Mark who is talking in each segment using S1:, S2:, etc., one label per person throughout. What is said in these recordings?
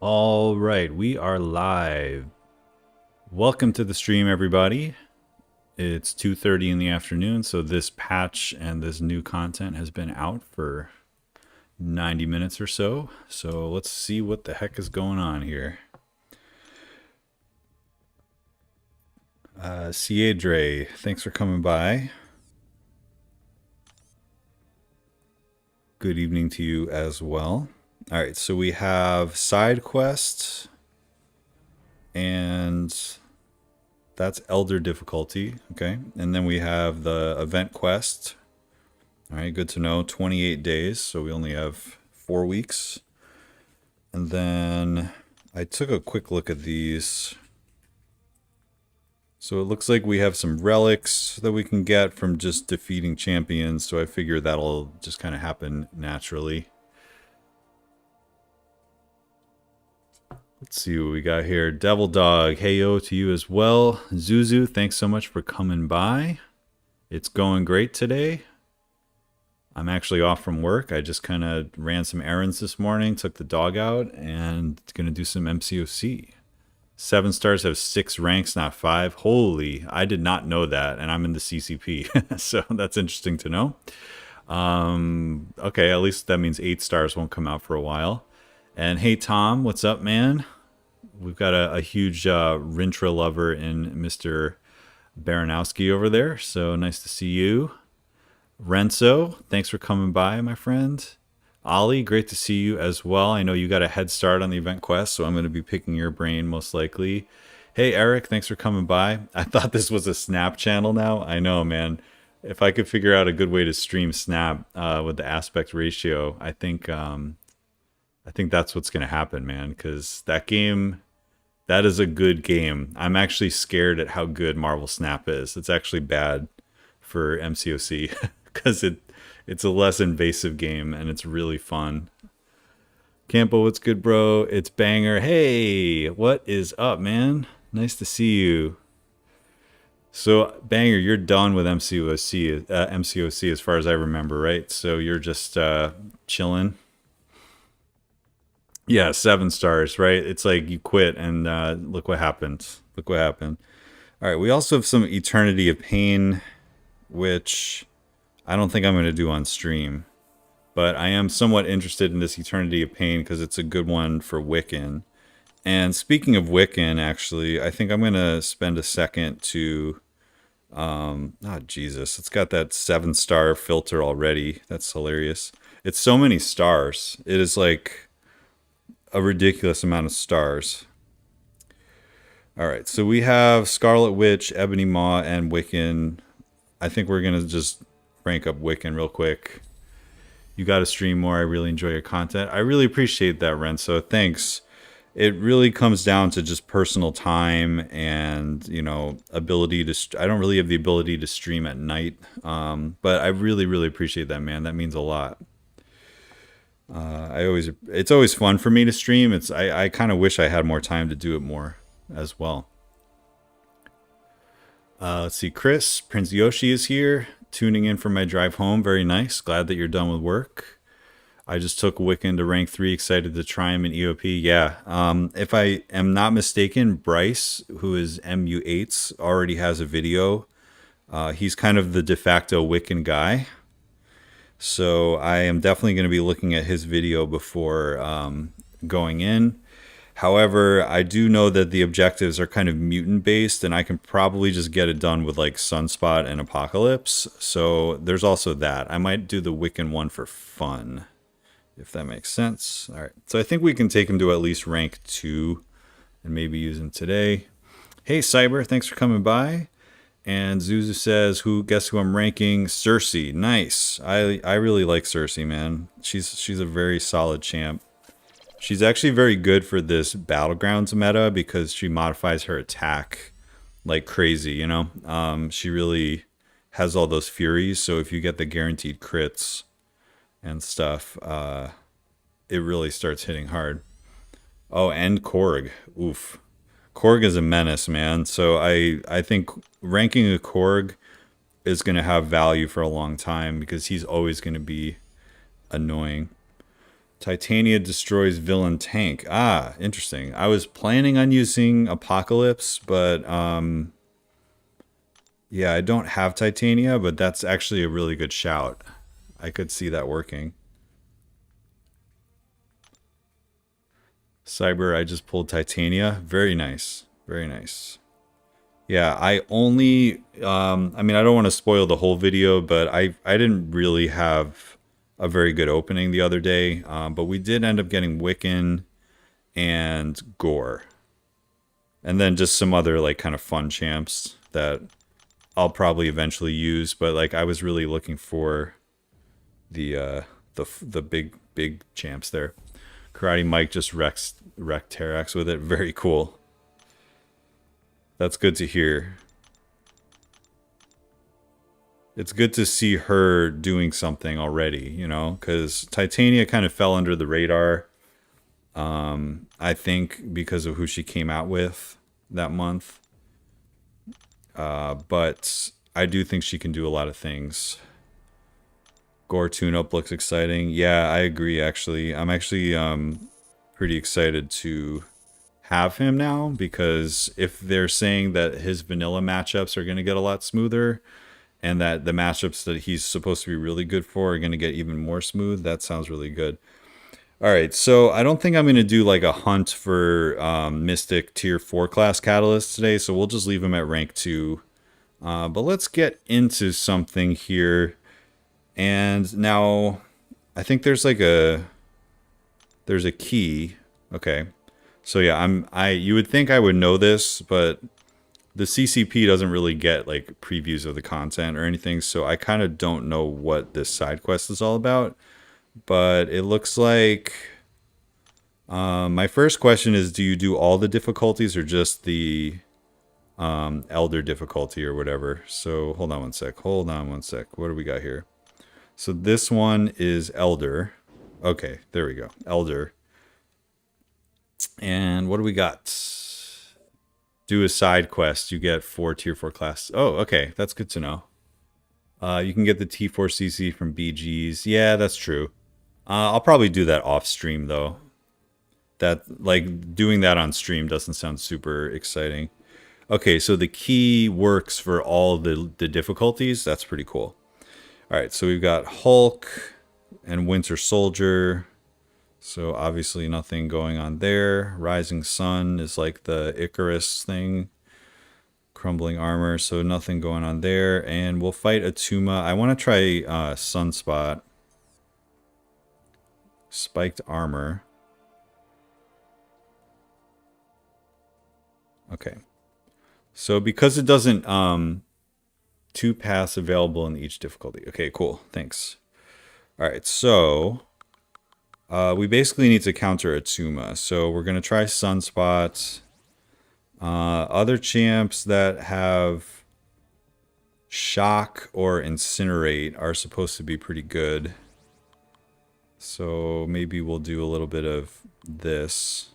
S1: All right, we are live. Welcome to the stream, everybody. It's 2:30 in the afternoon, so this patch and this new content has been out for 90 minutes or so. So let's see what the heck is going on here. Ciedre, thanks for coming by. Good evening to you as well. All right, so we have side quests, and that's Elder difficulty, okay? And then we have the event quest. All right, good to know. 28 days, so we only have 4 weeks. And then I took a quick look at these. So it looks like we have some relics that we can get from just defeating champions, so I figure that'll just kind of happen naturally. Let's see what we got here. Devil Dog, hey yo to you as well. Zuzu, thanks so much for coming by. It's going great today. I'm actually off from work. I just kind of ran some errands this morning, took the dog out, and gonna do some MCOC. 7 stars have 6 ranks, not 5. Holy, I did not know that, and I'm in the CCP, so that's interesting to know. Okay, at least that means 8 stars won't come out for a while. And hey Tom, what's up, man? We've got a huge Rintra lover in Mr. Baranowski over there, so nice to see you. Renzo, thanks for coming by, my friend. Ollie, great to see you as well. I know you got a head start on the event quest, so I'm going to be picking your brain most likely. Hey Eric, thanks for coming by. I thought this was a Snap channel now. I know, man. If I could figure out a good way to stream Snap with the aspect ratio, I think that's what's going to happen, man, because that game, that is a good game. I'm actually scared at how good Marvel Snap is. It's actually bad for MCOC because it's a less invasive game and it's really fun. Campo, what's good, bro? It's Banger. Hey, what is up, man? Nice to see you. So, Banger, you're done with MCOC as far as I remember, right? So you're just chilling. Yeah, 7 stars, right? It's like you quit and look what happened. Look what happened. All right, we also have some Eternity of Pain, which I don't think I'm going to do on stream. But I am somewhat interested in this Eternity of Pain because it's a good one for Wiccan. And speaking of Wiccan, actually, I think I'm going to spend a second to... Jesus, it's got that 7-star filter already. That's hilarious. It's so many stars. It is like a ridiculous amount of stars. All right, so we have Scarlet Witch, Ebony Maw, and Wiccan. I think we're going to just rank up Wiccan real quick. You got to stream more. I really enjoy your content. I really appreciate that, Renzo. Thanks. It really comes down to just personal time and, you know, ability to... I don't really have the ability to stream at night, but I really, really appreciate that, man. That means a lot. It's always fun for me to stream. I kind of wish I had more time to do it more as well. Let's see, Chris, Prince Yoshi is here, tuning in for my drive home. Very nice. Glad that you're done with work. I just took Wiccan to rank 3. Excited to try him in EOP. Yeah. If I am not mistaken, Bryce, who is MU8s, already has a video. He's kind of the de facto Wiccan guy. So I am definitely going to be looking at his video before going in. However, I do know that the objectives are kind of mutant based, and I can probably just get it done with like Sunspot and Apocalypse. So there's also that. I might do the Wiccan one for fun, if that makes sense. All right. So I think we can take him to at least rank 2 and maybe use him today. Hey, Cyber, thanks for coming by. And Zuzu says, guess who I'm ranking? Cersei. Nice. I really like Cersei, man. She's a very solid champ. She's actually very good for this Battlegrounds meta because she modifies her attack like crazy, you know? She really has all those furies, so if you get the guaranteed crits and stuff, it really starts hitting hard. Oh, and Korg. Oof. Korg is a menace, man. So I think ranking a Korg is going to have value for a long time because he's always going to be annoying. Titania destroys villain tank. Ah, interesting. I was planning on using Apocalypse, but yeah, I don't have Titania, but that's actually a really good shout. I could see that working. Cyber, I just pulled Titania. Very nice. Very nice. Yeah, I only, I mean, I don't want to spoil the whole video, but I didn't really have a very good opening the other day, but we did end up getting Wiccan and Gore. And then just some other, like, kind of fun champs that I'll probably eventually use, but, like, I was really looking for the big champs there. Karate Mike just wrecked Terax with it. Very cool. That's good to hear. It's good to see her doing something already, you know, because Titania kind of fell under the radar. I think because of who she came out with that month. But I do think she can do a lot of things. Gore tune-up looks exciting. Yeah, I agree, actually. I'm actually pretty excited to have him now, because if they're saying that his vanilla matchups are going to get a lot smoother, and that the matchups that he's supposed to be really good for are going to get even more smooth, that sounds really good. All right, so I don't think I'm going to do like a hunt for Mystic Tier 4 class Catalyst today, so we'll just leave him at rank 2. But let's get into something here. And now, I think there's like there's a key. Okay. So yeah, you would think I would know this, but the CCP doesn't really get like previews of the content or anything, so I kind of don't know what this side quest is all about. But it looks like my first question is, do you do all the difficulties or just the Elder difficulty or whatever? So hold on one sec. What do we got here? So this one is Elder. Okay, there we go. Elder. And what do we got? Do a side quest. You get 4 tier 4 classes. Oh, okay. That's good to know. You can get the T4CC from BGs. Yeah, that's true. I'll probably do that off stream, though. That, like, doing that on stream doesn't sound super exciting. Okay, so the key works for all the difficulties. That's pretty cool. All right, so we've got Hulk and Winter Soldier. So obviously nothing going on there. Rising Sun is like the Icarus thing. Crumbling Armor, so nothing going on there. And we'll fight Attuma. I want to try Sunspot. Spiked Armor. Okay. So because it doesn't... 2 paths available in each difficulty. Okay, cool. Thanks. All right, so... we basically need to counter Attuma. So we're going to try Sunspot. Other champs that have Shock or Incinerate are supposed to be pretty good. So maybe we'll do a little bit of this.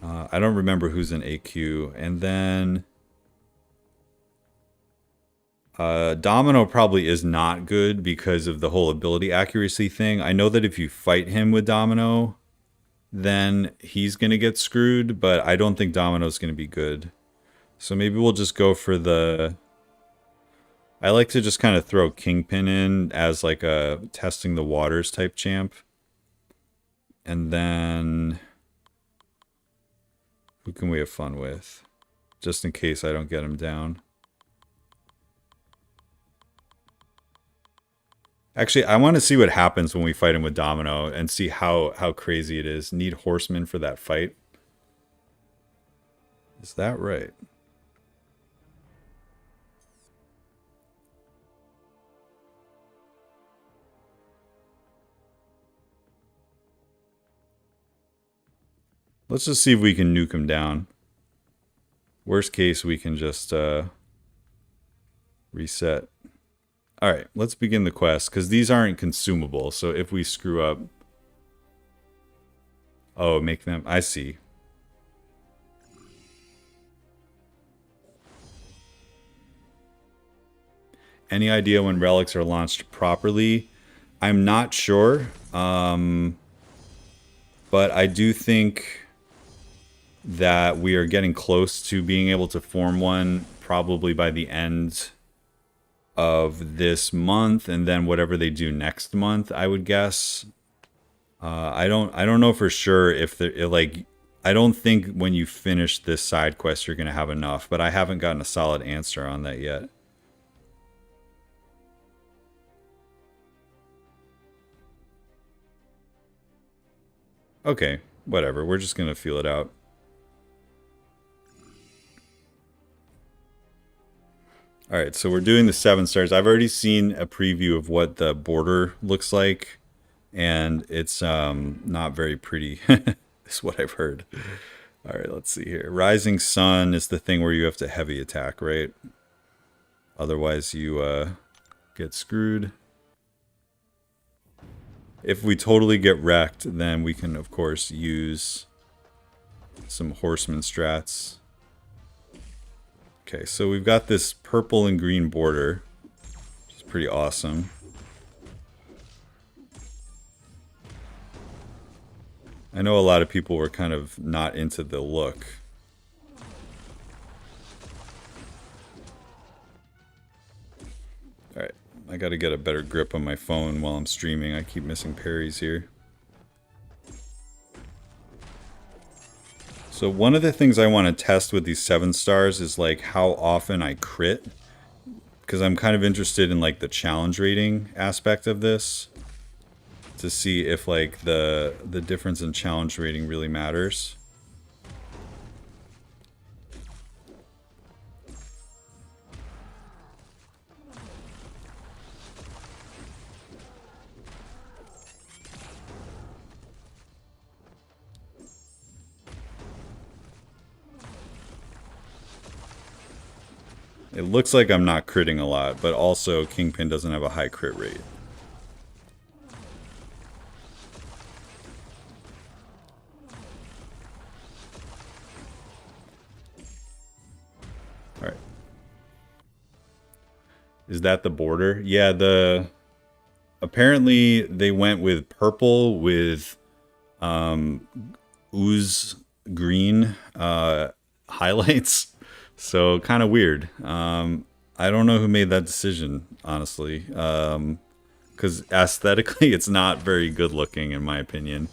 S1: I don't remember who's in AQ. And then... Domino probably is not good because of the whole ability accuracy thing. I know that if you fight him with Domino, then he's going to get screwed, but I don't think Domino's going to be good. So maybe we'll just go for the... I like to just kind of throw Kingpin in as like a testing the waters type champ. And then... who can we have fun with? Just in case I don't get him down. Actually, I want to see what happens when we fight him with Domino and see how crazy it is. Need Horseman for that fight. Is that right? Let's just see if we can nuke him down. Worst case, we can just reset. Alright, let's begin the quest, because these aren't consumable, so if we screw up... oh, make them... I see. Any idea when relics are launched properly? I'm not sure. But I do think that we are getting close to being able to form one probably by the end of this month, and then whatever they do next month, I would guess. I don't know for sure if they're like, I don't think when you finish this side quest you're gonna have enough, but I haven't gotten a solid answer on that yet. Okay, whatever. We're just gonna feel it out. All right, so we're doing the 7 stars. I've already seen a preview of what the border looks like, and it's not very pretty. Is what I've heard. All right, let's see here. Rising Sun is the thing where you have to heavy attack, right? Otherwise, you get screwed. If we totally get wrecked, then we can, of course, use some horseman strats. Okay, so we've got this purple and green border, which is pretty awesome. I know a lot of people were kind of not into the look. Alright, I gotta get a better grip on my phone while I'm streaming. I keep missing parries here. So one of the things I want to test with these 7 stars is like how often I crit. Because I'm kind of interested in like the challenge rating aspect of this. To see if like the difference in challenge rating really matters. It looks like I'm not critting a lot, but also Kingpin doesn't have a high crit rate. Alright. Is that the border? Yeah, apparently they went with purple with ooze green highlights. So kind of weird. I don't know who made that decision, honestly. Because aesthetically, it's not very good looking, in my opinion.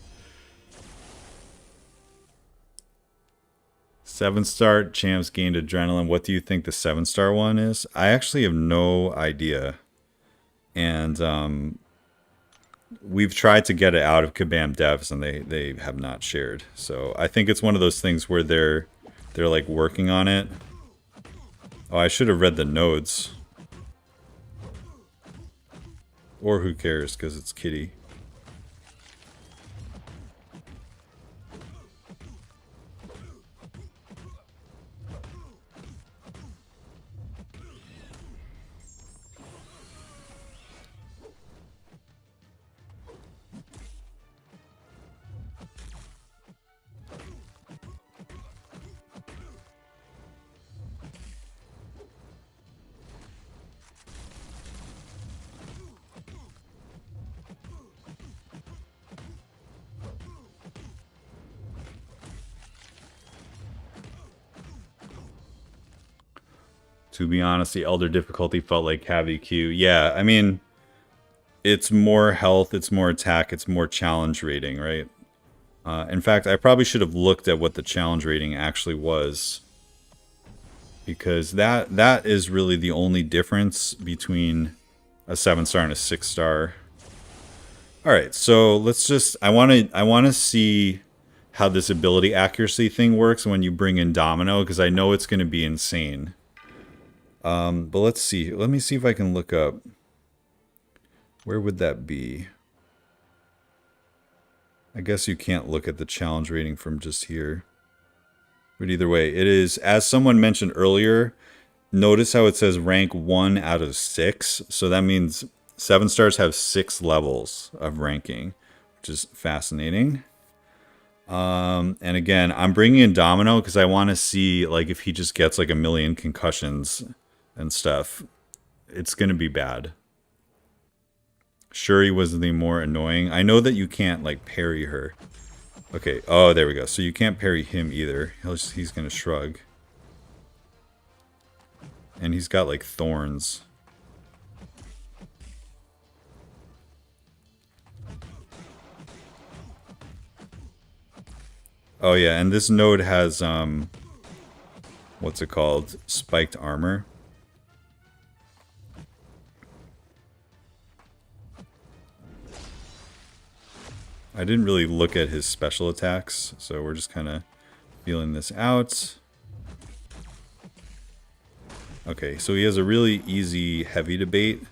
S1: 7-star champs gained adrenaline. What do you think the 7-star one is? I actually have no idea. And we've tried to get it out of Kabam devs, and they have not shared. So I think it's one of those things where they're like working on it. Oh, I should have read the nodes. Or who cares, because it's Kitty. To be honest, the Elder difficulty felt like Heavy Q. Yeah, I mean, it's more health, it's more attack, it's more challenge rating, right? In fact, I probably should have looked at what the challenge rating actually was. Because that is really the only difference between a 7-star and a 6-star. Alright, so let's just... I wanna see how this ability accuracy thing works when you bring in Domino, because I know it's going to be insane. But let's see. Let me see if I can look up. Where would that be? I guess you can't look at the challenge rating from just here. But either way, it is, as someone mentioned earlier, notice how it says rank 1 out of 6. So that means 7-stars have 6 levels of ranking, which is fascinating. And again, I'm bringing in Domino because I want to see like if he just gets like a million concussions and stuff. It's going to be bad. Shuri was the more annoying. I know that you can't, like, parry her. Okay, oh, there we go. So you can't parry him either. He's gonna shrug. And he's got, like, thorns. Oh, yeah, and this node has, what's it called? Spiked armor. I didn't really look at his special attacks, so we're just kind of feeling this out. Okay, so he has a really easy heavy to bait.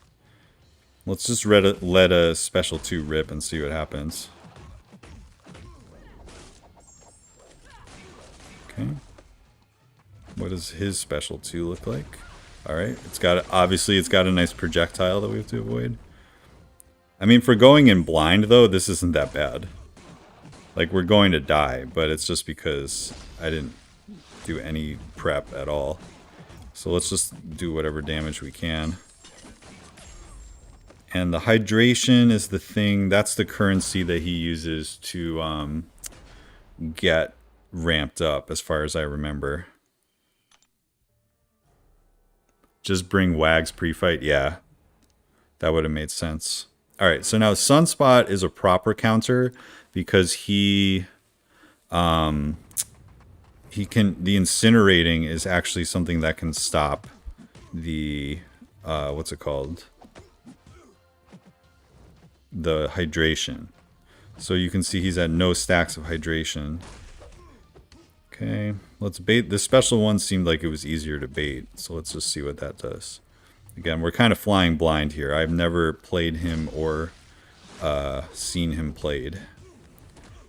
S1: Let's just let a special 2 rip and see what happens. Okay. What does his special 2 look like? Alright, obviously it's got a nice projectile that we have to avoid. I mean, for going in blind, though, this isn't that bad. Like, we're going to die, but it's just because I didn't do any prep at all. So let's just do whatever damage we can. And the hydration is the thing, that's the currency that he uses to get ramped up, as far as I remember. Just bring Wags pre-fight, yeah. That would have made sense. Alright, so now Sunspot is a proper counter because the incinerating is actually something that can stop the what's it called? The hydration. So you can see he's at no stacks of hydration. Okay, let's bait. This special one seemed like it was easier to bait, so let's just see what that does. Again, we're kind of flying blind here. I've never played him or seen him played.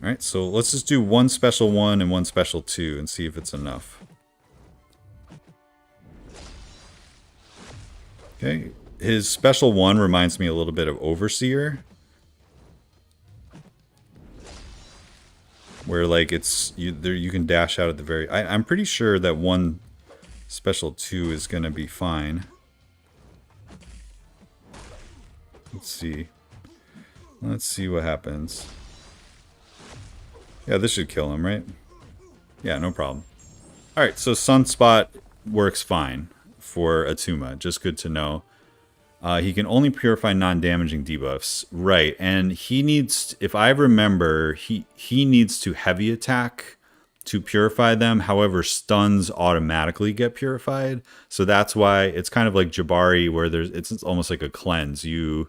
S1: Alright, so let's just do 1 special 1 and 1 special 2 and see if it's enough. Okay, his special 1 reminds me a little bit of Overseer. Where, like, you can dash out at the very... I'm pretty sure that 1 special 2 is going to be fine. Let's see. Let's see what happens. Yeah, this should kill him, right? Yeah, no problem. Alright, so Sunspot works fine for Attuma. Just good to know. He can only purify non-damaging debuffs. Right, and he needs... If I remember, he needs to heavy attack to purify them. However, stuns automatically get purified. So that's why it's kind of like Jabari, where it's almost like a cleanse. You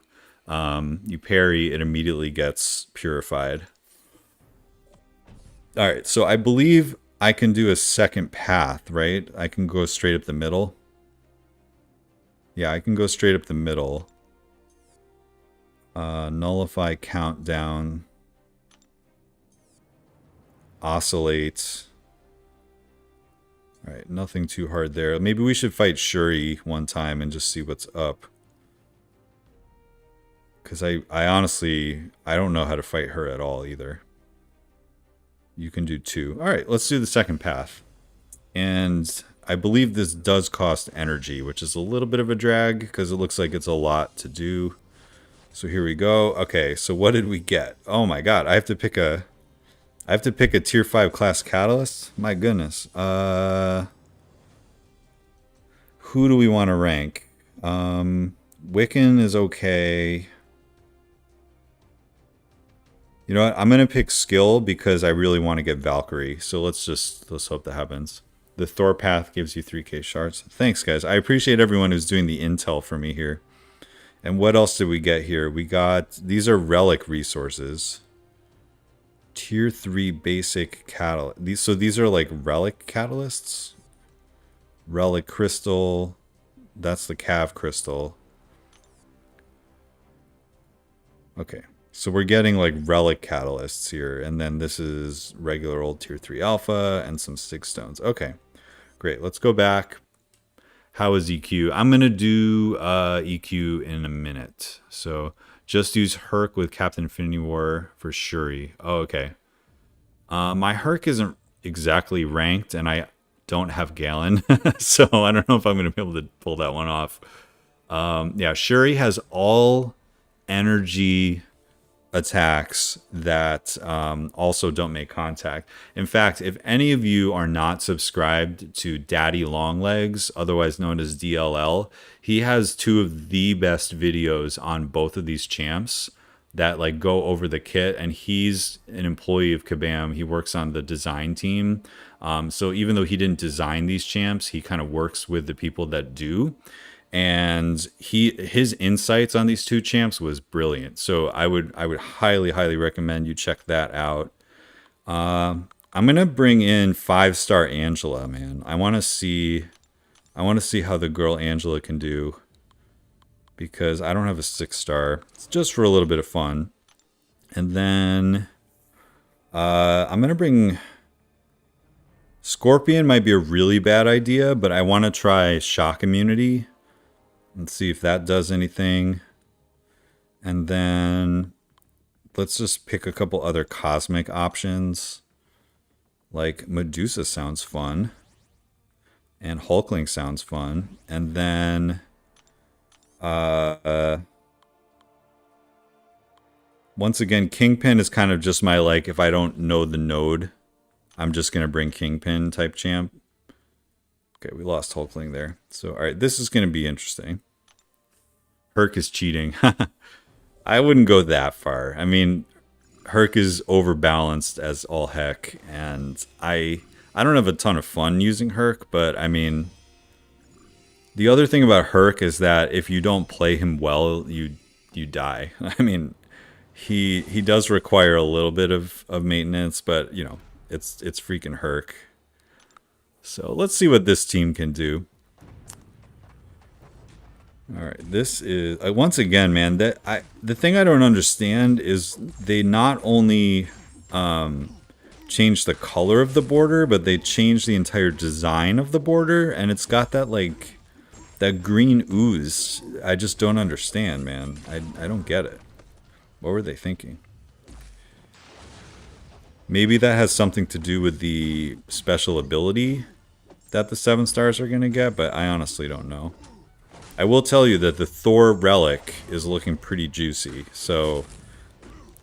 S1: parry, it immediately gets purified. Alright, so I believe I can do a second path, right? I can go straight up the middle. Yeah, I can go straight up the middle. Nullify countdown. Oscillate. Alright, nothing too hard there. Maybe we should fight Shuri one time and just see what's up. Because I honestly, I don't know how to fight her at all either. You can do 2. Alright, let's do the second path. And I believe this does cost energy, which is a little bit of a drag because it looks like it's a lot to do. So here we go. Okay, so what did we get? Oh my god, I have to pick a tier 5 class catalyst? My goodness. Who do we want to rank? Wiccan is okay. You know what? I'm going to pick skill because I really want to get Valkyrie. So let's hope that happens. The Thor path gives you 3k shards. Thanks, guys. I appreciate everyone who's doing the intel for me here. And what else did we get here? We got... These are relic resources. Tier 3 basic catalyst. So these are like relic catalysts. Relic crystal. That's the Cav crystal. Okay. So we're getting like relic catalysts here. And then this is regular old tier 3 alpha and some stick stones. Okay. Great. Let's go back. How is EQ? I'm going to do EQ in a minute. So just use Herc with Captain Infinity War for Shuri. Oh, okay. My Herc isn't exactly ranked, and I don't have Galen. So I don't know if I'm going to be able to pull that one off. Yeah, Shuri has all energy attacks that also don't make contact. In fact, if any of you are not subscribed to Daddy Longlegs, otherwise known as DLL, he has two of the best videos on both of these champs that like go over the kit, and he's an employee of Kabam. He works on the design team. So even though he didn't design these champs, he kind of works with the people that do. And his insights on these two champs was brilliant. So I would highly recommend you check that out. I'm gonna bring in 5-star Angela, man. I want to see how the girl Angela can do, because I don't have a 6-star. It's just for a little bit of fun. And then I'm gonna bring Scorpion. Might be a really bad idea, but I want to try shock immunity. Let's see if that does anything. And then let's just pick a couple other cosmic options. Like Medusa sounds fun. And Hulkling sounds fun. And then once again, Kingpin is kind of just my, like, if I don't know the node, I'm just going to bring Kingpin type champ. Okay, we lost Hulkling there. So, all right, this is going to be interesting. Herc is cheating. I wouldn't go that far. I mean, Herc is overbalanced as all heck, and I don't have a ton of fun using Herc, but I mean, the other thing about Herc is that if you don't play him well, you die. I mean, he does require a little bit of maintenance, but you know, it's freaking Herc. So let's see what this team can do. All right, this is once again, man. The thing I don't understand is they not only changed the color of the border, but they changed the entire design of the border, and it's got that like that green ooze. I just don't understand, man. I don't get it. What were they thinking? Maybe that has something to do with the special ability that the 7-stars are going to get, but I honestly don't know. I will tell you that the Thor relic is looking pretty juicy, so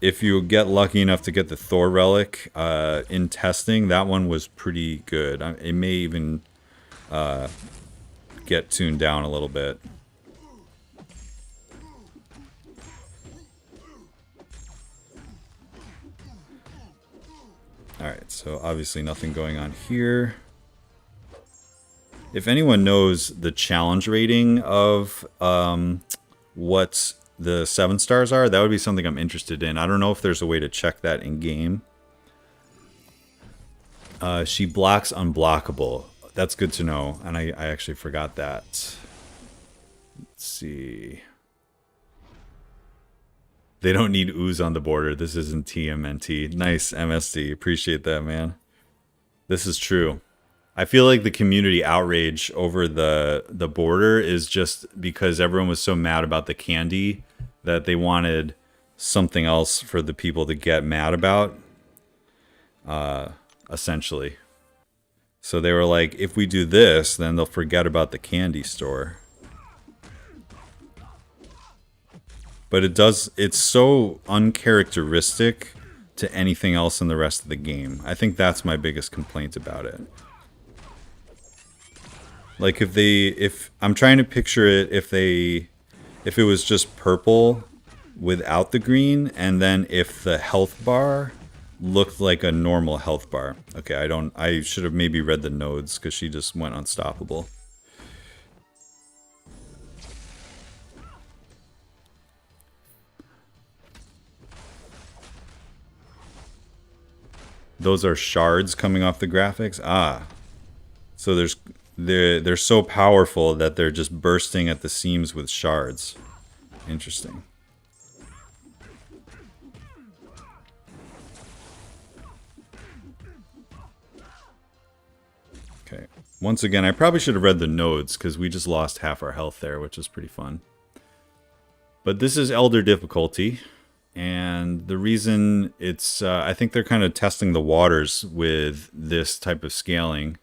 S1: if you get lucky enough to get the Thor relic in testing, that one was pretty good. It may even get tuned down a little bit. Alright, so obviously nothing going on here. If anyone knows the challenge rating of what the 7-stars are, that would be something I'm interested in. I don't know if there's a way to check that in game. She blocks unblockable. That's good to know, and I actually forgot that. Let's see. They don't need ooze on the border. This isn't TMNT. Nice, MSD. Appreciate that, man. This is true. I feel like the community outrage over the border is just because everyone was so mad about the candy that they wanted something else for the people to get mad about, essentially. So they were like, if we do this, then they'll forget about the candy store. But it's so uncharacteristic to anything else in the rest of the game. I think that's my biggest complaint about it. Like if I'm trying to picture it, if it was just purple without the green, and then if the health bar looked like a normal health bar. Okay, I should have maybe read the nodes because she just went unstoppable. Those are shards coming off the graphics. Ah, so they're so powerful that they're just bursting at the seams with shards. Interesting. Okay. Once again, I probably should have read the nodes because we just lost half our health there, which is pretty fun. But this is Elder difficulty. And the reason it's, I think they're kind of testing the waters with this type of scaling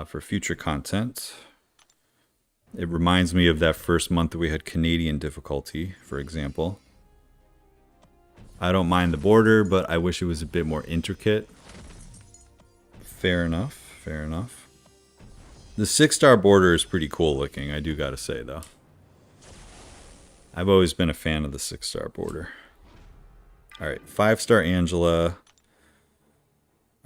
S1: for future content. It reminds me of that first month that we had Canadian difficulty, for example. I don't mind the border, but I wish it was a bit more intricate. Fair enough, fair enough. The 6-star border is pretty cool looking, I do gotta say, though. I've always been a fan of the 6-star border. Alright, 5-star Angela.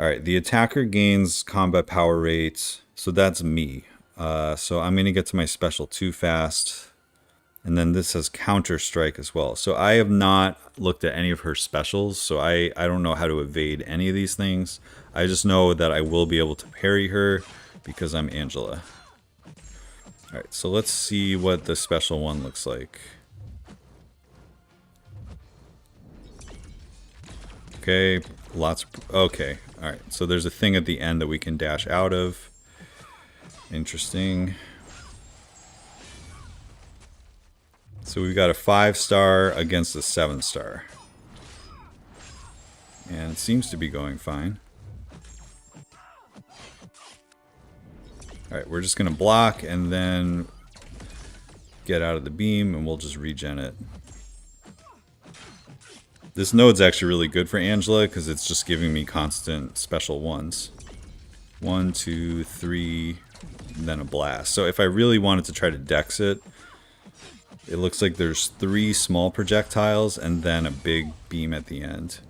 S1: Alright, the attacker gains combat power rate, so that's me. So I'm going to get to my special 2 fast. And then this has counter strike as well. So I have not looked at any of her specials, so I don't know how to evade any of these things. I just know that I will be able to parry her because I'm Angela. Alright, so let's see what the special one looks like. Okay, lots of, okay, alright, so there's a thing at the end that we can dash out of. Interesting. So we've got a 5-star against a 7-star. And it seems to be going fine. Alright, we're just going to block and then get out of the beam and we'll just regen it. This node's actually really good for Angela because it's just giving me constant special ones. 1, 2, 3, and then a blast. So if I really wanted to try to dex it, it looks like there's 3 small projectiles and then a big beam at the end.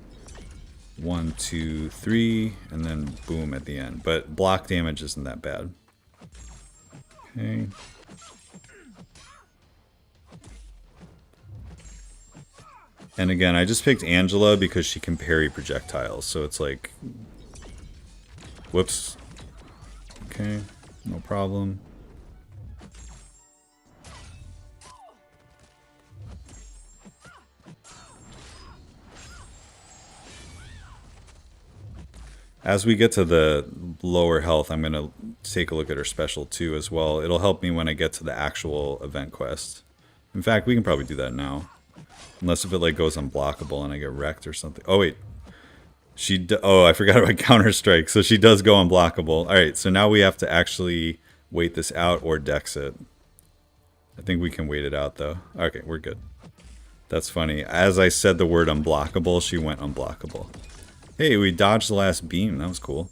S1: 1, 2, 3, and then boom at the end. But block damage isn't that bad. Okay. And again, I just picked Angela because she can parry projectiles. So it's like... Whoops. Okay, no problem. As we get to the lower health, I'm going to take a look at her special too as well. It'll help me when I get to the actual event quest. In fact, we can probably do that now. Unless if it like goes unblockable and I get wrecked or something. Oh wait. Oh, I forgot about counter strike. So she does go unblockable. Alright, so now we have to actually wait this out or dex it. I think we can wait it out though. Okay, we're good. That's funny. As I said the word unblockable, she went unblockable. Hey, we dodged the last beam. That was cool.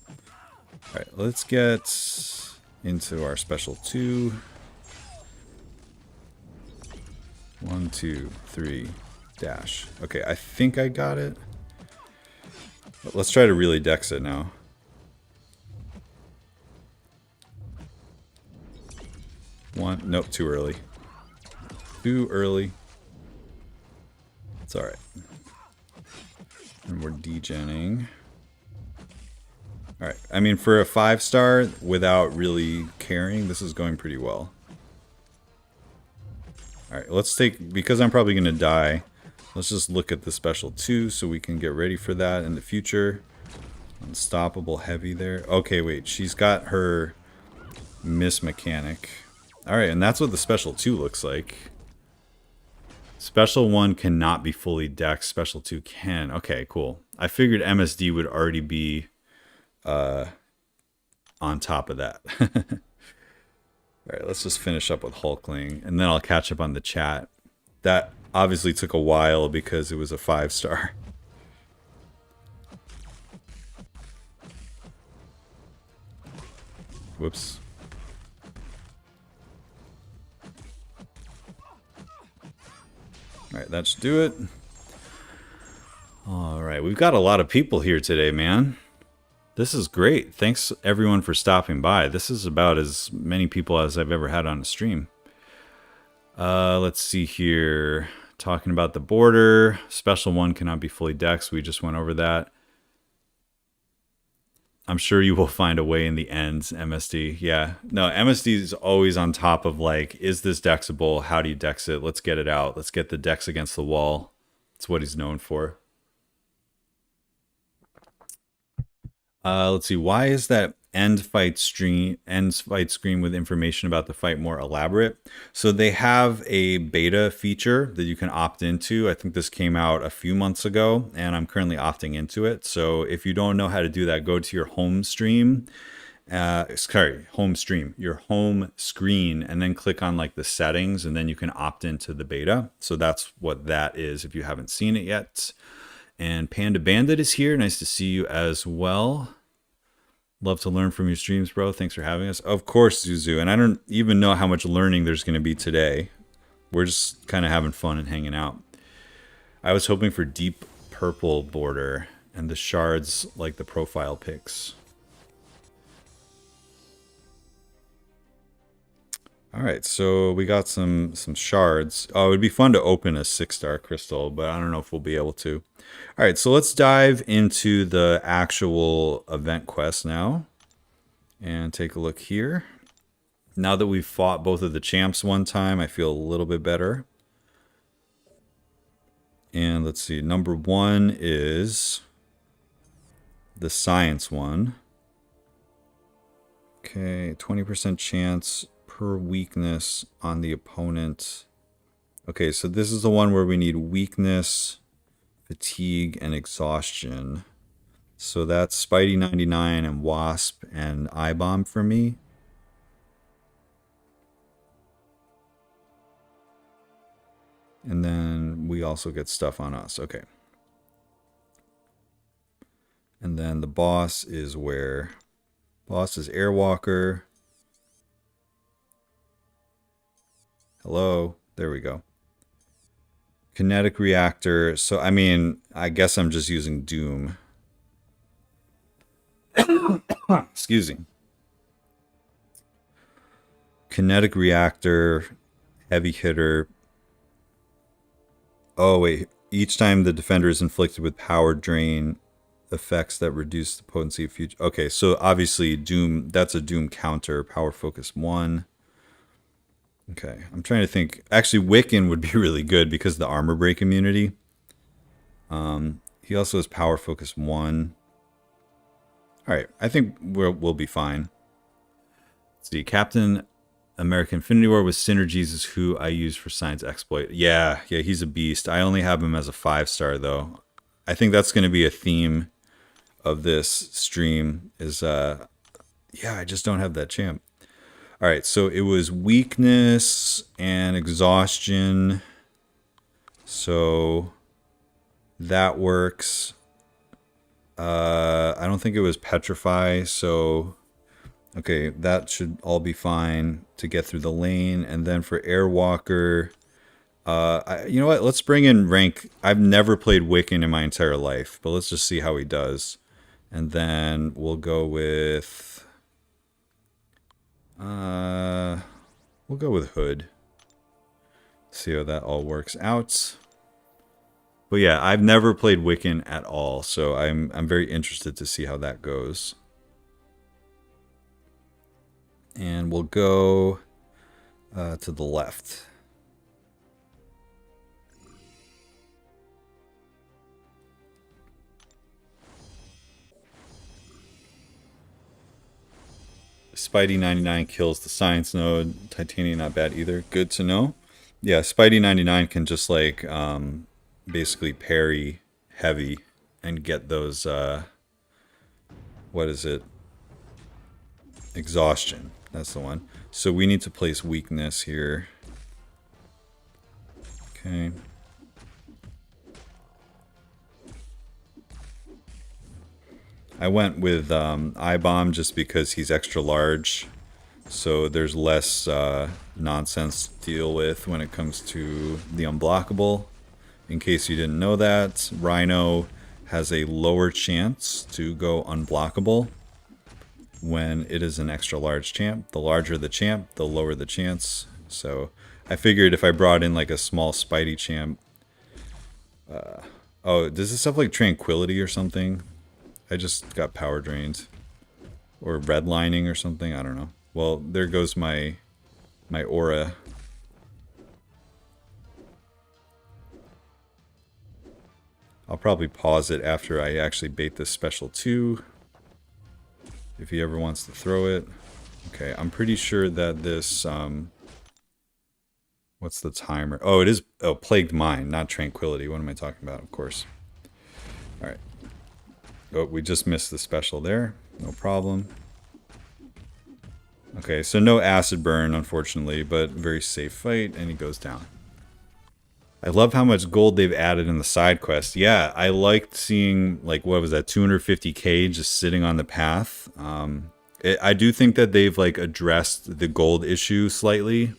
S1: Alright, let's get into our special 2. 1, 2, 3, dash. Okay, I think I got it. But let's try to really dex it now. Nope, too early. Too early. It's alright. And we're degenning. Alright, I mean for a 5-star, without really caring, this is going pretty well. Alright, let's take, because I'm probably going to die, let's just look at the special 2 so we can get ready for that in the future. Unstoppable heavy there. Okay, wait, she's got her miss mechanic. Alright, and that's what the special 2 looks like. Special 1 cannot be fully dex, special 2 can. Okay, cool. I figured MSD would already be on top of that. Alright, let's just finish up with Hulkling, and then I'll catch up on the chat. That obviously took a while because it was a 5-star. Whoops. Alright, that should do it. Alright, we've got a lot of people here today, man. This is great. Thanks everyone for stopping by. This is about as many people as I've ever had on a stream. Let's see here. Talking about the border. Special 1 cannot be fully dex. We just went over that. I'm sure you will find a way in the end, MSD. Yeah. No, MSD is always on top of like, is this dexable? How do you dex it? Let's get it out. Let's get the dex against the wall. That's what he's known for. Let's see. Why is that end fight screen with information about the fight more elaborate? So they have a beta feature that you can opt into. I think this came out a few months ago, and I'm currently opting into it. So if you don't know how to do that, go to your home stream. Your home screen, and then click on like the settings, and then you can opt into the beta. So that's what that is if you haven't seen it yet. And Panda Bandit is here. Nice to see you as well. Love to learn from your streams, bro. Thanks for having us. Of course, Zuzu. And I don't even know how much learning there's going to be today. We're just kind of having fun and hanging out. I was hoping for deep purple border and the shards like the profile pics. All right, so we got some shards. Oh, it would be fun to open a 6-star crystal, but I don't know if we'll be able to. All right, so let's dive into the actual event quest now and take a look here. Now that we've fought both of the champs one time, I feel a little bit better. And let's see, number 1 is the science one. Okay, 20% chance per weakness on the opponent. Okay, so this is the one where we need weakness, fatigue, and exhaustion. So that's Spidey 99 and Wasp and I-Bomb for me. And then we also get stuff on us. Okay. And then the boss is where? Boss is Airwalker. Hello. There we go. Kinetic reactor. So, I mean, I guess I'm just using Doom. Excuse me. Kinetic reactor, heavy hitter. Oh, wait. Each time the defender is inflicted with power drain effects that reduce the potency of future. Okay, so obviously Doom, that's a Doom counter. Power focus 1. Okay, I'm trying to think. Actually, Wiccan would be really good because of the armor break immunity. He also has power focus 1. All right, I think we'll be fine. Let's see, Captain American Infinity War with synergies is who I use for Science Exploit. Yeah, he's a beast. I only have him as a 5-star though. I think that's going to be a theme of this stream is, yeah, I just don't have that champ. All right, so it was weakness and exhaustion. So that works. I don't think it was petrify, so okay, that should all be fine to get through the lane. And then for Airwalker, you know what? Let's bring in rank. I've never played Wiccan in my entire life, but let's just see how he does. And then we'll go with Hood. See how that all works out. But yeah, I've never played Wiccan at all, so I'm very interested to see how that goes. And we'll go to the left. Spidey 99 kills the science node. Titanium not bad either. Good to know. Yeah, Spidey 99 can just like basically parry heavy and get those what is it? Exhaustion. That's the one. So we need to place weakness here. Okay. I went with I-Bomb just because he's extra large. So there's less nonsense to deal with when it comes to the unblockable. In case you didn't know that, Rhino has a lower chance to go unblockable when it is an extra large champ. The larger the champ, the lower the chance. So I figured if I brought in like a small Spidey champ. Oh, does this have like Tranquility or something? I just got power drained. Or redlining or something, I don't know. Well, there goes my aura. I'll probably pause it after I actually bait this special 2. If he ever wants to throw it. Okay, I'm pretty sure that this, what's the timer? Oh, it is, oh, Plagued Mind, not Tranquility. What am I talking about? Of course. Alright. Oh, we just missed the special there. No problem. Okay, so no acid burn, unfortunately, but very safe fight, and he goes down. I love how much gold they've added in the side quest. Yeah, I liked seeing, like, what was that, 250k just sitting on the path. I do think that they've, like, addressed the gold issue slightly.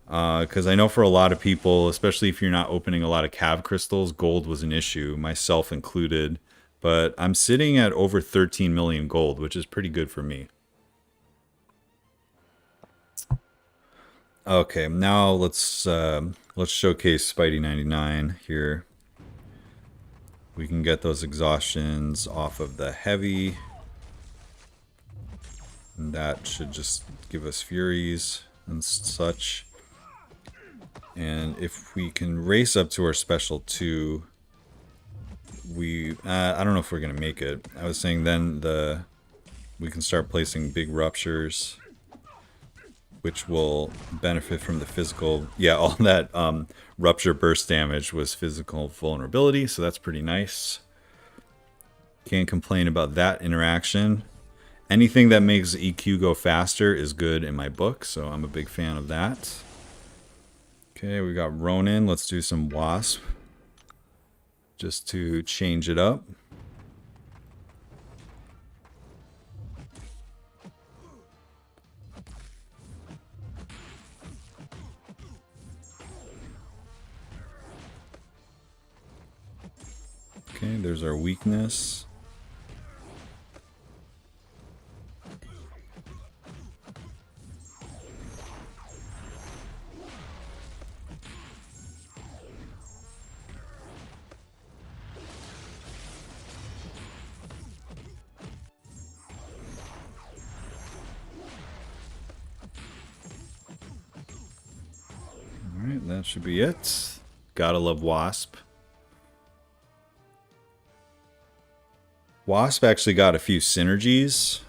S1: Because I know for a lot of people, especially if you're not opening a lot of cav crystals, gold was an issue, myself included. But I'm sitting at over 13 million gold, which is pretty good for me. Okay, now let's showcase Spidey 99 here. We can get those exhaustions off of the heavy. And that should just give us furies and such. And if we can race up to our special 2, I don't know if we're gonna make it. I was saying then we can start placing big ruptures, which will benefit from the physical. Yeah, all that rupture burst damage was physical vulnerability, so that's pretty nice. Can't complain about that interaction. Anything that makes EQ go faster is good in my book, so I'm a big fan of that. Okay, we got Ronin. Let's do some Wasp, just to change it up. Okay, there's our weakness. Alright, that should be it. Gotta love Wasp. Wasp actually got a few synergies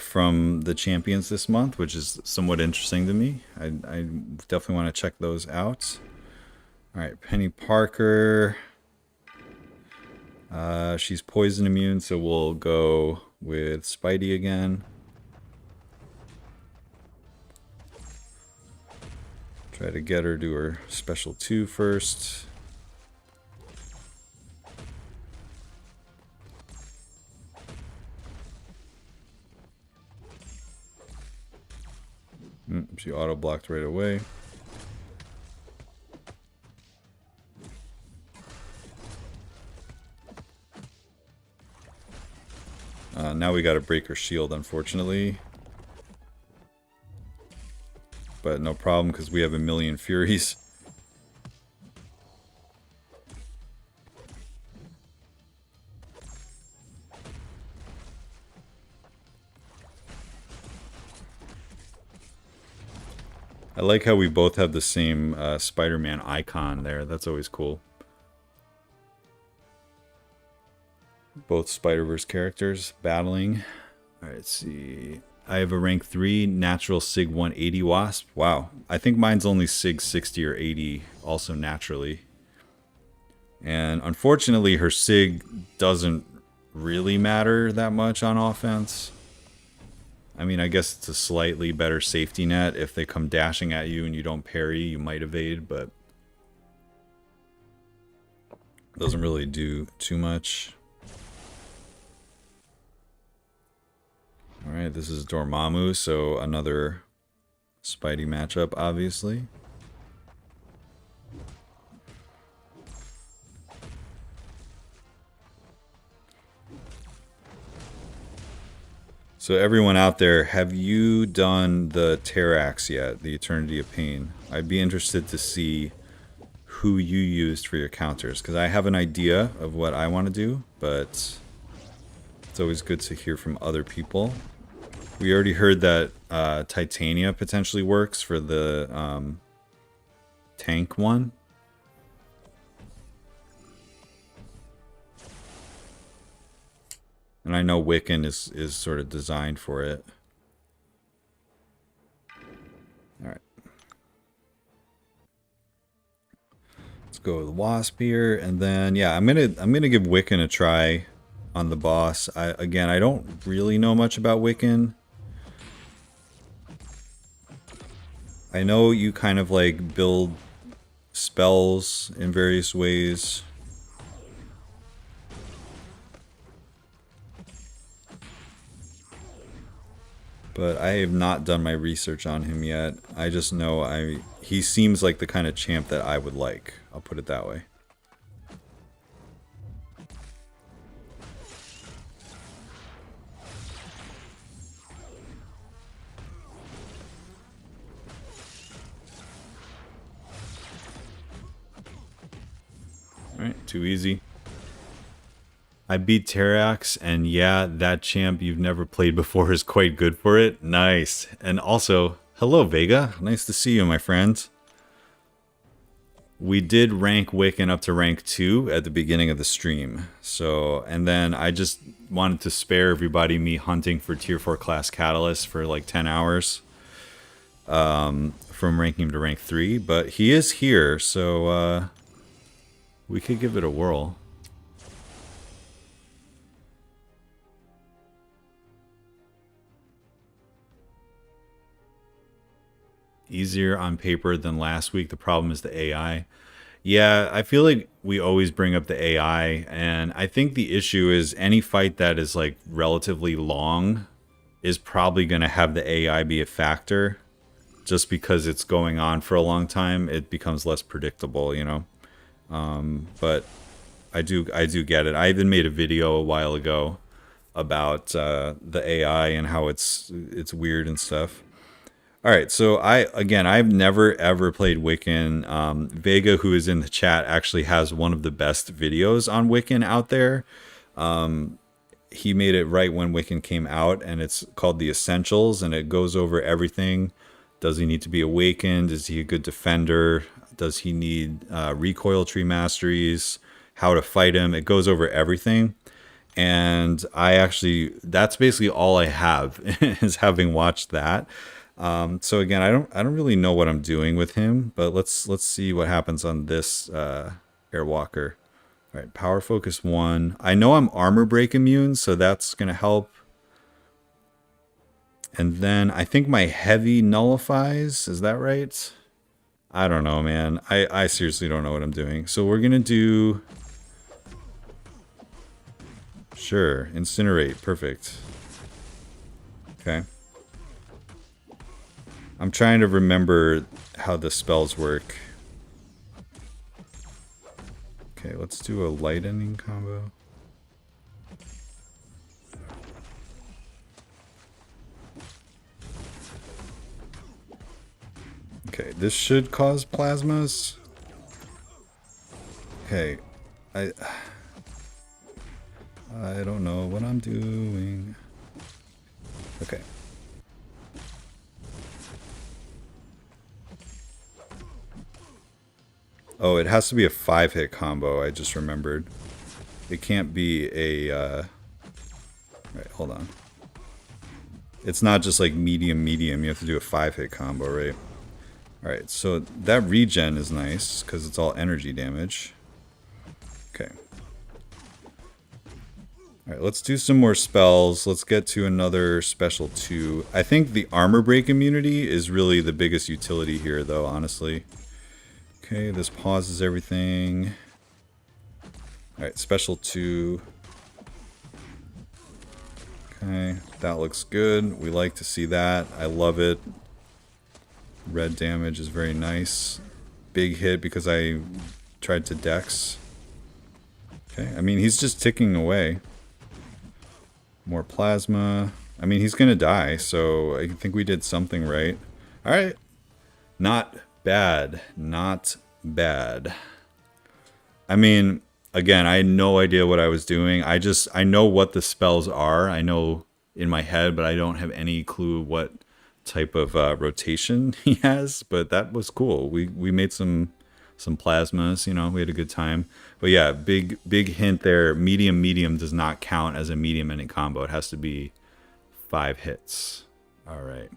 S1: from the champions this month, which is somewhat interesting to me. I definitely want to check those out. Alright, Penny Parker. She's poison immune, so we'll go with Spidey again. Try to get her to her special 2 first. She auto-blocked right away. Now we gotta break her shield, unfortunately. But no problem, because we have a million furies. I like how we both have the same Spider-Man icon there. That's always cool. Both Spider-Verse characters battling. Alright, let's see. I have a rank 3 natural Sig 180 Wasp. Wow. I think mine's only Sig 60 or 80 also naturally. And unfortunately her Sig doesn't really matter that much on offense. I mean, I guess it's a slightly better safety net. If they come dashing at you and you don't parry, you might evade, but it doesn't really do too much. Alright, this is Dormammu, so another Spidey matchup, obviously. So everyone out there, have you done the Terrax yet? The Eternity of Pain? I'd be interested to see who you used for your counters, because I have an idea of what I want to do, but it's always good to hear from other people. We already heard that Titania potentially works for the tank one. And I know Wiccan is sort of designed for it. Alright. Let's go with Wasp here, and then yeah, I'm gonna give Wiccan a try on the boss. Again, I don't really know much about Wiccan. I know you kind of like build spells in various ways. But I have not done my research on him yet. I just know he seems like the kind of champ that I would like. I'll put it that way. Alright, too easy. I beat Terax, and yeah, that champ you've never played before is quite good for it. Nice. And also, hello Vega. Nice to see you, my friend. We did rank Wiccan up to rank 2 at the beginning of the stream. So, and then I just wanted to spare everybody me hunting for tier 4 class Catalyst for like 10 hours. From ranking him to rank 3. But he is here, so we could give it a whirl. Easier on paper than last week. The problem is the AI. Yeah, I feel like we always bring up the AI, and I think the issue is any fight that is like relatively long is probably going to have the AI be a factor. Just because it's going on for a long time, it becomes less predictable, you know. But I do get it. I even made a video a while ago about the AI and how it's weird and stuff. All right, so I've never ever played Wiccan. Vega, who is in the chat, actually has one of the best videos on Wiccan out there. He made it right when Wiccan came out, and it's called The Essentials, and it goes over everything. Does he need to be awakened? Is he a good defender? Does he need recoil tree masteries? How to fight him? It goes over everything. And that's basically all I have is having watched that. So again, I don't really know what I'm doing with him, but let's see what happens on this Airwalker. All right, power focus 1. I know I'm armor break immune, so that's gonna help. And then I think my heavy nullifies. Is that right? I don't know, man. I seriously don't know what I'm doing. So we're gonna do. Sure, incinerate. Perfect. Okay. I'm trying to remember how the spells work. Okay, let's do a lightning combo. Okay, this should cause plasmas. Okay, I don't know what I'm doing. Okay. Oh, it has to be a 5-hit combo, I just remembered. It can't be a, Right, hold on. It's not just like medium, you have to do a 5-hit combo, right? Alright, so that regen is nice, because it's all energy damage. Okay. Alright, let's do some more spells. Let's get to another special 2. I think the armor break immunity is really the biggest utility here, though, honestly. Okay, this pauses everything. Alright, special 2. Okay, that looks good. We like to see that. I love it. Red damage is very nice. Big hit because I tried to dex. Okay, I mean, he's just ticking away. More plasma. I mean, he's gonna die, so I think we did something right. Alright. Not bad. Not bad. I mean, again, I had no idea what I was doing. I know what the spells are. I know in my head, but I don't have any clue what type of rotation he has. But that was cool. We made some plasmas, you know, we had a good time. But yeah, big hint there. Medium does not count as a medium ending combo. It has to be 5 hits. All right.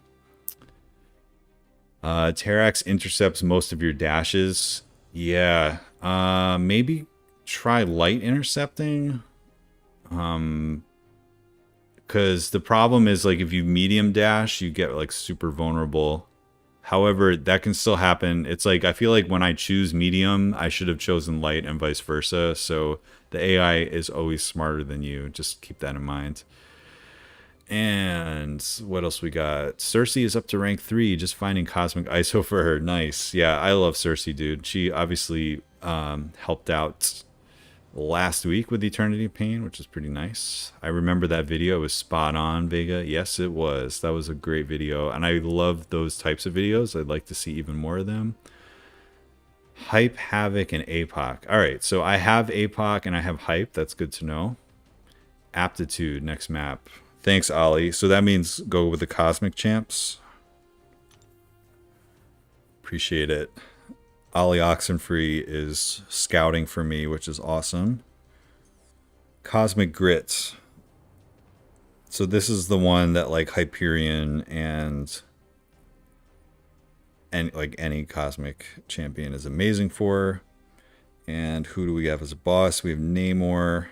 S1: Terax intercepts most of your dashes. Yeah. Maybe try light intercepting. Because the problem is, like, if you medium dash, you get like super vulnerable However, that can still happen. It's like I feel like when I choose medium, I should have chosen light and vice versa. So the AI is always smarter than you. Just keep that in mind. And what else we got? Cersei is up to rank 3, just finding Cosmic ISO for her. Nice. Yeah, I love Cersei, dude. She obviously helped out last week with Eternity of Pain, which is pretty nice. I remember that video. It was spot on, Vega. Yes, it was. That was a great video. And I love those types of videos. I'd like to see even more of them. Hype, Havoc, and APOC. All right, so I have APOC and I have Hype. That's good to know. Aptitude, next map. Thanks, Ollie. So that means go with the Cosmic Champs. Appreciate it. Ollie Oxenfree is scouting for me, which is awesome. Cosmic Grit. So this is the one that like Hyperion and like any Cosmic Champion is amazing for. And who do we have as a boss? We have Namor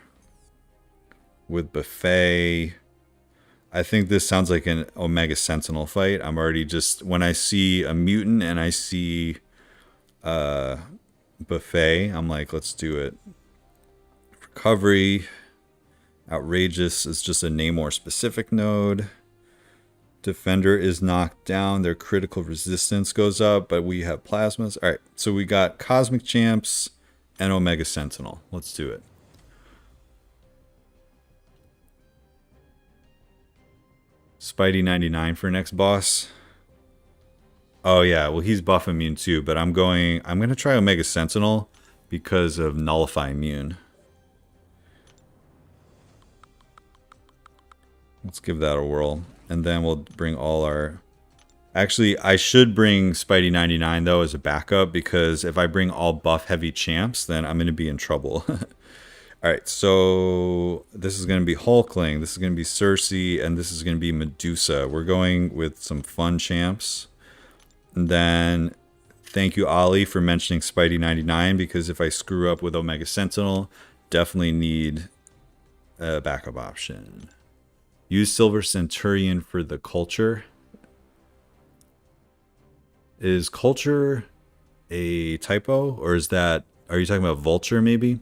S1: with Buffet. I think this sounds like an Omega Sentinel fight. I'm already just, when I see a mutant and I see Buffet, I'm like, let's do it. Recovery. Outrageous is just a Namor specific node. Defender is knocked down. Their critical resistance goes up, but we have plasmas. All right, so we got Cosmic Champs and Omega Sentinel. Let's do it. Spidey 99 for next boss. Oh yeah, well he's buff immune too, but I'm gonna try Omega Sentinel because of Nullify Immune. Let's give that a whirl. And then we'll bring all our... Actually, I should bring Spidey 99 though as a backup, because if I bring all buff heavy champs, then I'm gonna be in trouble. Alright, so this is going to be Hulkling, this is going to be Cersei, and this is going to be Medusa. We're going with some fun champs. And then, thank you, Ollie, for mentioning Spidey 99, because if I screw up with Omega Sentinel, definitely need a backup option. Use Silver Centurion for the culture. Is culture a typo, or is that... Are you talking about Vulture, maybe?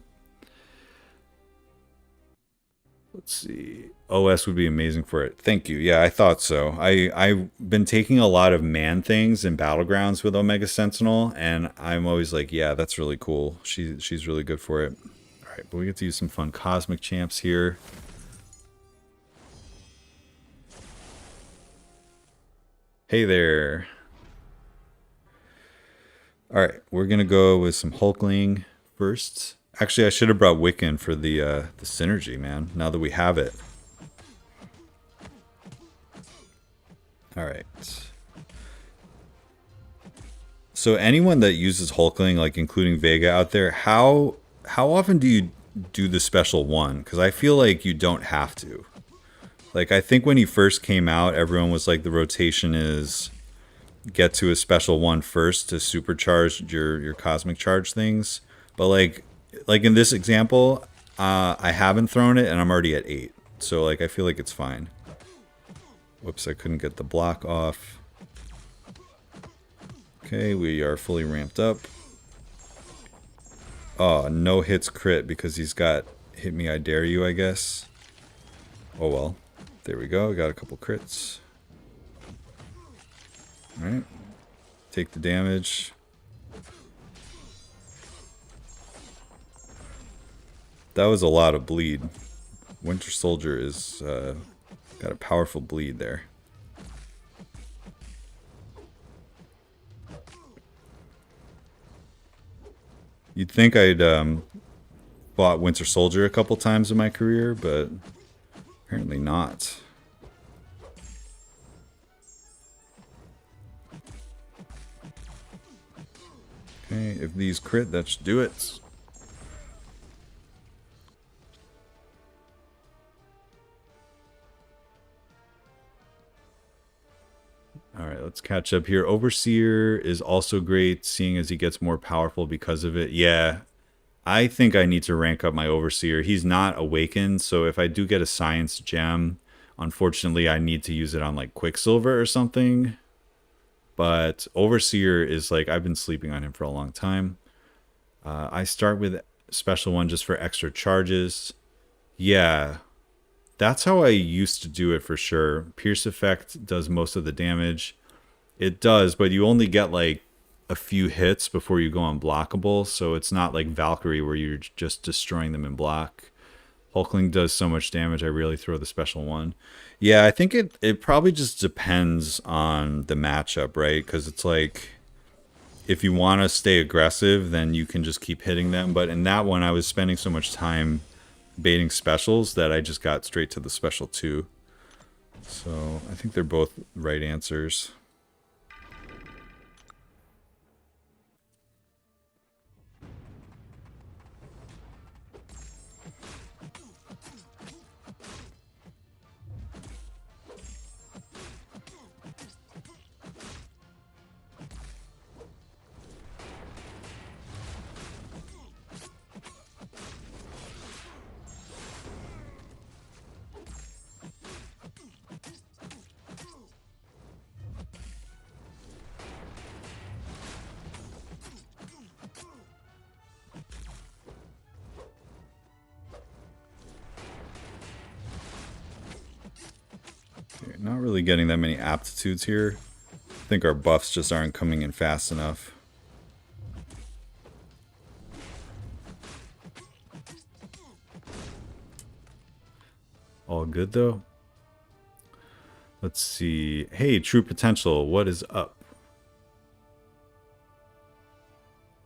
S1: Let's see. OS would be amazing for it. Thank you. Yeah, I thought so. I've been taking a lot of man things in Battlegrounds with Omega Sentinel, and I'm always like, yeah, that's really cool. She's really good for it. All right, but we get to use some fun Cosmic Champs here. Hey there. All right, we're going to go with some Hulkling first. Actually, I should have brought Wiccan for the synergy, man, now that we have it. Alright. So anyone that uses Hulkling, like including Vega out there, how often do you do the special one? Because I feel like you don't have to. Like, I think when he first came out, everyone was like, the rotation is get to a special one first to supercharge your cosmic charge things. But like in this example, I haven't thrown it and I'm already at 8. So like I feel like it's fine. Whoops, I couldn't get the block off. Okay, we are fully ramped up. Oh, no hits crit because he's got hit me, I dare you, I guess. Oh well. There we go, got a couple crits. Alright. Take the damage. That was a lot of bleed. Winter Soldier is got a powerful bleed there. You'd think I'd bought Winter Soldier a couple times in my career, but apparently not. Okay, if these crit, that should do it. Alright, let's catch up here. Overseer is also great, seeing as he gets more powerful because of it. Yeah, I think I need to rank up my Overseer. He's not awakened, so if I do get a Science Gem, unfortunately I need to use it on like Quicksilver or something. But Overseer is like, I've been sleeping on him for a long time. I start with special one just for extra charges. Yeah, that's how I used to do it for sure. Pierce effect does most of the damage. It does, but you only get like a few hits before you go unblockable. So it's not like Valkyrie where you're just destroying them in block. Hulkling does so much damage, I really throw the special one. Yeah, I think it probably just depends on the matchup, right? Because it's like, if you want to stay aggressive, then you can just keep hitting them. But in that one, I was spending so much time baiting specials that I just got straight to the special 2. So I think they're both right answers. Not really getting that many aptitudes here. I think our buffs just aren't coming in fast enough. All good though. Let's see. Hey, True Potential, what is up?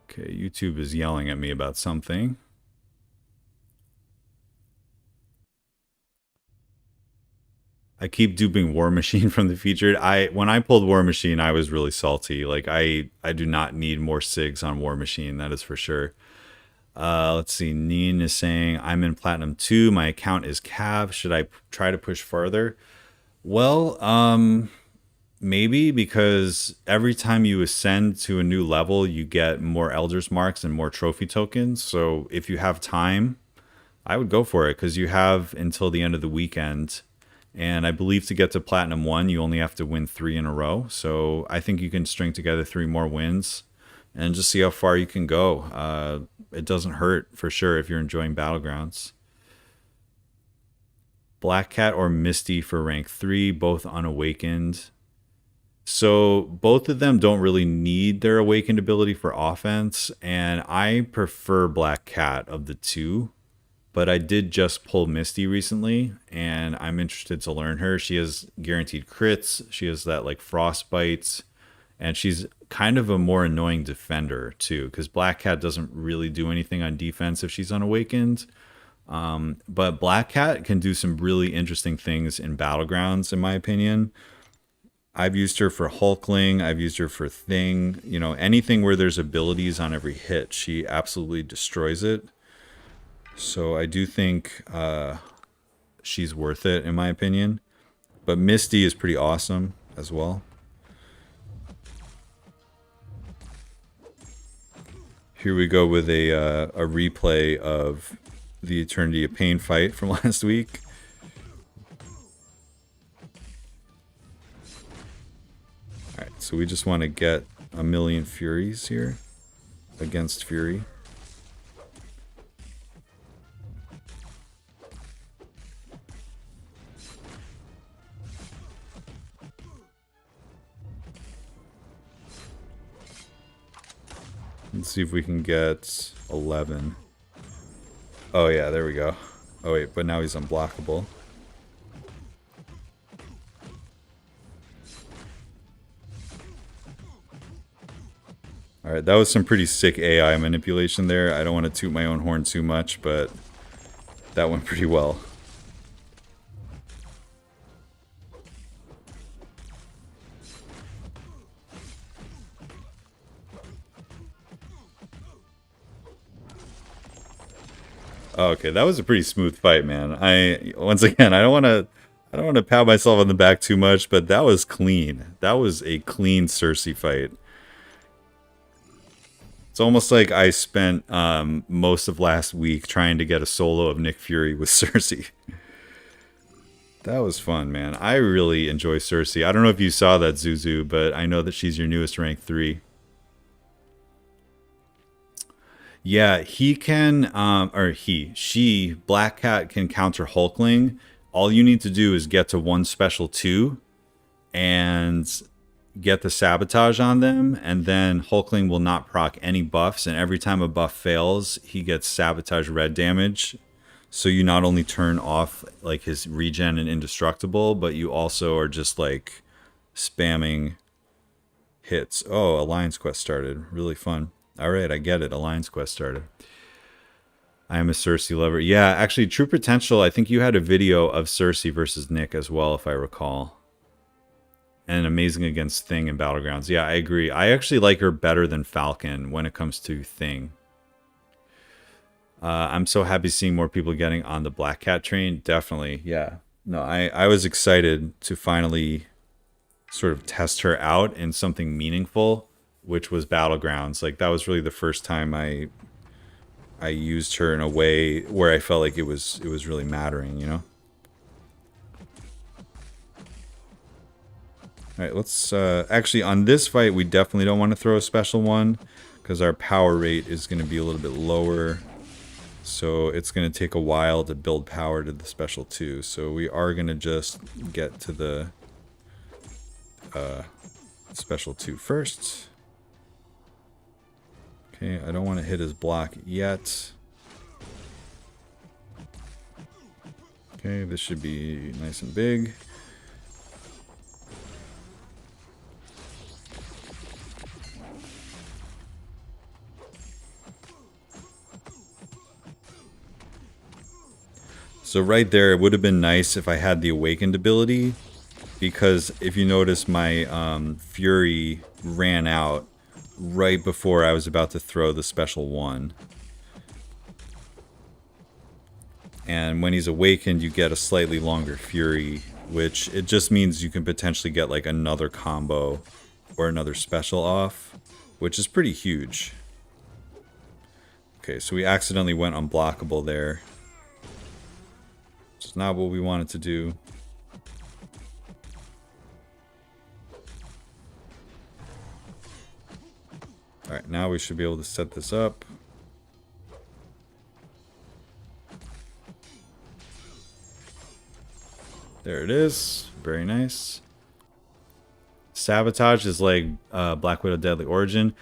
S1: Okay, YouTube is yelling at me about something. I keep duping War Machine from the featured. When I pulled War Machine, I was really salty. Like I do not need more SIGs on War Machine, that is for sure. Let's see. Neen is saying, I'm in Platinum 2. My account is Cav. Should I try to push farther? Well, maybe, because every time you ascend to a new level, you get more Elder's Marks and more trophy tokens. So if you have time, I would go for it, because you have until the end of the weekend. And I believe to get to Platinum 1, you only have to win 3 in a row. So I think you can string together 3 more wins and just see how far you can go. It doesn't hurt, for sure, if you're enjoying Battlegrounds. Black Cat or Misty for rank 3, both unawakened. So both of them don't really need their awakened ability for offense, and I prefer Black Cat of the 2. But I did just pull Misty recently, and I'm interested to learn her. She has guaranteed crits. She has that like frostbite, and she's kind of a more annoying defender too, because Black Cat doesn't really do anything on defense if she's unawakened. But Black Cat can do some really interesting things in Battlegrounds, in my opinion. I've used her for Hulkling. I've used her for Thing. You know, anything where there's abilities on every hit, she absolutely destroys it. So I do think she's worth it, in my opinion. But Misty is pretty awesome as well. Here we go with a replay of the Eternity of Pain fight from last week. Alright, so we just want to get a million Furies here against Fury. Let's see if we can get 11. Oh yeah, there we go. Oh wait, but now he's unblockable. Alright, that was some pretty sick AI manipulation there. I don't want to toot my own horn too much, but that went pretty well. Okay, that was a pretty smooth fight, man. Once again, I don't want to pat myself on the back too much, but that was clean. That was a clean Cersei fight. It's almost like I spent most of last week trying to get a solo of Nick Fury with Cersei. That was fun, man. I really enjoy Cersei. I don't know if you saw that, Zuzu, but I know that she's your newest rank 3. Yeah, he can, she, Black Cat can counter Hulkling. All you need to do is get to one special 2 and get the sabotage on them, and then Hulkling will not proc any buffs, and every time a buff fails, he gets sabotage red damage. So you not only turn off like his regen and indestructible, but you also are just like spamming hits. Oh, Alliance Quest started. Really fun. All right, I get it. Alliance Quest started. I am a Cersei lover. Yeah, actually, True Potential, I think you had a video of Cersei versus Nick as well, if I recall. And Amazing against Thing in Battlegrounds. Yeah, I agree. I actually like her better than Falcon when it comes to Thing. I'm so happy seeing more people getting on the Black Cat train. Definitely, yeah. No, I was excited to finally sort of test her out in something meaningful, which was Battlegrounds. Like, that was really the first time I used her in a way where I felt like it was really mattering, you know? Alright, let's... actually, on this fight, we definitely don't want to throw a special one, because our power rate is going to be a little bit lower. So it's going to take a while to build power to the special 2. So we are going to just get to the special 2 first. Okay, I don't want to hit his block yet. Okay, this should be nice and big. So right there, it would have been nice if I had the Awakened ability, because if you notice, my Fury ran out right before I was about to throw the special 1. And when he's awakened, you get a slightly longer Fury, which it just means you can potentially get like another combo or another special off, which is pretty huge. Okay, so we accidentally went unblockable there. It's not what we wanted to do. Alright, now we should be able to set this up. There it is. Very nice. Sabotage is like Black Widow Deadly Origin.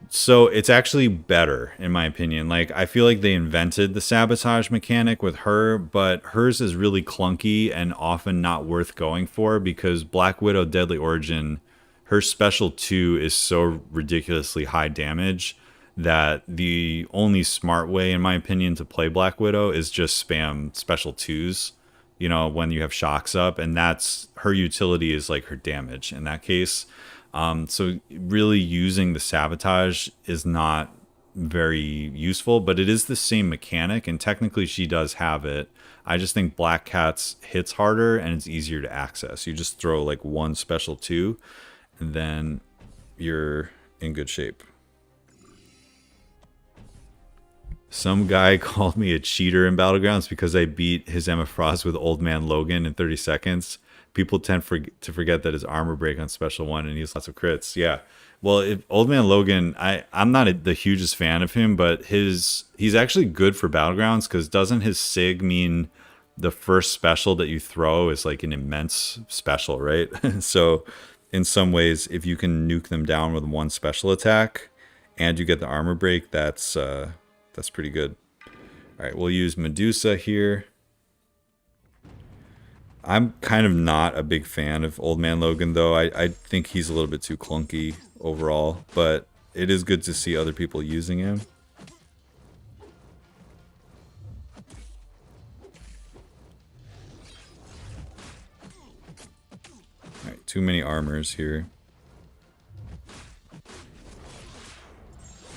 S1: So it's actually better, in my opinion. Like, I feel like they invented the sabotage mechanic with her, but hers is really clunky and often not worth going for, because Black Widow Deadly Origin, her special 2 is so ridiculously high damage that the only smart way, in my opinion, to play Black Widow is just spam special 2s, you know, when you have shocks up, and that's her utility is like her damage in that case. So really using the sabotage is not very useful, but it is the same mechanic, and technically she does have it. I just think Black Cat's hits harder and it's easier to access. You just throw like one special 2 and then you're in good shape. Some guy called me a cheater in Battlegrounds because I beat his Emma Frost with Old Man Logan in 30 seconds. People tend to forget that his armor break on special 1 and he has lots of crits. Yeah. Well, if Old Man Logan, I'm not the hugest fan of him, but he's actually good for Battlegrounds, because doesn't his SIG mean the first special that you throw is like an immense special, right? So in some ways, if you can nuke them down with one special attack and you get the armor break, that's pretty good. All right, we'll use Medusa here. I'm kind of not a big fan of Old Man Logan, though. I think he's a little bit too clunky overall, but it is good to see other people using him. Alright, too many armors here.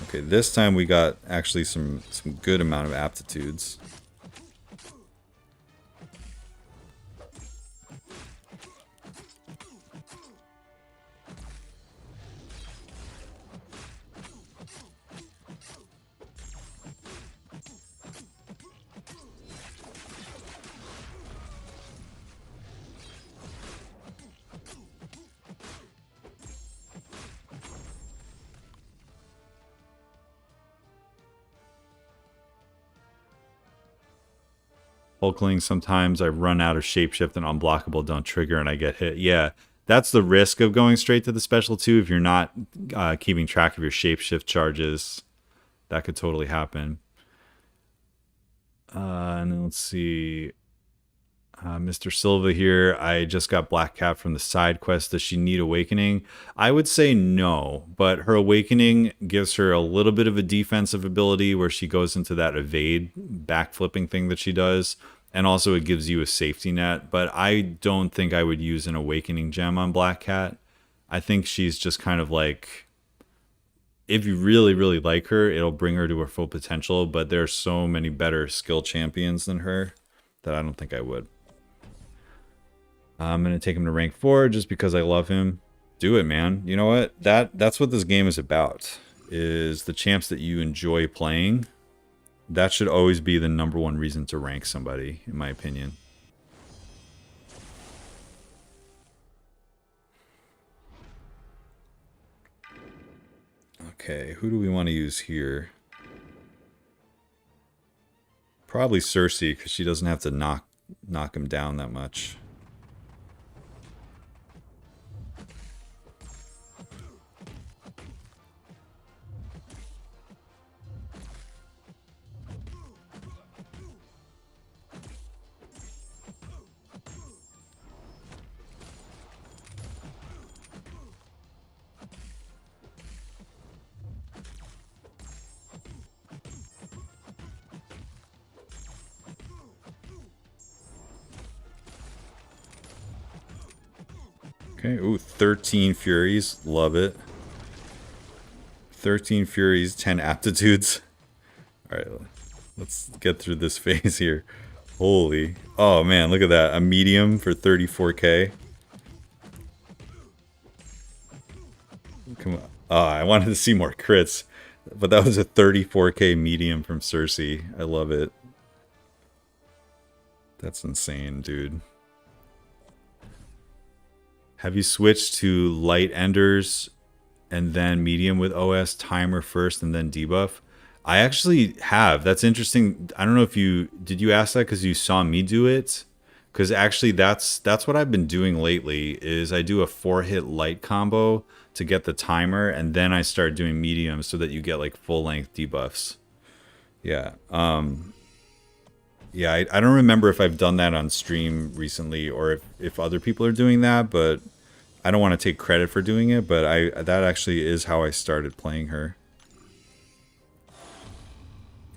S1: Okay, this time we got actually some good amount of aptitudes. Hulkling, sometimes I run out of shapeshift and unblockable don't trigger and I get hit. Yeah, that's the risk of going straight to the special 2 if you're not keeping track of your shapeshift charges. That could totally happen. And then let's see. Mr. Silva here. I just got Black Cat from the side quest. Does she need awakening? I would say no, but her awakening gives her a little bit of a defensive ability where she goes into that evade backflipping thing that she does. And also it gives you a safety net. But I don't think I would use an awakening gem on Black Cat. I think she's just kind of like, if you really, really like her, it'll bring her to her full potential. But there's so many better skill champions than her that I don't think I would. I'm going to take him to rank 4 just because I love him. Do it, man. You know what? That's what this game is about, is the champs that you enjoy playing. That should always be the #1 reason to rank somebody, in my opinion. Okay, who do we want to use here? Probably Cersei, because she doesn't have to knock him down that much. Okay, ooh, 13 Furies. Love it. 13 Furies, 10 Aptitudes. Alright, let's get through this phase here. Holy. Oh, man, look at that. A medium for 34k. Come on. Oh, I wanted to see more crits. But that was a 34k medium from Cersei. I love it. That's insane, dude. Have you switched to light enders and then medium with OS, timer first and then debuff? I actually have. That's interesting. I don't know if did you ask that because you saw me do it? Because actually that's what I've been doing lately is I do a 4-hit light combo to get the timer and then I start doing medium so that you get like full length debuffs. Yeah. Yeah, I don't remember if I've done that on stream recently or if other people are doing that, but I don't want to take credit for doing it, but that actually is how I started playing her.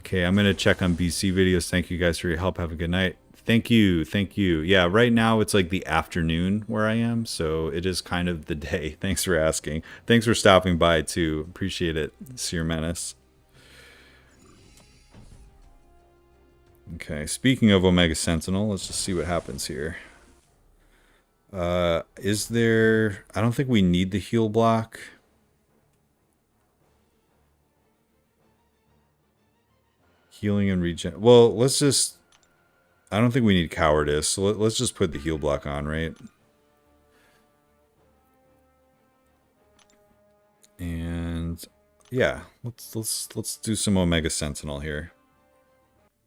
S1: Okay, I'm going to check on BC videos. Thank you guys for your help. Have a good night. Thank you. Thank you. Yeah, right now it's like the afternoon where I am, so it is kind of the day. Thanks for asking. Thanks for stopping by, too. Appreciate it, Seer Menace. Okay, speaking of Omega Sentinel, let's just see what happens here. Is there... I don't think we need the heal block. Healing and regen... Well, let's just... I don't think we need cowardice, so let's just put the heal block on, right? And... yeah, let's do some Omega Sentinel here.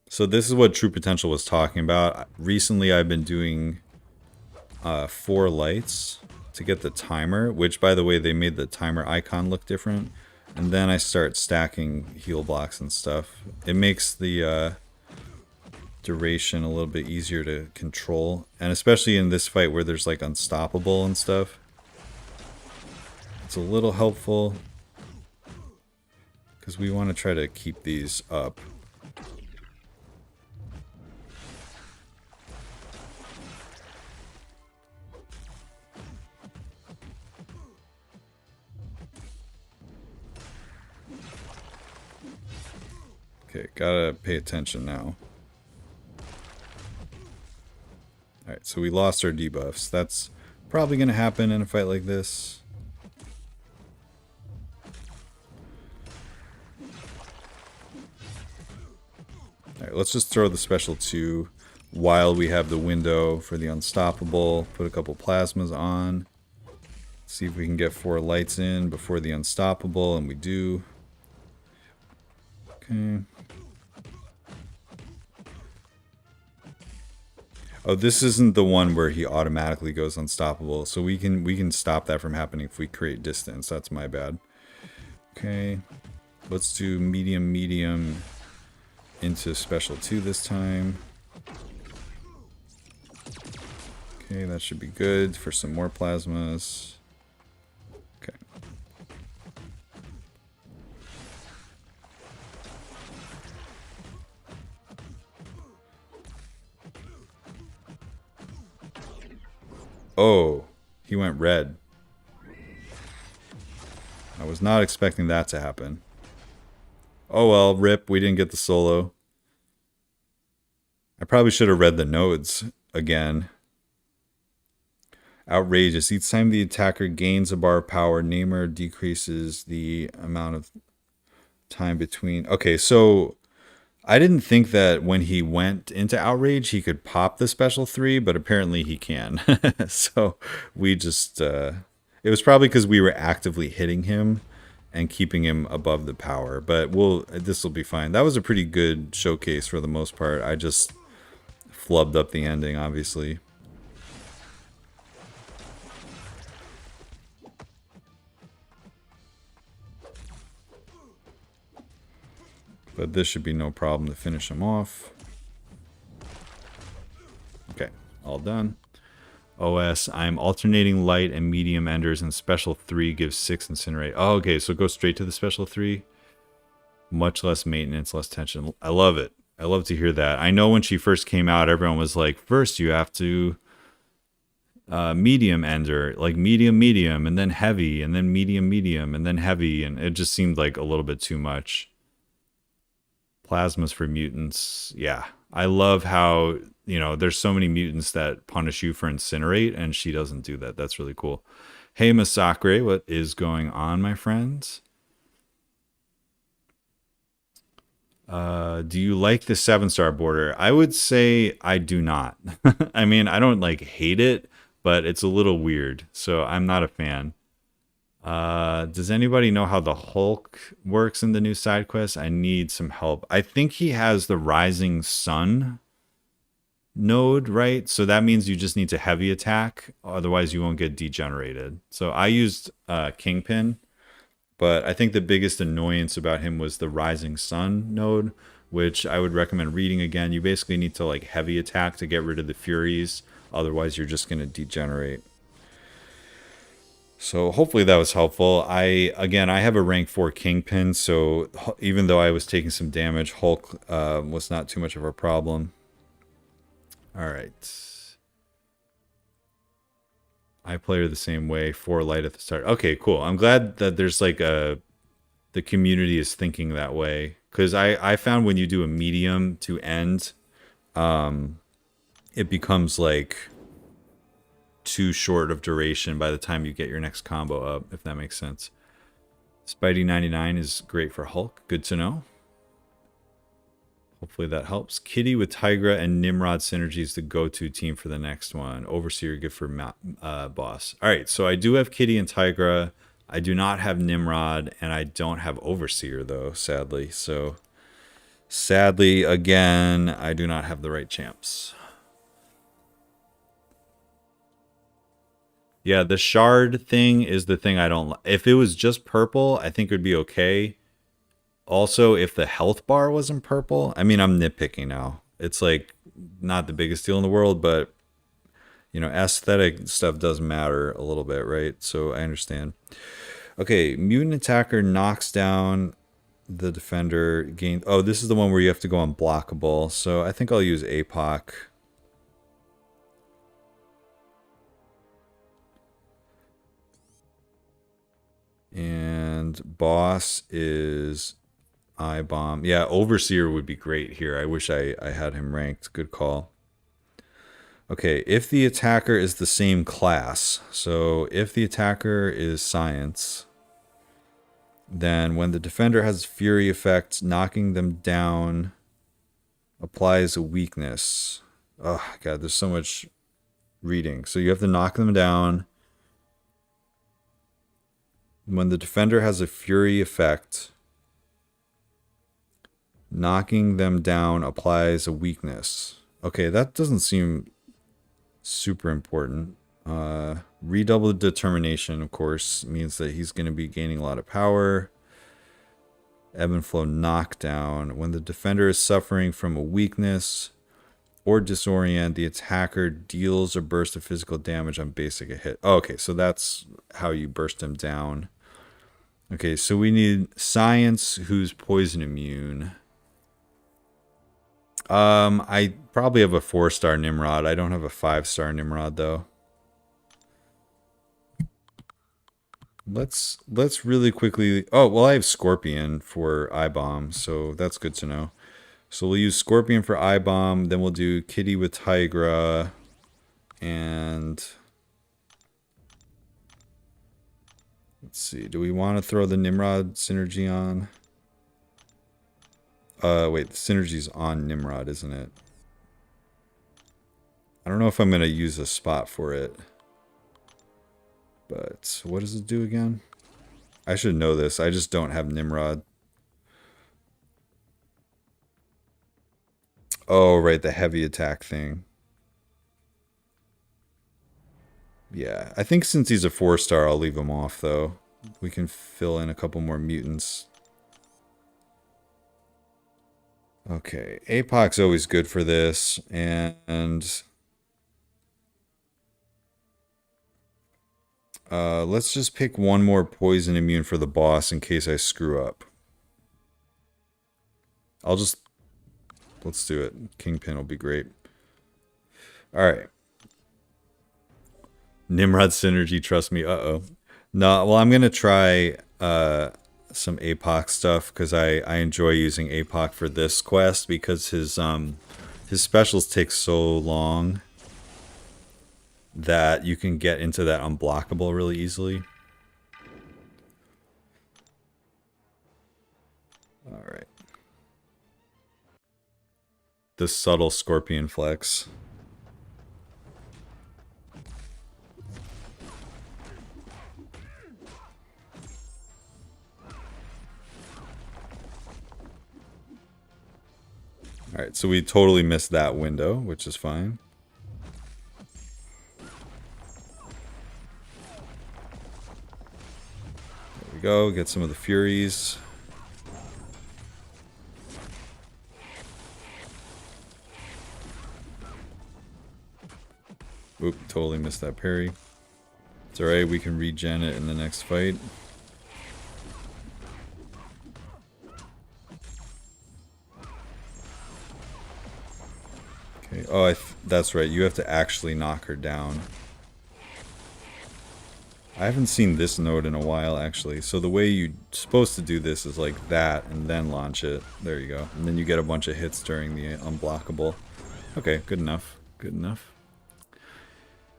S1: So this is what True Potential was talking about. Recently I've been doing 4 lights to get the timer, which by the way they made the timer icon look different. And then I start stacking heal blocks and stuff. It makes the duration a little bit easier to control. And especially in this fight where there's like unstoppable and stuff. It's a little helpful. Because we want to try to keep these up. Okay, gotta pay attention now. Alright, so we lost our debuffs. That's probably gonna happen in a fight like this. Alright, let's just throw the special 2 while we have the window for the unstoppable. Put a couple plasmas on. See if we can get 4 lights in before the unstoppable, and we do. Okay. Oh, this isn't the one where he automatically goes unstoppable. So we can stop that from happening if we create distance. That's my bad. Okay. Let's do medium medium into special 2 this time. Okay, that should be good for some more plasmas. Okay. Oh, he went red. I was not expecting that to happen. Oh well, rip, we didn't get the solo. I probably should have read the nodes again. Outrageous. Each time the attacker gains a bar of power, Namer decreases the amount of time between. Okay, so I didn't think that when he went into Outrage, he could pop the special 3, but apparently he can. So we just, it was probably because we were actively hitting him and keeping him above the power, but this will be fine. That was a pretty good showcase for the most part. I just flubbed up the ending, obviously. But this should be no problem to finish him off. Okay, all done. OS, I'm alternating light and medium enders, and special 3 gives 6 incinerate. Oh, okay, so go straight to the special 3. Much less maintenance, less tension. I love it. I love to hear that. I know when she first came out, everyone was like, first you have to medium ender, like medium, medium, and then heavy, and then medium, medium, and then heavy, and it just seemed like a little bit too much. Plasmas for mutants. Yeah. I love how, there's so many mutants that punish you for incinerate, and she doesn't do that. That's really cool. Hey, Masakre, what is going on, my friends? Do you like the 7-star border? I would say I do not. I mean, I don't hate it, but it's a little weird. So I'm not a fan. Does anybody know how the Hulk works in the new side quest? I need some help. I think he has the Rising Sun node, right? So that means you just need to heavy attack. Otherwise, you won't get degenerated. So I used Kingpin, but I think the biggest annoyance about him was the Rising Sun node, which I would recommend reading again. You basically need to heavy attack to get rid of the Furies. Otherwise, you're just going to degenerate. So hopefully that was helpful. I have a rank 4 Kingpin, so even though I was taking some damage, Hulk was not too much of a problem. All right. I play her the same way, 4 light at the start. Okay, cool. I'm glad that there's the community is thinking that way. Because I found when you do a medium to end, it becomes too short of duration by the time you get your next combo up, if that makes sense. Spidey 99 is great for Hulk. Good to know. Hopefully that helps. Kitty with Tigra and Nimrod synergy is the go-to team for the next one. Overseer good for boss. All right, so I do have Kitty and Tigra. I do not have Nimrod, and I don't have Overseer, though, sadly. So, sadly, again, I do not have the right champs. Yeah, the shard thing is the thing I don't like. If it was just purple, I think it would be okay. Also, if the health bar wasn't purple, I mean, I'm nitpicking now. It's not the biggest deal in the world, but, aesthetic stuff does matter a little bit, right? So I understand. Okay, mutant attacker knocks down the defender. Oh, this is the one where you have to go unblockable. So I think I'll use APOC. And boss is I-bomb. Yeah, Overseer would be great here. I wish I had him ranked. Good call. Okay, if the attacker is the same class, so if the attacker is science, then when the defender has fury effect, knocking them down applies a weakness. Oh, God, there's so much reading. So you have to knock them down. When the defender has a fury effect, knocking them down applies a weakness. Okay, that doesn't seem Super important. Redoubled determination, of course, means that he's going to be gaining a lot of power. Ebb and flow knockdown. When the defender is suffering from a weakness or disorient, the attacker deals a burst of physical damage on basic a hit. Oh, okay, so that's how you burst him down. Okay, so we need science who's poison immune. I probably have a 4-star Nimrod. I don't have a 5-star Nimrod though. Let's really quickly. Oh, well, I have Scorpion for eye bomb, so that's good to know. So we'll use Scorpion for eye bomb, then we'll do Kitty with Tigra, and let's see. Do we want to throw the Nimrod synergy on? Wait, the synergy's on Nimrod, isn't it? I don't know if I'm gonna use a spot for it. But what does it do again? I should know this. I just don't have Nimrod. Oh, right, the heavy attack thing. Yeah, I think since he's a 4-star, I'll leave him off, though. We can fill in a couple more mutants. Okay, APOC's always good for this, and let's just pick one more poison immune for the boss in case I screw up. Let's do it. Kingpin will be great. Alright. Nimrod synergy, trust me. Uh-oh. No, well, I'm going to try some APOC stuff because I enjoy using APOC for this quest because his specials take so long that you can get into that unblockable really easily. All right. The subtle scorpion flex. All right, so we totally missed that window, which is fine. There we go, get some of the Furies. Oop, totally missed that parry. It's alright, we can regen it in the next fight. Okay, oh, that's right, you have to actually knock her down. I haven't seen this node in a while, actually. So the way you're supposed to do this is like that, and then launch it. There you go. And then you get a bunch of hits during the unblockable. Okay, good enough. Good enough.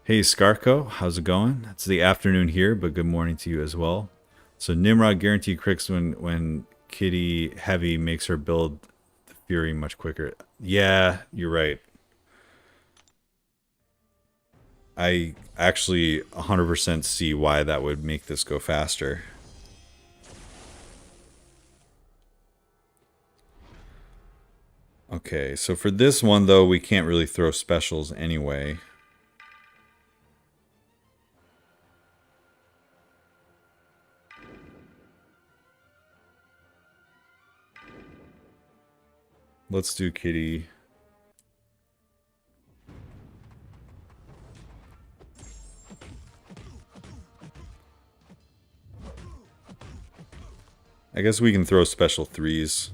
S1: Hey, Skarko, how's it going? It's the afternoon here, but good morning to you as well. So Nimrod guarantee crits when Kitty Heavy makes her build the Fury much quicker. Yeah, you're right. I actually 100% see why that would make this go faster. Okay, so for this one, though, we can't really throw specials anyway. Let's do Kitty. I guess we can throw special 3s.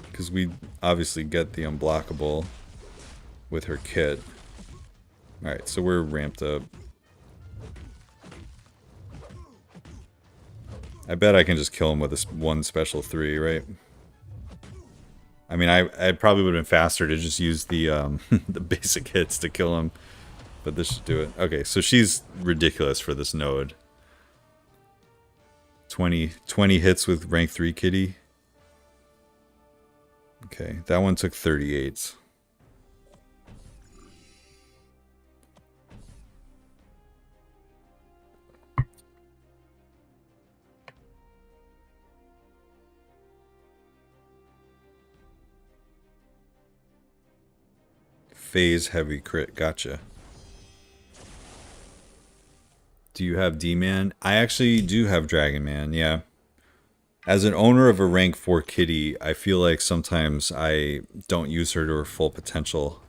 S1: Because we obviously get the unblockable with her kit. Alright, so we're ramped up. I bet I can just kill him with this one special 3, right? I mean, I probably would have been faster to just use the the basic hits to kill him. But this should do it. Okay, so she's ridiculous for this node. 20 hits with rank 3 Kitty. Okay, that one took 38. phase heavy crit. Gotcha. Do you have D-Man? I actually do have Dragon Man, yeah. As an owner of a rank 4 kitty, I feel like sometimes I don't use her to her full potential.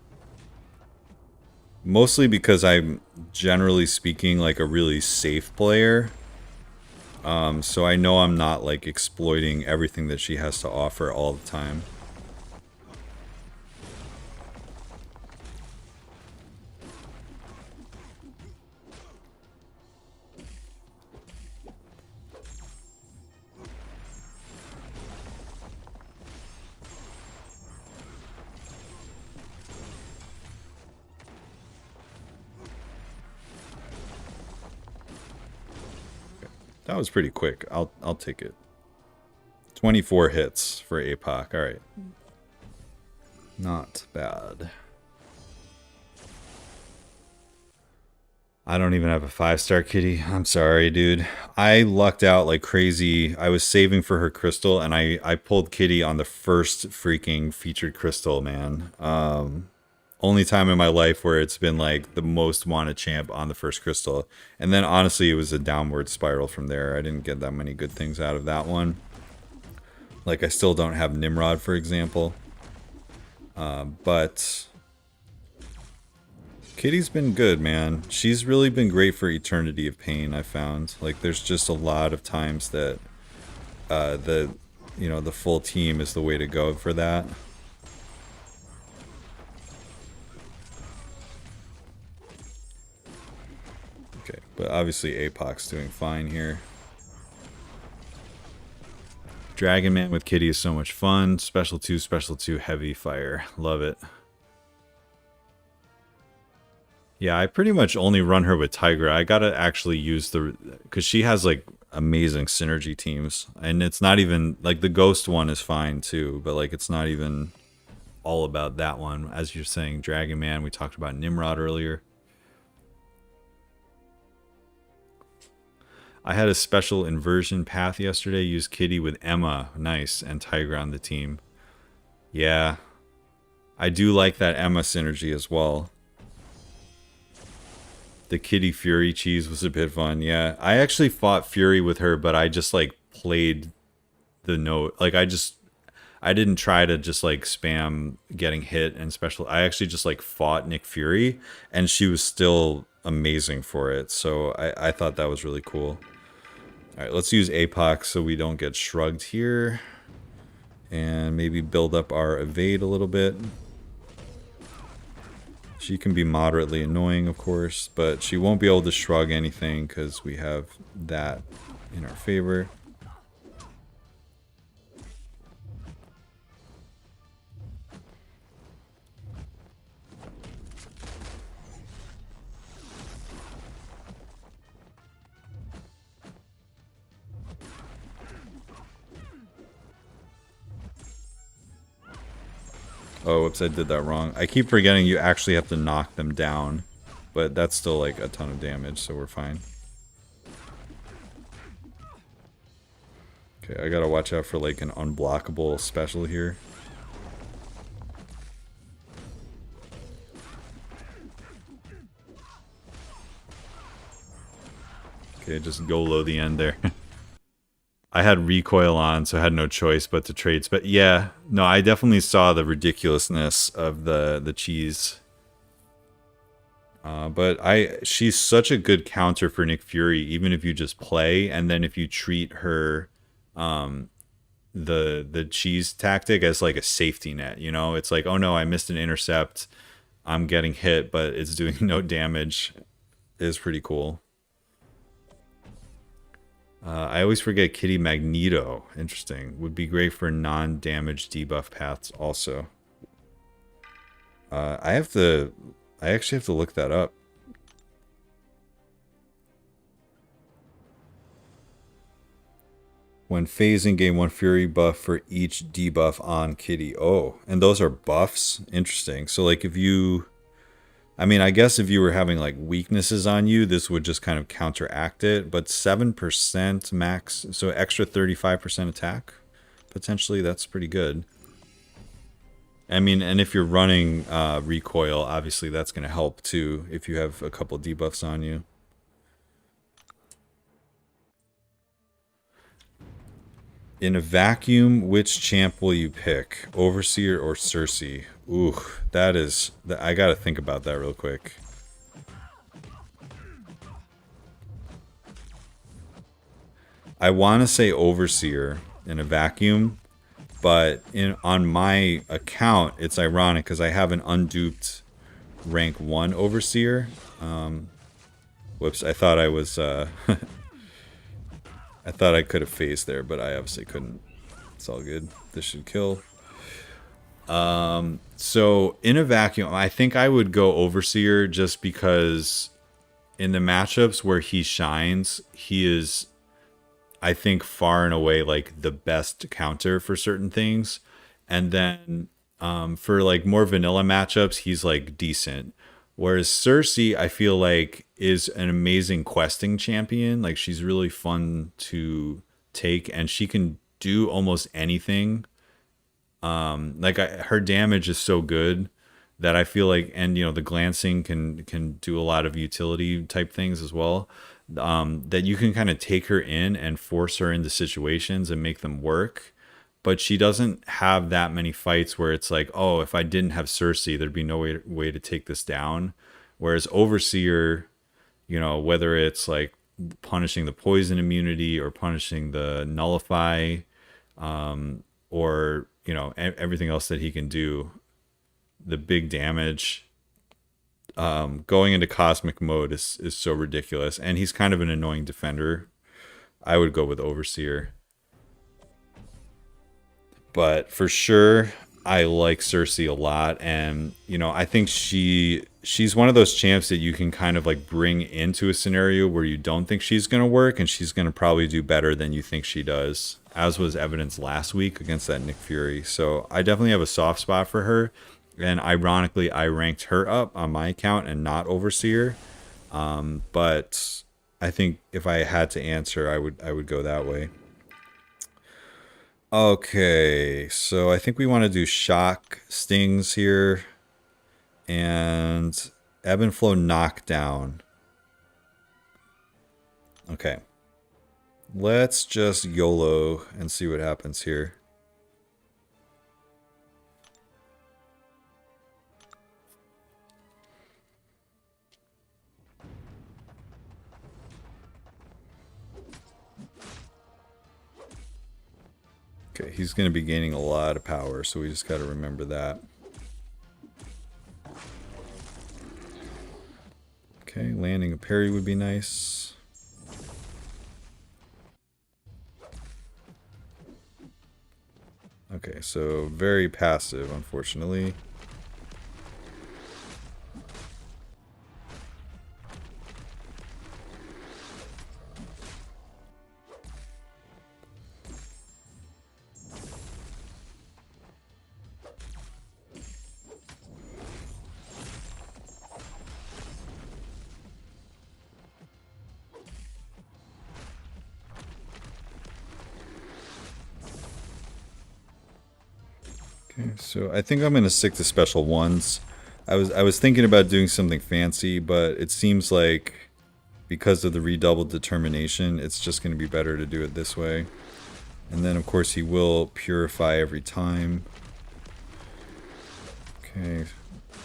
S1: Mostly because I'm, generally speaking, like a really safe player. So I know I'm not like exploiting everything that she has to offer all the time. That was pretty quick. I'll take it. 24 hits for APOC. All right. Not bad. I don't even have a 5-star kitty. I'm sorry, dude. I lucked out like crazy. I was saving for her crystal, and I pulled kitty on the first freaking featured crystal, man. Only time in my life where it's been like the most wanted champ on the first crystal. And then honestly, it was a downward spiral from there. I didn't get that many good things out of that one. Like I still don't have Nimrod, for example. But Kitty's been good, man. She's really been great for Eternity of Pain, I found. Like there's just a lot of times that the full team is the way to go for that. Okay, but obviously APOC's doing fine here. Dragon Man with Kitty is so much fun. Special 2, heavy fire. Love it. Yeah, I pretty much only run her with Tigra. I gotta actually use because she has like amazing synergy teams. And it's not even, like the Ghost one is fine too, but like it's not even all about that one. As you're saying, Dragon Man, we talked about Nimrod earlier. I had a special inversion path yesterday. Used Kitty with Emma, nice, and Tigra on the team. Yeah, I do like that Emma synergy as well. The Kitty Fury cheese was a bit fun. Yeah, I actually fought Fury with her, but I just like played the note. Like I didn't try to just like spam getting hit and special. I actually just like fought Nick Fury, and she was still amazing for it. So I thought that was really cool. All right, let's use APOC so we don't get shrugged here. And maybe build up our evade a little bit. She can be moderately annoying, of course, but she won't be able to shrug anything because we have that in our favor. Oh, whoops, I did that wrong. I keep forgetting you actually have to knock them down. But that's still like a ton of damage, so we're fine. Okay, I gotta watch out for like an unblockable special here. Okay, just YOLO the end there. I had recoil on, so I had no choice but to trade. But yeah, no, I definitely saw the ridiculousness of the cheese. But she's such a good counter for Nick Fury, even if you just play, and then if you treat her, the cheese tactic as like a safety net. You know, it's like, oh no, I missed an intercept, I'm getting hit, but it's doing no damage. It is pretty cool. I always forget Kitty Magneto. Interesting. Would be great for non-damage debuff paths also. I actually have to look that up. When phasing, gain 1 Fury buff for each debuff on Kitty. Oh, and those are buffs? Interesting. So like if you... I mean, I guess if you were having like weaknesses on you, this would just kind of counteract it. But 7% max, so extra 35% attack. Potentially, that's pretty good. I mean, and if you're running recoil, obviously that's going to help too if you have a couple debuffs on you. In a vacuum, which champ will you pick? Overseer or Cersei? Ooh, that is... I gotta think about that real quick. I want to say Overseer in a vacuum, but on my account, it's ironic because I have an unduped rank 1 Overseer. Whoops, I thought I was... I thought I could have phased there, but I obviously couldn't. It's all good. This should kill. So in a vacuum, I think I would go Overseer just because in the matchups where he shines, he is, I think, far and away like the best counter for certain things. And then for like more vanilla matchups, he's like decent. Whereas Cersei, I feel like, is an amazing questing champion. Like, she's really fun to take, and she can do almost anything. Her damage is so good that I feel like, and you know, the glancing can do a lot of utility type things as well. That you can kind of take her in and force her into situations and make them work. But she doesn't have that many fights where it's like, oh, if I didn't have Cersei, there'd be no way to take this down. Whereas Overseer, you know, whether it's like punishing the poison immunity or punishing the nullify, or, you know, everything else that he can do, the big damage, going into cosmic mode is so ridiculous. And he's kind of an annoying defender. I would go with Overseer. But for sure, I like Cersei a lot, and you know, I think she's one of those champs that you can kind of like bring into a scenario where you don't think she's going to work, and she's going to probably do better than you think she does, as was evidenced last week against that Nick Fury. So I definitely have a soft spot for her, and ironically, I ranked her up on my account and not Overseer. But I think if I had to answer, I would go that way. Okay, so I think we want to do shock stings here and ebb and flow knockdown. Okay, let's just YOLO and see what happens here. Okay, he's going to be gaining a lot of power, so we just got to remember that. Okay, landing a parry would be nice. Okay, so very passive, unfortunately. So I think I'm gonna stick to special ones. I was thinking about doing something fancy, but it seems like because of the redoubled determination, it's just gonna be better to do it this way. And then of course he will purify every time. Okay,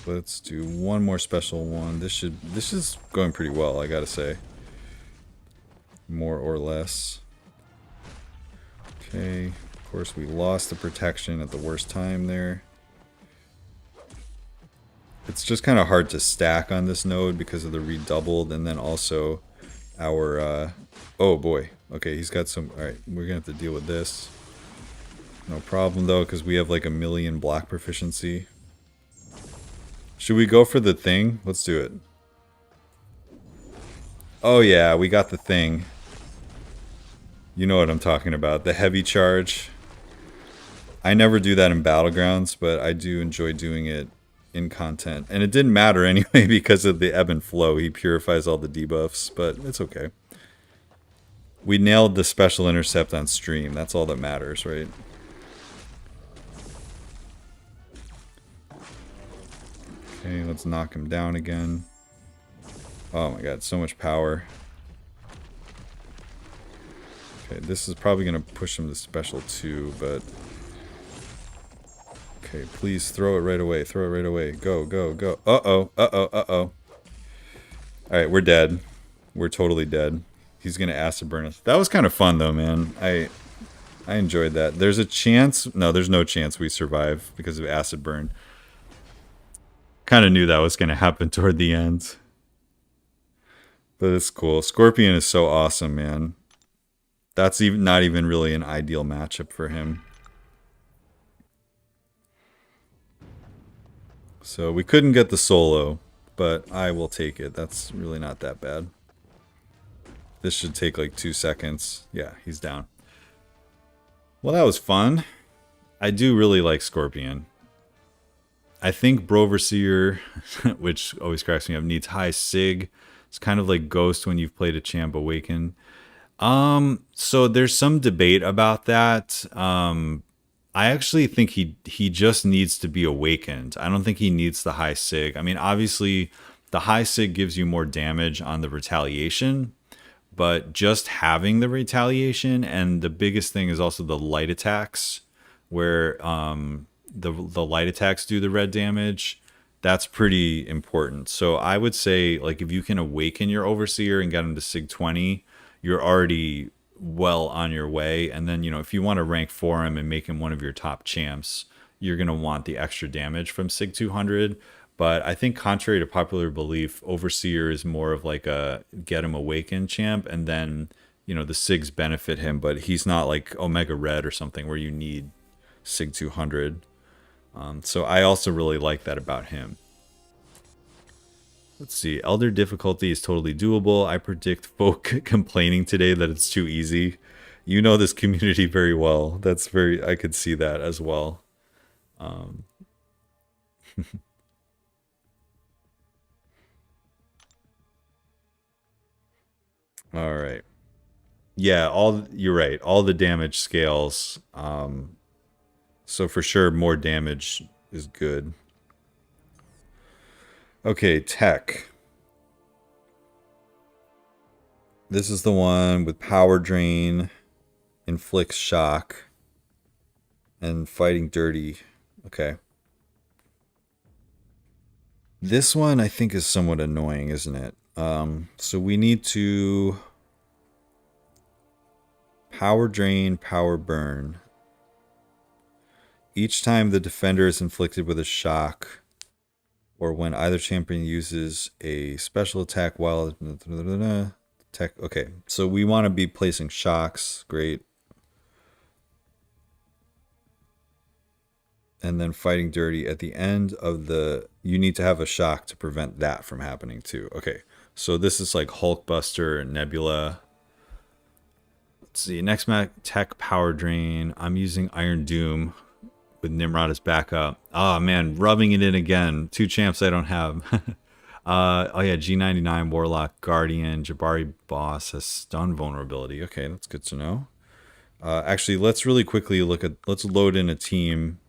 S1: let's do one more special one. This is going pretty well, I gotta say. More or less. Okay. Of course, we lost the protection at the worst time there. It's just kind of hard to stack on this node because of the redoubled, and then also our... oh boy. Okay, he's got some... Alright, we're going to have to deal with this. No problem though, because we have like 1,000,000 block proficiency. Should we go for the thing? Let's do it. Oh yeah, we got the thing. You know what I'm talking about. The heavy charge. I never do that in Battlegrounds, but I do enjoy doing it in content. And it didn't matter anyway because of the ebb and flow. He purifies all the debuffs, but it's okay. We nailed the special intercept on stream. That's all that matters, right? Okay, let's knock him down again. Oh my god, so much power. Okay, this is probably going to push him to special too, but... Okay, please throw it right away. Throw it right away. Go, go, go. Uh-oh, uh-oh, uh-oh. Alright, we're dead. We're totally dead. He's going to acid burn us. That was kind of fun, though, man. I enjoyed that. There's a chance... No, there's no chance we survive because of acid burn. Kind of knew that was going to happen toward the end. But it's cool. Scorpion is so awesome, man. That's even not even really an ideal matchup for him. So we couldn't get the solo, but I will take it. That's really not that bad. This should take like 2 seconds. Yeah, he's down. Well, that was fun. I do really like Scorpion. I think Broverseer, which always cracks me up, needs high sig. It's kind of like Ghost when you've played a Champ Awaken. So there's some debate about that. I actually think he just needs to be awakened. I don't think he needs the high sig. I mean, obviously, the high sig gives you more damage on the retaliation, but just having the retaliation, and the biggest thing is also the light attacks, where the light attacks do the red damage. That's pretty important. So I would say, like, if you can awaken your Overseer and get him to Sig 20, you're already well on your way. And then, you know, if you want to rank for him and make him one of your top champs, you're going to want the extra damage from Sig 200. But I think contrary to popular belief, Overseer is more of like a get him awakened champ, and then, you know, the Sigs benefit him, but he's not like Omega Red or something where you need Sig 200. So I also really like that about him. Let's see. Elder difficulty is totally doable. I predict folk complaining today that it's too easy. You know this community very well. That's very... I could see that as well. All right. Yeah, you're right. All the damage scales. So for sure, more damage is good. Okay, tech. This is the one with power drain, inflicts shock, and fighting dirty. Okay. This one I think is somewhat annoying, isn't it? So we need to power drain, power burn. Each time the defender is inflicted with a shock, or when either champion uses a special attack while... Tech. Okay, so we want to be placing shocks. Great. And then fighting dirty at the end of the... You need to have a shock to prevent that from happening too. Okay, so this is like Hulkbuster and Nebula. Let's see. Next tech power drain. I'm using Iron Doom with Nimrod as backup. Oh man, rubbing it in again. 2 champs I don't have. Oh yeah, G99, Warlock, Guardian, Jabari Boss has stun vulnerability. Okay, that's good to know. Actually, let's really quickly let's load in a team,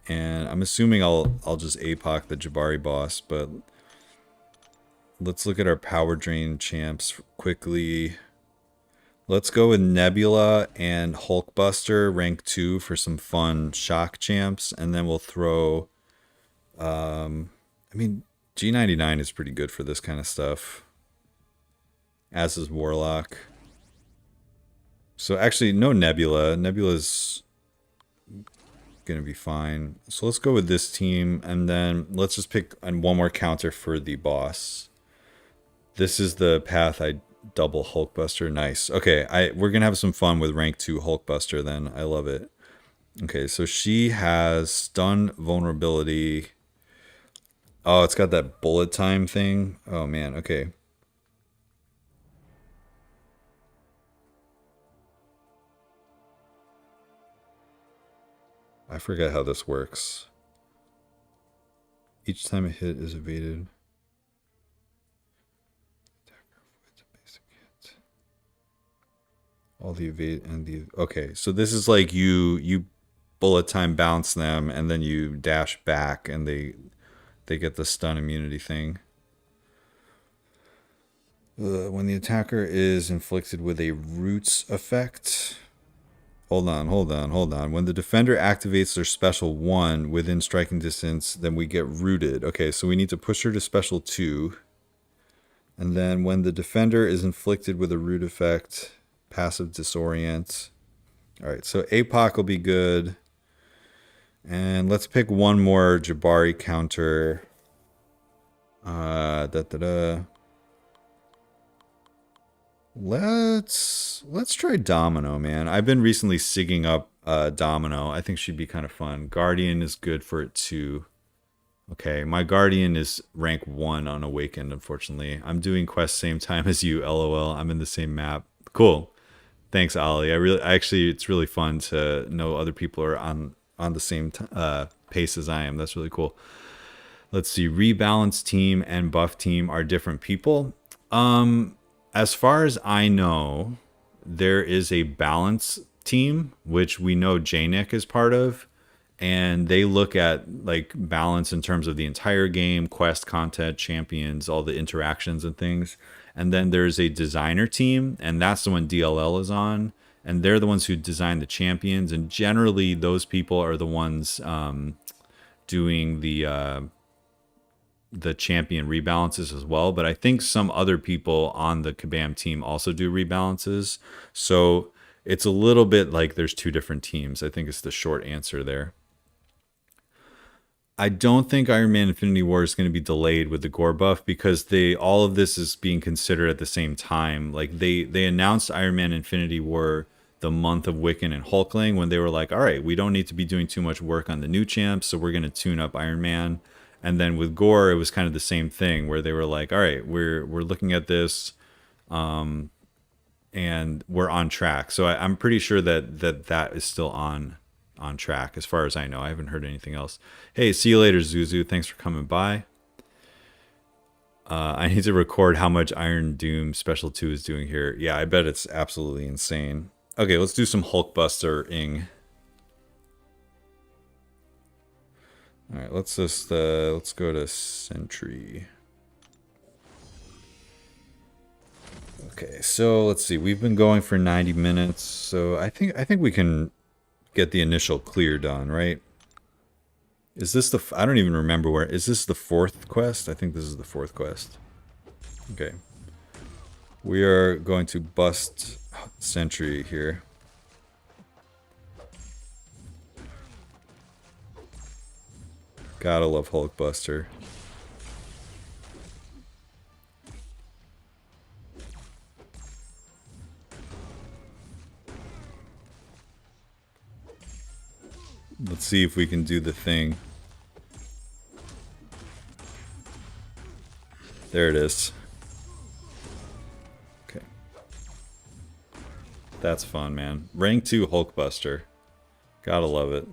S1: and I'm assuming I'll just APOC the Jabari Boss, but let's look at our power drain champs quickly. Let's go with Nebula and Hulkbuster, rank 2 for some fun shock champs, and then we'll throw I mean, G99 is pretty good for this kind of stuff, as is Warlock. So actually, no Nebula. Nebula's gonna be fine. So let's go with this team, and then let's just pick one more counter for the boss. This is the path I double Hulkbuster. Nice. Okay, we're gonna have some fun with rank 2 Hulkbuster then. I love it. Okay, so she has stun vulnerability. Oh, it's got that bullet time thing. Oh man, okay. I forget how this works. Each time a hit is evaded. All the evade and the... Okay, so this is like you bullet time bounce them, and then you dash back, and they they get the stun immunity thing. When the attacker is inflicted with a roots effect. Hold on. When the defender activates their special 1 within striking distance, then we get rooted. Okay, so we need to push her to special 2. And then when the defender is inflicted with a root effect, passive disorient. Alright, so APOC will be good. And let's pick one more Jabari counter. Let's try Domino, man. I've been recently sigging up Domino. I think she'd be kind of fun. Guardian is good for it too. Okay, my Guardian is rank 1 on Awakened, unfortunately. I'm doing quests same time as you, LOL. I'm in the same map. Cool. Thanks, Ollie. Actually, it's really fun to know other people are on the same pace as I am. That's really cool. Let's see. Rebalance team and buff team are different people. As far as I know, there is a balance team, which we know JNIC is part of, and they look at like balance in terms of the entire game, quest, content, champions, all the interactions and things. And then there's a designer team, and that's the one DLL is on, and they're the ones who design the champions, and generally those people are the ones doing the champion rebalances as well. But I think some other people on the Kabam team also do rebalances. So it's a little bit like there's 2 different teams. I think it's the short answer there. I don't think Iron Man Infinity War is going to be delayed with the gore buff because all of this is being considered at the same time. Like they announced Iron Man Infinity War the month of Wiccan and Hulkling when they were like, all right, we don't need to be doing too much work on the new champs, so we're going to tune up Iron Man. And then with Gore, it was kind of the same thing where they were like, all right, we're looking at this and we're on track. So I'm pretty sure that is still on track as far as I know. I haven't heard anything else. Hey, see you later, Zuzu. Thanks for coming by. I need to record how much Iron Doom Special 2 is doing here. Yeah, I bet it's absolutely insane. Okay, let's do some Hulkbuster-ing. All right, let's go to Sentry. Okay, so let's see. We've been going for 90 minutes, so I think we can get the initial clear done, right? Is this I don't even remember where. Is this the 4th quest? I think this is the 4th quest. Okay. We are going to bust Sentry here. Gotta love Hulkbuster. Let's see if we can do the thing. There it is. Okay. That's fun, man. Rank 2 Hulkbuster. Gotta love it.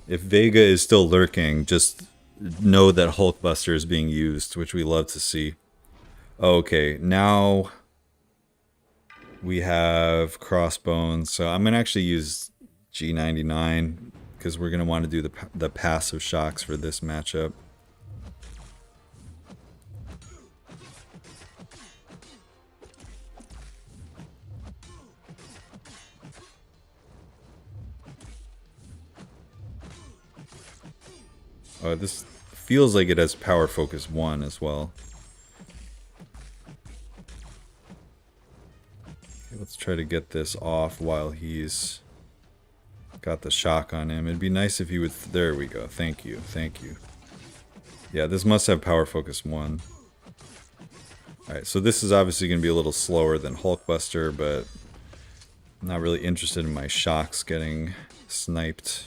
S1: If Vega is still lurking, just know that Hulkbuster is being used, which we love to see. Okay, now we have Crossbones. So I'm going to actually use G99 because we're going to want to do the passive shocks for this matchup. Oh, this feels like it has Power Focus 1 as well. Okay, let's try to get this off while he's got the shock on him. It'd be nice if he would... There we go. Thank you. Thank you. Yeah, this must have Power Focus 1. Alright, so this is obviously going to be a little slower than Hulkbuster, but I'm not really interested in my shocks getting sniped.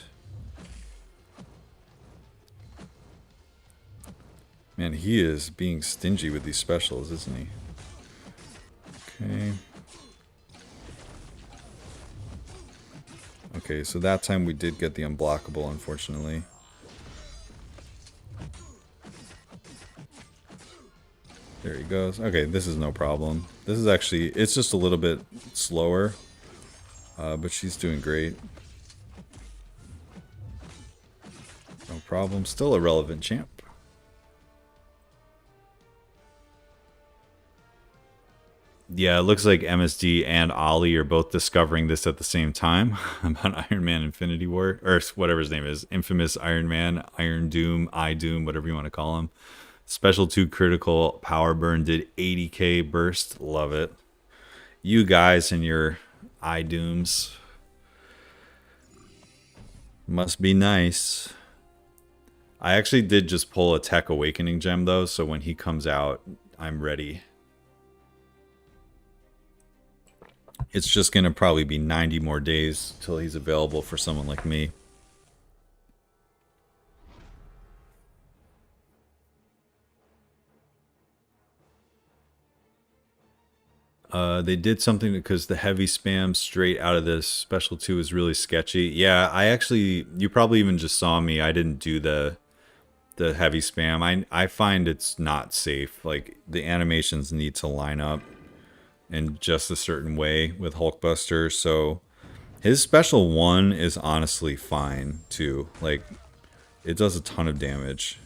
S1: Man, he is being stingy with these specials, isn't he? Okay. Okay, so that time we did get the unblockable, unfortunately. There he goes. Okay, this is no problem. This is actually, it's just a little bit slower. But she's doing great. No problem. Still a relevant champ. Yeah, it looks like MSD and Ollie are both discovering this at the same time about Iron Man Infinity War, or whatever his name is. Infamous Iron Man, Iron Doom, I Doom, whatever you want to call him. Special 2 critical power burn did 80k burst. Love it. You guys and your I Dooms. Must be nice. I actually did just pull a Tech Awakening gem though, so when he comes out, I'm ready. It's just going to probably be 90 more days till he's available for someone like me. They did something because the heavy spam straight out of this special 2 is really sketchy. Yeah, I actually, you probably even just saw me. I didn't do the heavy spam. I find it's not safe. Like, the animations need to line up in just a certain way with Hulkbuster. So his special 1 is honestly fine too. Like, it does a ton of damage.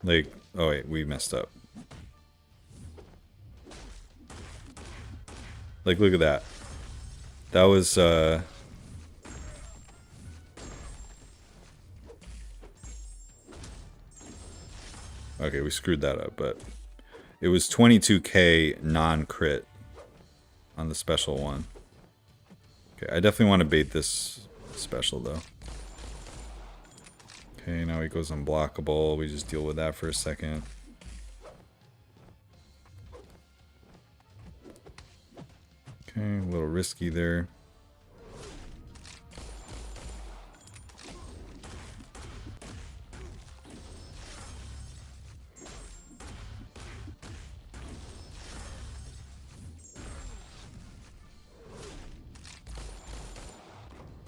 S1: Like, oh wait, we messed up. Like, look at that. That was, okay, we screwed that up, but it was 22k non-crit on the special 1. Okay, I definitely want to bait this special, though. Okay, now he goes unblockable. We just deal with that for a second. Okay, a little risky there.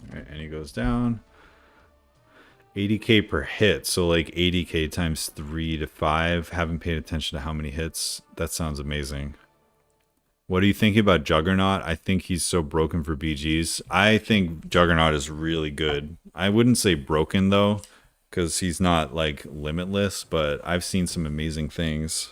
S1: Alright, and he goes down. 80k per hit, so like 80k times 3 to 5. Haven't paid attention to how many hits. That sounds amazing. What are you thinking about Juggernaut? I think he's so broken for BGs. I think Juggernaut is really good. I wouldn't say broken though, because he's not like limitless, but I've seen some amazing things.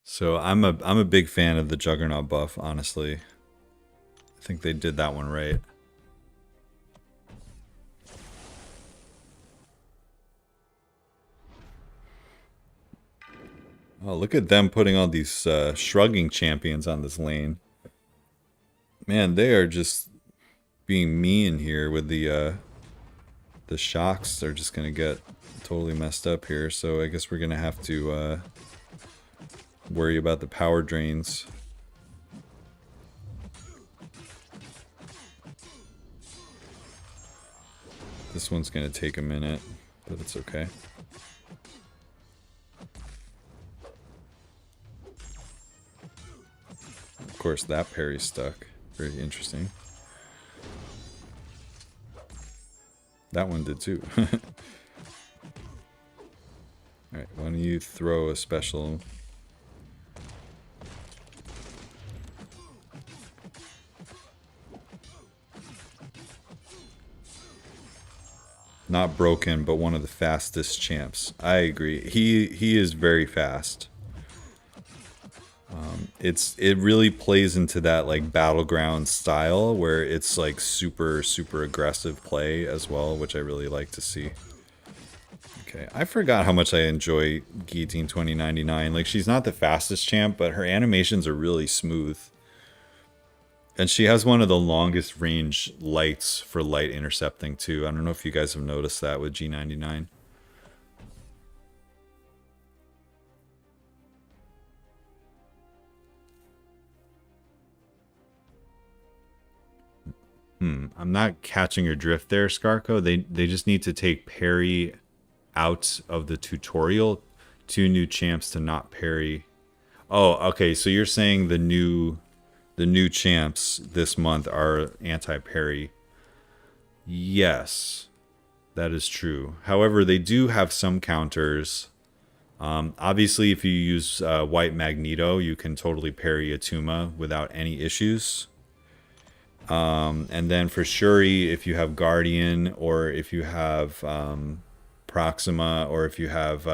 S1: So I'm a big fan of the Juggernaut buff, honestly. I think they did that one right. Oh, look at them putting all these shrugging champions on this lane. Man, they are just being mean here with the shocks. They're just gonna get totally messed up here. So I guess we're gonna have to worry about the power drains. This one's gonna take a minute, but it's okay. Of course, that parry stuck. Very interesting. That one did too. Alright, why don't you throw a special? Not broken, but one of the fastest champs. I agree. He is very fast. It really plays into that like battleground style where it's like super aggressive play as well, which I really like to see. Okay, I forgot how much I enjoy Guillotine 2099. Like, she's not the fastest champ, but her animations are really smooth. And she has one of the longest range lights for light intercepting too. I don't know if you guys have noticed that with G99. I'm not catching your drift there, Scarco. They just need to take parry out of the tutorial. 2 new champs to not parry. Oh, okay. So you're saying the new champs this month are anti-parry. Yes. That is true. However, they do have some counters. Obviously, if you use White Magneto, you can totally parry Attuma without any issues. And then for Shuri, if you have Guardian, or if you have Proxima, or if you have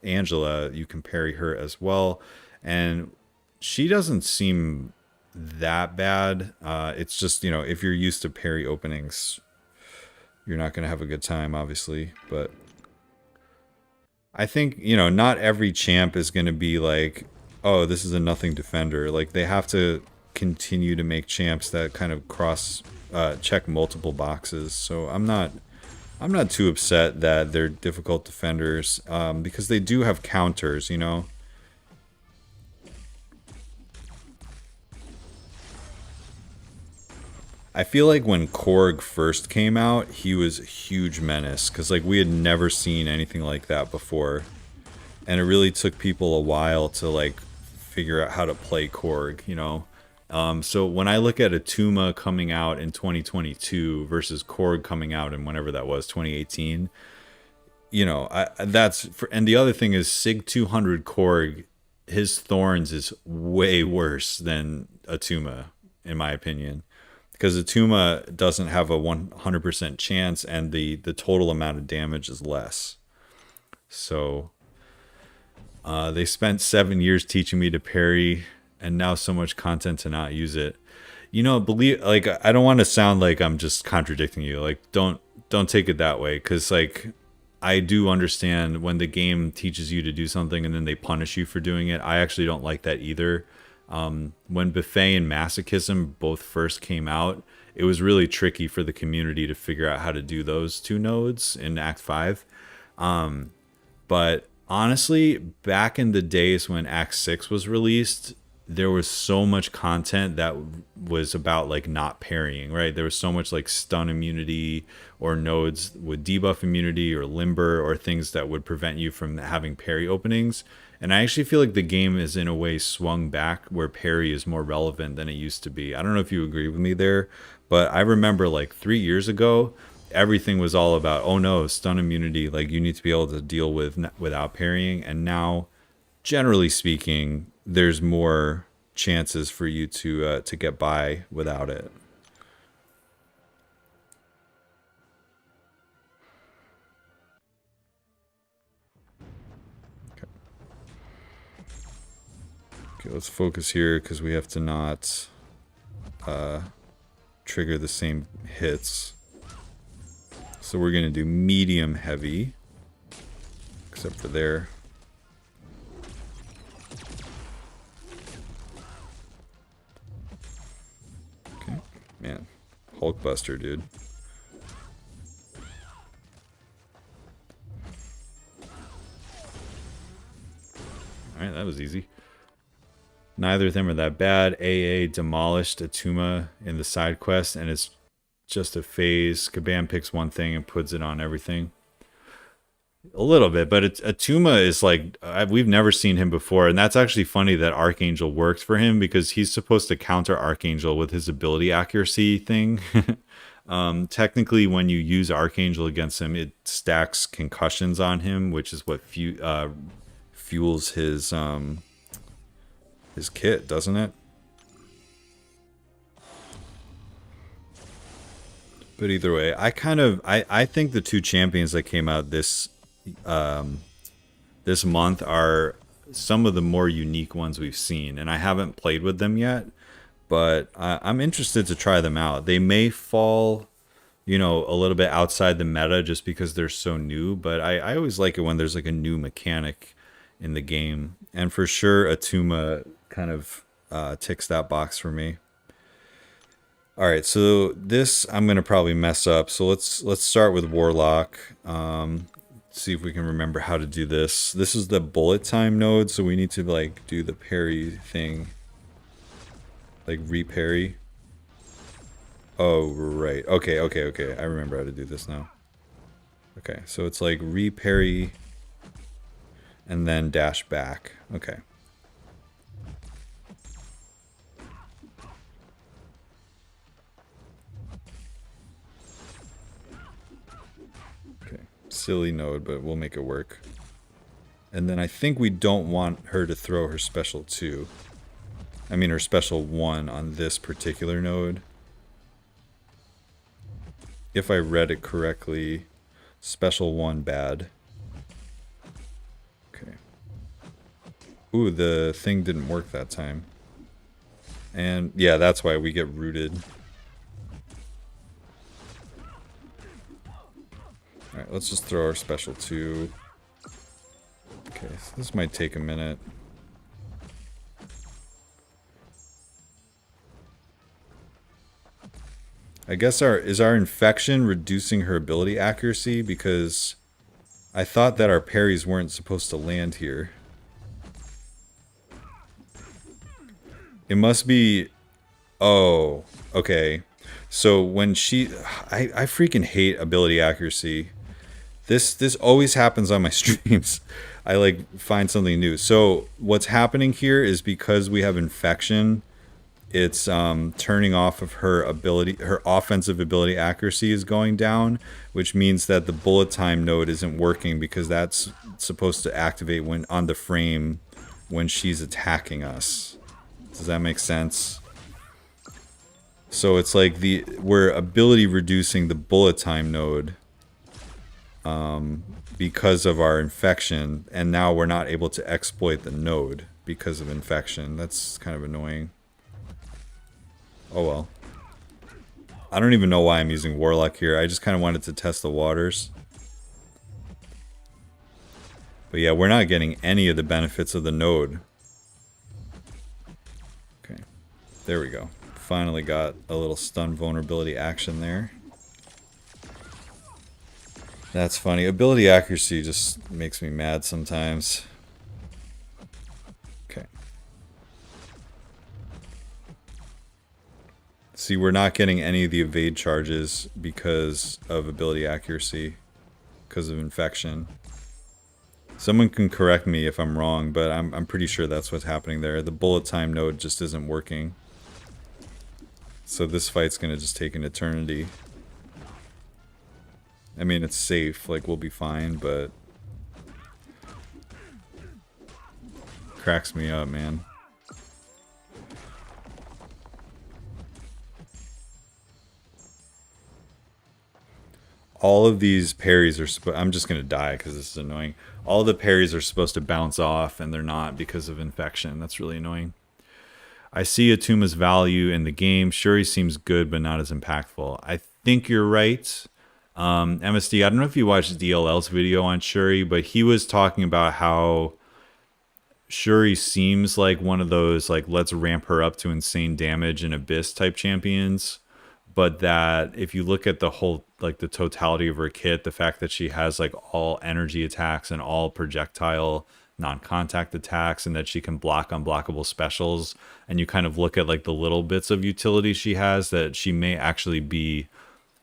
S1: Angela, you can parry her as well. And she doesn't seem that bad. It's just, you know, if you're used to parry openings, you're not going to have a good time, obviously. But I think, you know, not every champ is going to be like, oh, this is a nothing defender. Like, they have to continue to make champs that kind of cross check multiple boxes. So I'm not too upset that they're difficult defenders, because they do have counters, you know. I feel like when Korg first came out, he was a huge menace, because like we had never seen anything like that before, and it really took people a while to like figure out how to play Korg, you know. So when I look at Attuma coming out in 2022 versus Korg coming out in whenever that was, 2018, you know, and the other thing is Sig 200 Korg, his Thorns is way worse than Attuma, in my opinion. Because Attuma doesn't have a 100% chance, and the total amount of damage is less. So they spent 7 years teaching me to parry, and now so much content to not use it. You know, believe, like, I don't want to sound like I'm just contradicting you. Like, don't take it that way, because like I do understand when the game teaches you to do something and then they punish you for doing it. I actually don't like that either. When Buffet and Masochism both first came out, it was really tricky for the community to figure out how to do those two nodes in Act 5. But honestly, back in the days when Act 6 was released, there was so much content that was about like not parrying, right? There was so much like stun immunity or nodes with debuff immunity or limber or things that would prevent you from having parry openings. And I actually feel like the game is in a way swung back where parry is more relevant than it used to be. I don't know if you agree with me there, but I remember like 3 years ago, everything was all about, oh no, stun immunity, like you need to be able to deal with without parrying. And now, generally speaking, there's more chances for you to get by without it. Okay, let's focus here because we have to not trigger the same hits. So we're gonna do medium heavy, except for there. Okay, man, Hulkbuster, dude. All right, that was easy. Neither of them are that bad. AA demolished Attuma in the side quest, and it's just a phase. Kabam picks one thing and puts it on everything. A little bit, but Attuma is like, we've never seen him before, and that's actually funny that Archangel works for him because he's supposed to counter Archangel with his ability accuracy thing. Technically, when you use Archangel against him, it stacks concussions on him, which is what fuels his kit, doesn't it? But either way, I think the two champions that came out this month are some of the more unique ones we've seen, and I haven't played with them yet, but I'm interested to try them out. They may fall, you know, a little bit outside the meta just because they're so new, but I always like it when there's like a new mechanic in the game, and for sure Attuma kind of ticks that box for me. All right, so this I'm gonna probably mess up. So let's start with Warlock. See if we can remember how to do this. This is the bullet time node, so we need to like do the parry thing, like re-parry. Oh right, okay. I remember how to do this now. Okay, so it's like re-parry and then dash back. Okay. Okay, Silly node, but we'll make it work. And then I think we don't want her to throw her special 2. I mean her special 1 on this particular node. If I read it correctly, special 1 bad. Okay. Ooh, the thing didn't work that time. And yeah, that's why we get rooted. Alright, let's just throw our special 2. Okay, so this might take a minute. I guess is our infection reducing her ability accuracy? Because I thought that our parries weren't supposed to land here. It must be... Oh, okay. So when she... I freaking hate ability accuracy. This always happens on my streams. I like find something new. So what's happening here is because we have infection, it's turning off of her ability, her offensive ability accuracy is going down, which means that the bullet time node isn't working because that's supposed to activate when on the frame when she's attacking us. Does that make sense? So it's like we're ability reducing the bullet time node because of our infection, and now we're not able to exploit the node because of infection. That's kind of annoying. Oh well. I don't even know why I'm using Warlock here. I just kind of wanted to test the waters. But yeah, we're not getting any of the benefits of the node. Okay. There we go. Finally got a little stun vulnerability action there. That's funny. Ability accuracy just makes me mad sometimes. Okay. See, we're not getting any of the evade charges because of ability accuracy, because of infection. Someone can correct me if I'm wrong, but I'm pretty sure that's what's happening there. The bullet time node just isn't working. So this fight's gonna just take an eternity. I mean, it's safe, like, we'll be fine, but... cracks me up, man. All of these parries are I'm just gonna die because this is annoying. All the parries are supposed to bounce off, and they're not because of infection. That's really annoying. I see Attuma's value in the game. Shuri seems good, but not as impactful. I think you're right. MSD, I don't know if you watched DLL's video on Shuri, but he was talking about how Shuri seems like one of those, like, let's ramp her up to insane damage and Abyss type champions. But that if you look at the whole, like, the totality of her kit, the fact that she has, like, all energy attacks and all projectile non-contact attacks, and that she can block unblockable specials, and you kind of look at, like, the little bits of utility she has, that she may actually be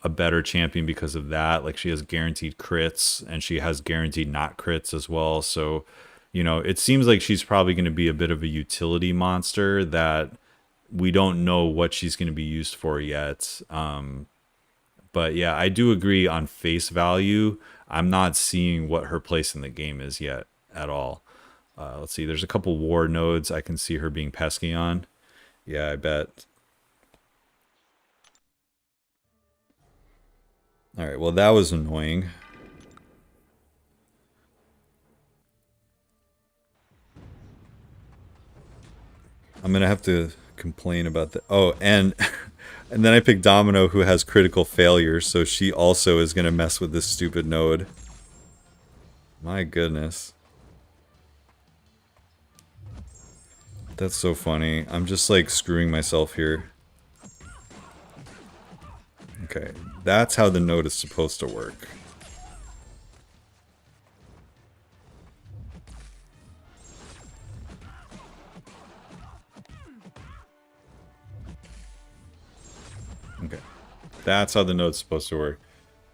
S1: a better champion because of that. Like, she has guaranteed crits, and she has guaranteed not crits as well. So, you know, it seems like she's probably going to be a bit of a utility monster that we don't know what she's going to be used for yet. But yeah, I do agree on face value. I'm not seeing what her place in the game is yet at all. Let's see, there's a couple war nodes I can see her being pesky on. Yeah, I bet. Alright, well, that was annoying. I'm gonna have to complain about that. Oh, and and then I picked Domino, who has critical failure, so she also is gonna mess with this stupid node. My goodness. That's so funny. I'm just, like, screwing myself here. Okay, that's how the node is supposed to work. Okay, that's how the node's supposed to work.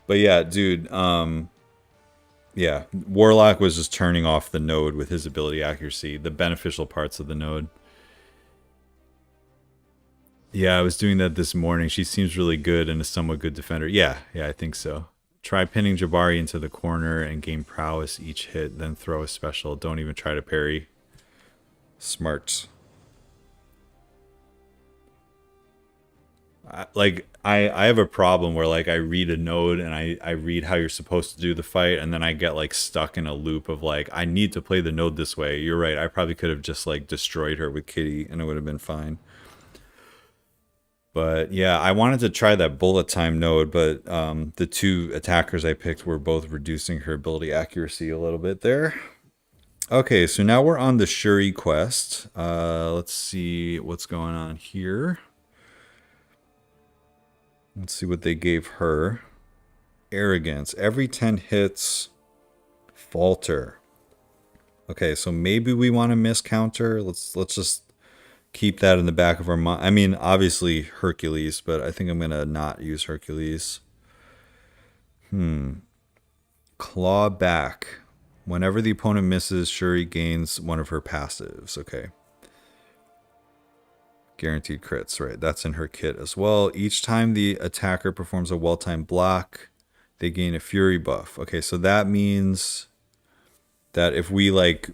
S1: But yeah, dude, yeah, Warlock was just turning off the node with his ability accuracy, the beneficial parts of the node. Yeah, I was doing that this morning. She seems really good and a somewhat good defender. Yeah, I think so. Try pinning Jabari into the corner and gain prowess each hit, then throw a special. Don't even try to parry. Smart. I have a problem where like I read a node and I read how you're supposed to do the fight, and then I get like stuck in a loop of like I need to play the node this way. You're right. I probably could have just like destroyed her with Kitty and it would have been fine. But yeah, I wanted to try that bullet time node, but the two attackers I picked were both reducing her ability accuracy a little bit there. Okay, so now we're on the Shuri quest. Let's see what's going on here. Let's see what they gave her. Arrogance. Every 10 hits, falter. Okay, so maybe we want to miss counter. Let's just keep that in the back of our mind. I mean, obviously Hercules, but I think I'm going to not use Hercules. Claw back. Whenever the opponent misses, Shuri gains one of her passives. Okay. Guaranteed crits, right? That's in her kit as well. Each time the attacker performs a well-timed block, they gain a fury buff. Okay, so that means that if we like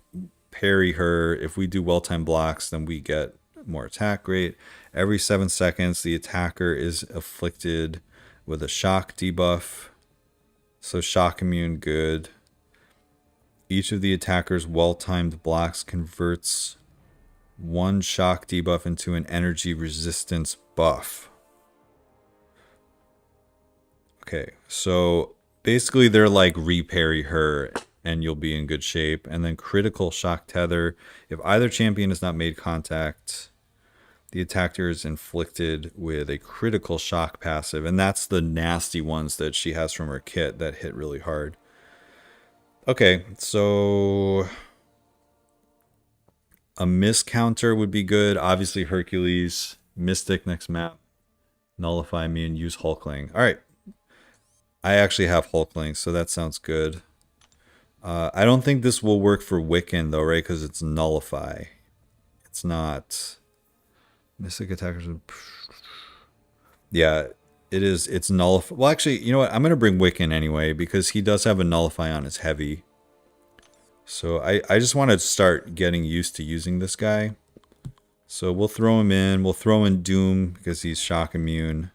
S1: parry her, if we do well-timed blocks, then we get more attack rate. Every 7 seconds, the attacker is afflicted with a shock debuff. So shock immune, good. Each of the attacker's well-timed blocks converts one shock debuff into an energy resistance buff. Okay, so basically they're like reparry her and you'll be in good shape. And then critical shock tether. If either champion has not made contact, the attacker is inflicted with a critical shock passive. And that's the nasty ones that she has from her kit that hit really hard. Okay, so a miss counter would be good. Obviously Hercules, Mystic next map, nullify me and use Hulkling. All right, I actually have Hulkling, so that sounds good. I don't think this will work for Wiccan though, right? Because it's nullify. It's not Mystic attackers. Yeah, it is. It's nullify. Well, actually, you know what? I'm gonna bring Wiccan anyway because he does have a nullify on his heavy. So I just want to start getting used to using this guy. So we'll throw him in. We'll throw in Doom because he's shock immune.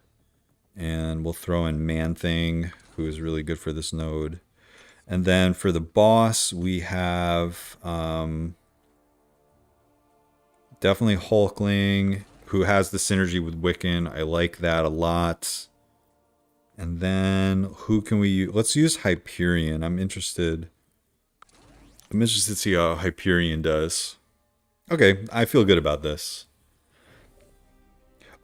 S1: And we'll throw in Man-Thing, who is really good for this node. And then for the boss, we have definitely Hulkling, who has the synergy with Wiccan. I like that a lot. And then who can we use? Let's use Hyperion. I'm interested to see how Hyperion does. Okay, I feel good about this.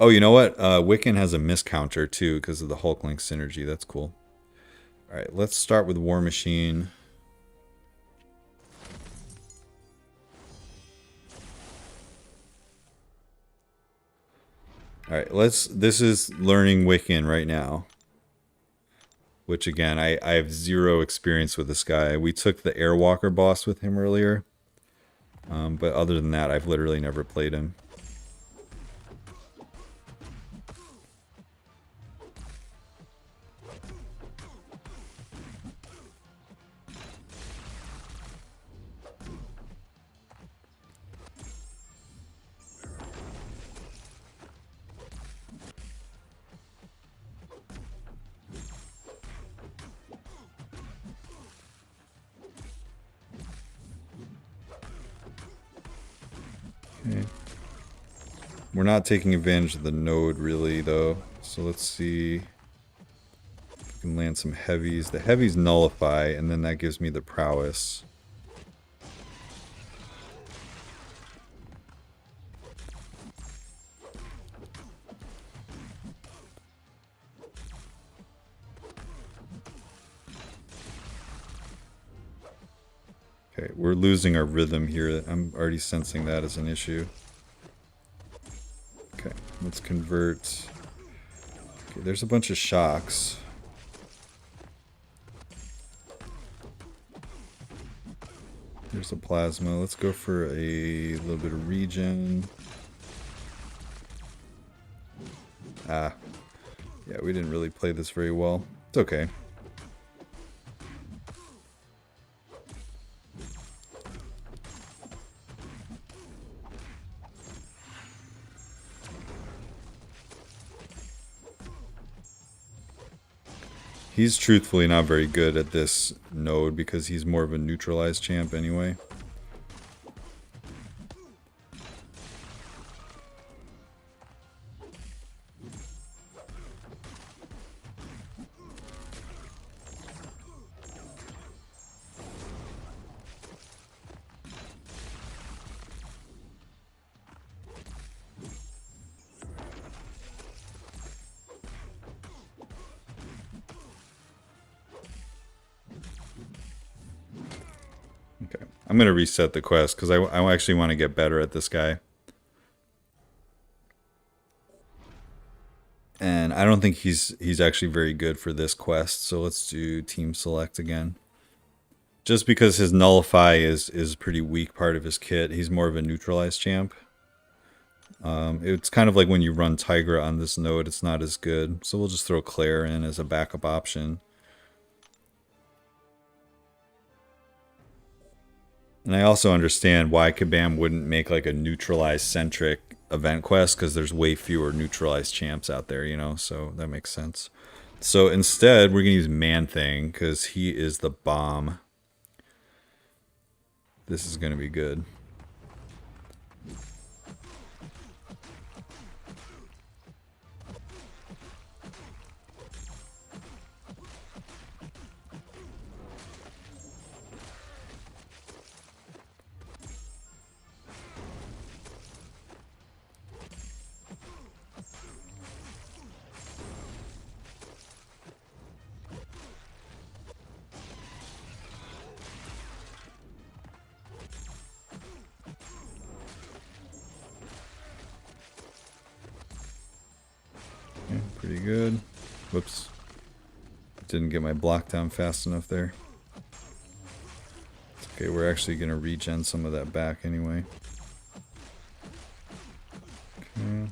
S1: Oh, you know what? Wiccan has a miss counter too because of the Hulkling synergy. That's cool. All right, let's start with War Machine. All right, this is learning Wiccan right now. Which again, I have zero experience with this guy. We took the Airwalker boss with him earlier. But other than that, I've literally never played him. Okay. We're not taking advantage of the node really though. So let's see if we can land some heavies. The heavies nullify and then that gives me the prowess. Okay, we're losing our rhythm here. I'm already sensing that as an issue. Okay, let's convert. Okay, there's a bunch of shocks. There's a plasma. Let's go for a little bit of regen. Ah. Yeah, we didn't really play this very well. It's okay. He's truthfully not very good at this node because he's more of a neutralized champ anyway. Okay, I'm going to reset the quest because I actually want to get better at this guy. And I don't think he's actually very good for this quest, so let's do team select again. Just because his nullify is a pretty weak part of his kit, he's more of a neutralized champ. It's kind of like when you run Tigra on this node, it's not as good. So we'll just throw Claire in as a backup option. And I also understand why Kabam wouldn't make like a neutralized centric event quest, because there's way fewer neutralized champs out there, you know, so that makes sense. So instead, we're going to use Man-Thing, because he is the bomb. This is going to be good. Okay, pretty good. Whoops. Didn't get my block down fast enough there. Okay, we're actually going to regen some of that back anyway. Okay.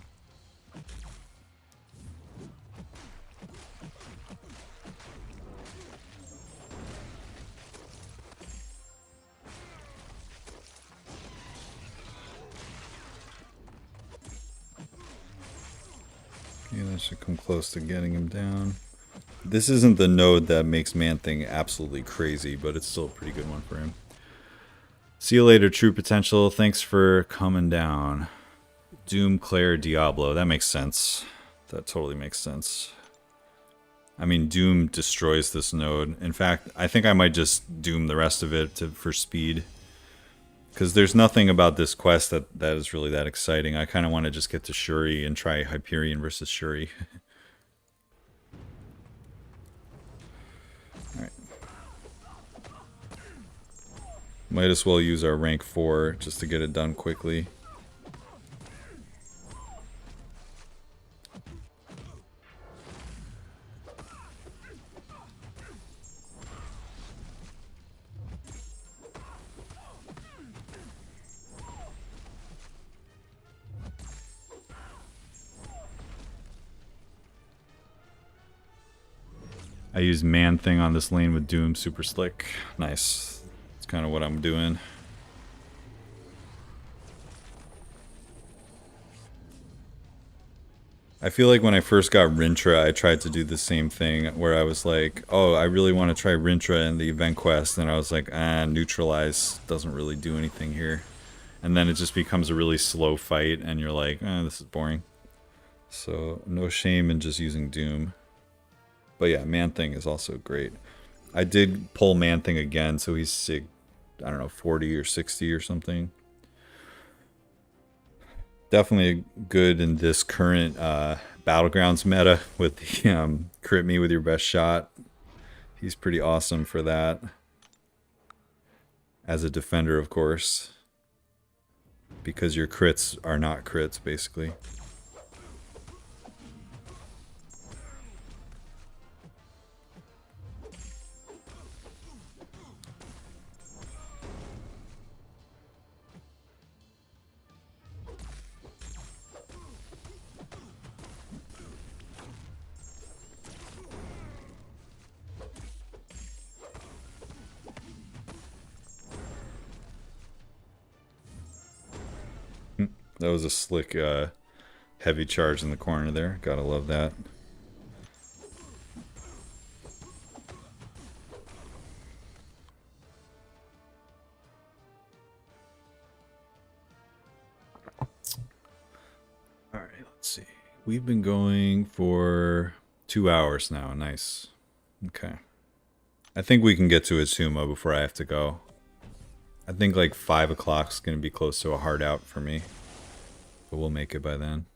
S1: Okay, that should come close to getting him down. This isn't the node that makes Man-Thing absolutely crazy, but it's still a pretty good one for him. See you later, True Potential. Thanks for coming down. Doom, Claire, Diablo. That makes sense. That totally makes sense. I mean, Doom destroys this node. In fact, I think I might just Doom the rest of it for speed. Because there's nothing about this quest that is really that exciting. I kind of want to just get to Shuri and try Hyperion versus Shuri. Alright. Might as well use our rank 4 just to get it done quickly. I use Man-Thing on this lane with Doom, super slick. Nice. That's kind of what I'm doing. I feel like when I first got Rintra, I tried to do the same thing, where I was like, oh, I really want to try Rintra in the event quest, and I was like, neutralize doesn't really do anything here. And then it just becomes a really slow fight, and you're like, this is boring. So, no shame in just using Doom. But yeah, Man-Thing is also great. I did pull Man-Thing again, so he's sig, I don't know, 40 or 60 or something. Definitely good in this current Battlegrounds meta with the crit me with your best shot. He's pretty awesome for that. As a defender, of course. Because your crits are not crits, basically. That was a slick, heavy charge in the corner there. Gotta love that. We've been going for 2 hours now. Nice. Okay. I think we can get to Attuma before I have to go. I think like 5 o'clock's going to be close to a hard out for me. But we'll make it by then.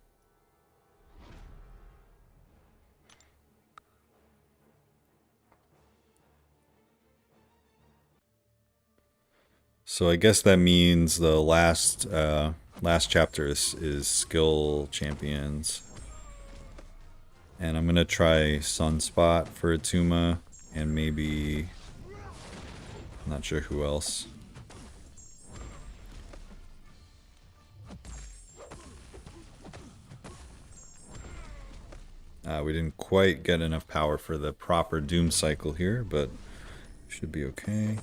S1: So I guess that means the last chapter is skill champions. And I'm going to try Sunspot for Attuma and maybe... I'm not sure who else. We didn't quite get enough power for the proper Doom cycle here, but should be okay.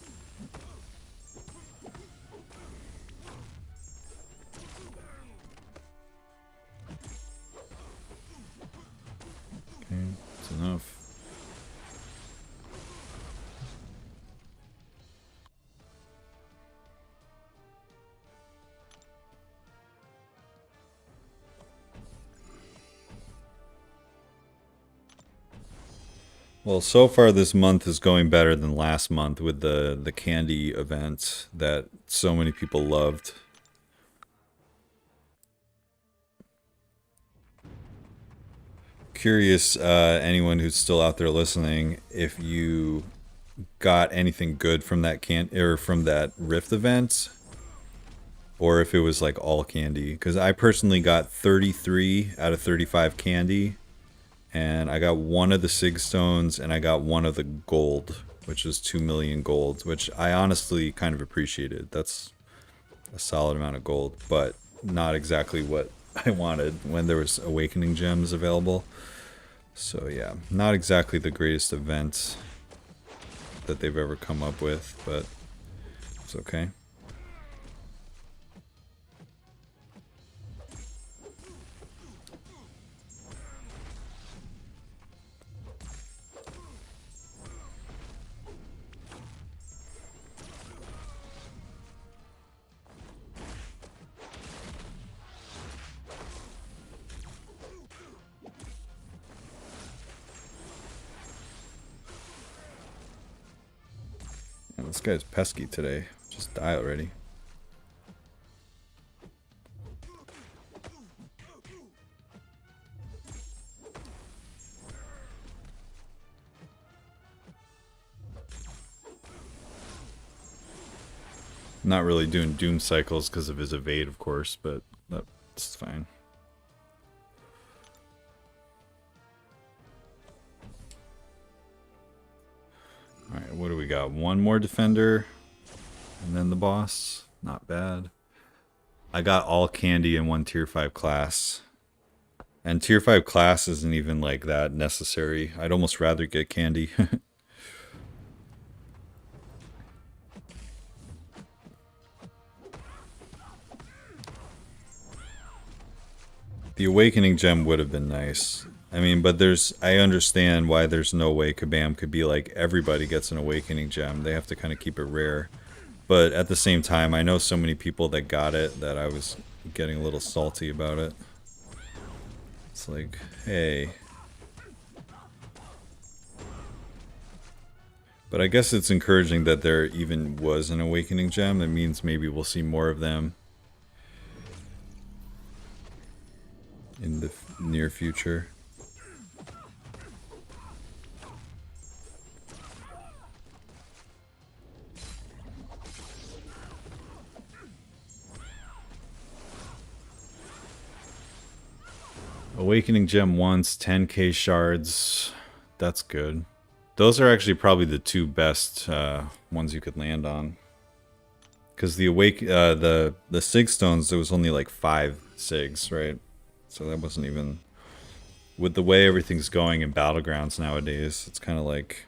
S1: Okay, that's enough. Well, so far this month is going better than last month with the candy event that so many people loved. Curious, anyone who's still out there listening, if you got anything good from that from that Rift event, or if it was like all candy. Because I personally got 33 out of 35 candy. And I got one of the Sig Stones, and I got one of the gold, which is 2 million gold, which I honestly kind of appreciated. That's a solid amount of gold, but not exactly what I wanted when there was Awakening Gems available. So yeah, not exactly the greatest event that they've ever come up with, but it's okay. This guy's pesky today. Just die already. Not really doing Doom cycles because of his evade, of course, but that's fine. Alright, what do we got? One more defender, and then the boss. Not bad. I got all candy in one tier 5 class. And tier 5 class isn't even like that necessary. I'd almost rather get candy. The Awakening Gem would have been nice. I mean, but I understand why there's no way Kabam could be like, everybody gets an Awakening Gem. They have to kind of keep it rare. But at the same time, I know so many people that got it that I was getting a little salty about it. It's like, hey. But I guess it's encouraging that there even was an Awakening Gem. That means maybe we'll see more of them in the near future. Awakening Gem once, 10k shards. That's good. Those are actually probably the two best ones you could land on. Because the Sig Stones, there was only like 5 Sigs, right? So that wasn't even... With the way everything's going in Battlegrounds nowadays, it's kind of like...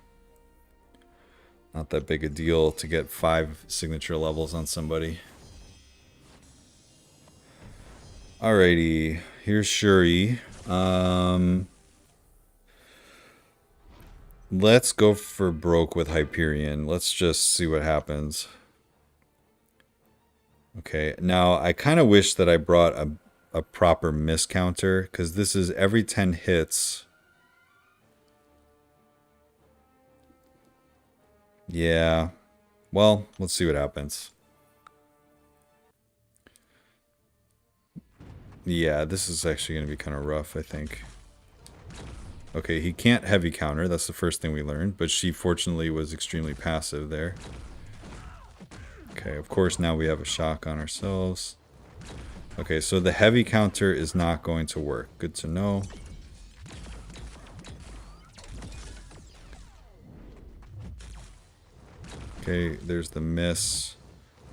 S1: not that big a deal to get 5 signature levels on somebody. Alrighty, here's Shuri. Let's go for broke with Hyperion. Let's just see what happens. Okay, now I kind of wish that I brought a proper miss counter, because this is every 10 hits. Yeah. Well, let's see what happens. Yeah, this is actually going to be kind of rough, I think. Okay, he can't heavy counter. That's the first thing we learned. But she fortunately was extremely passive there. Okay, of course now we have a shock on ourselves. Okay, so the heavy counter is not going to work. Good to know. Okay, there's the miss.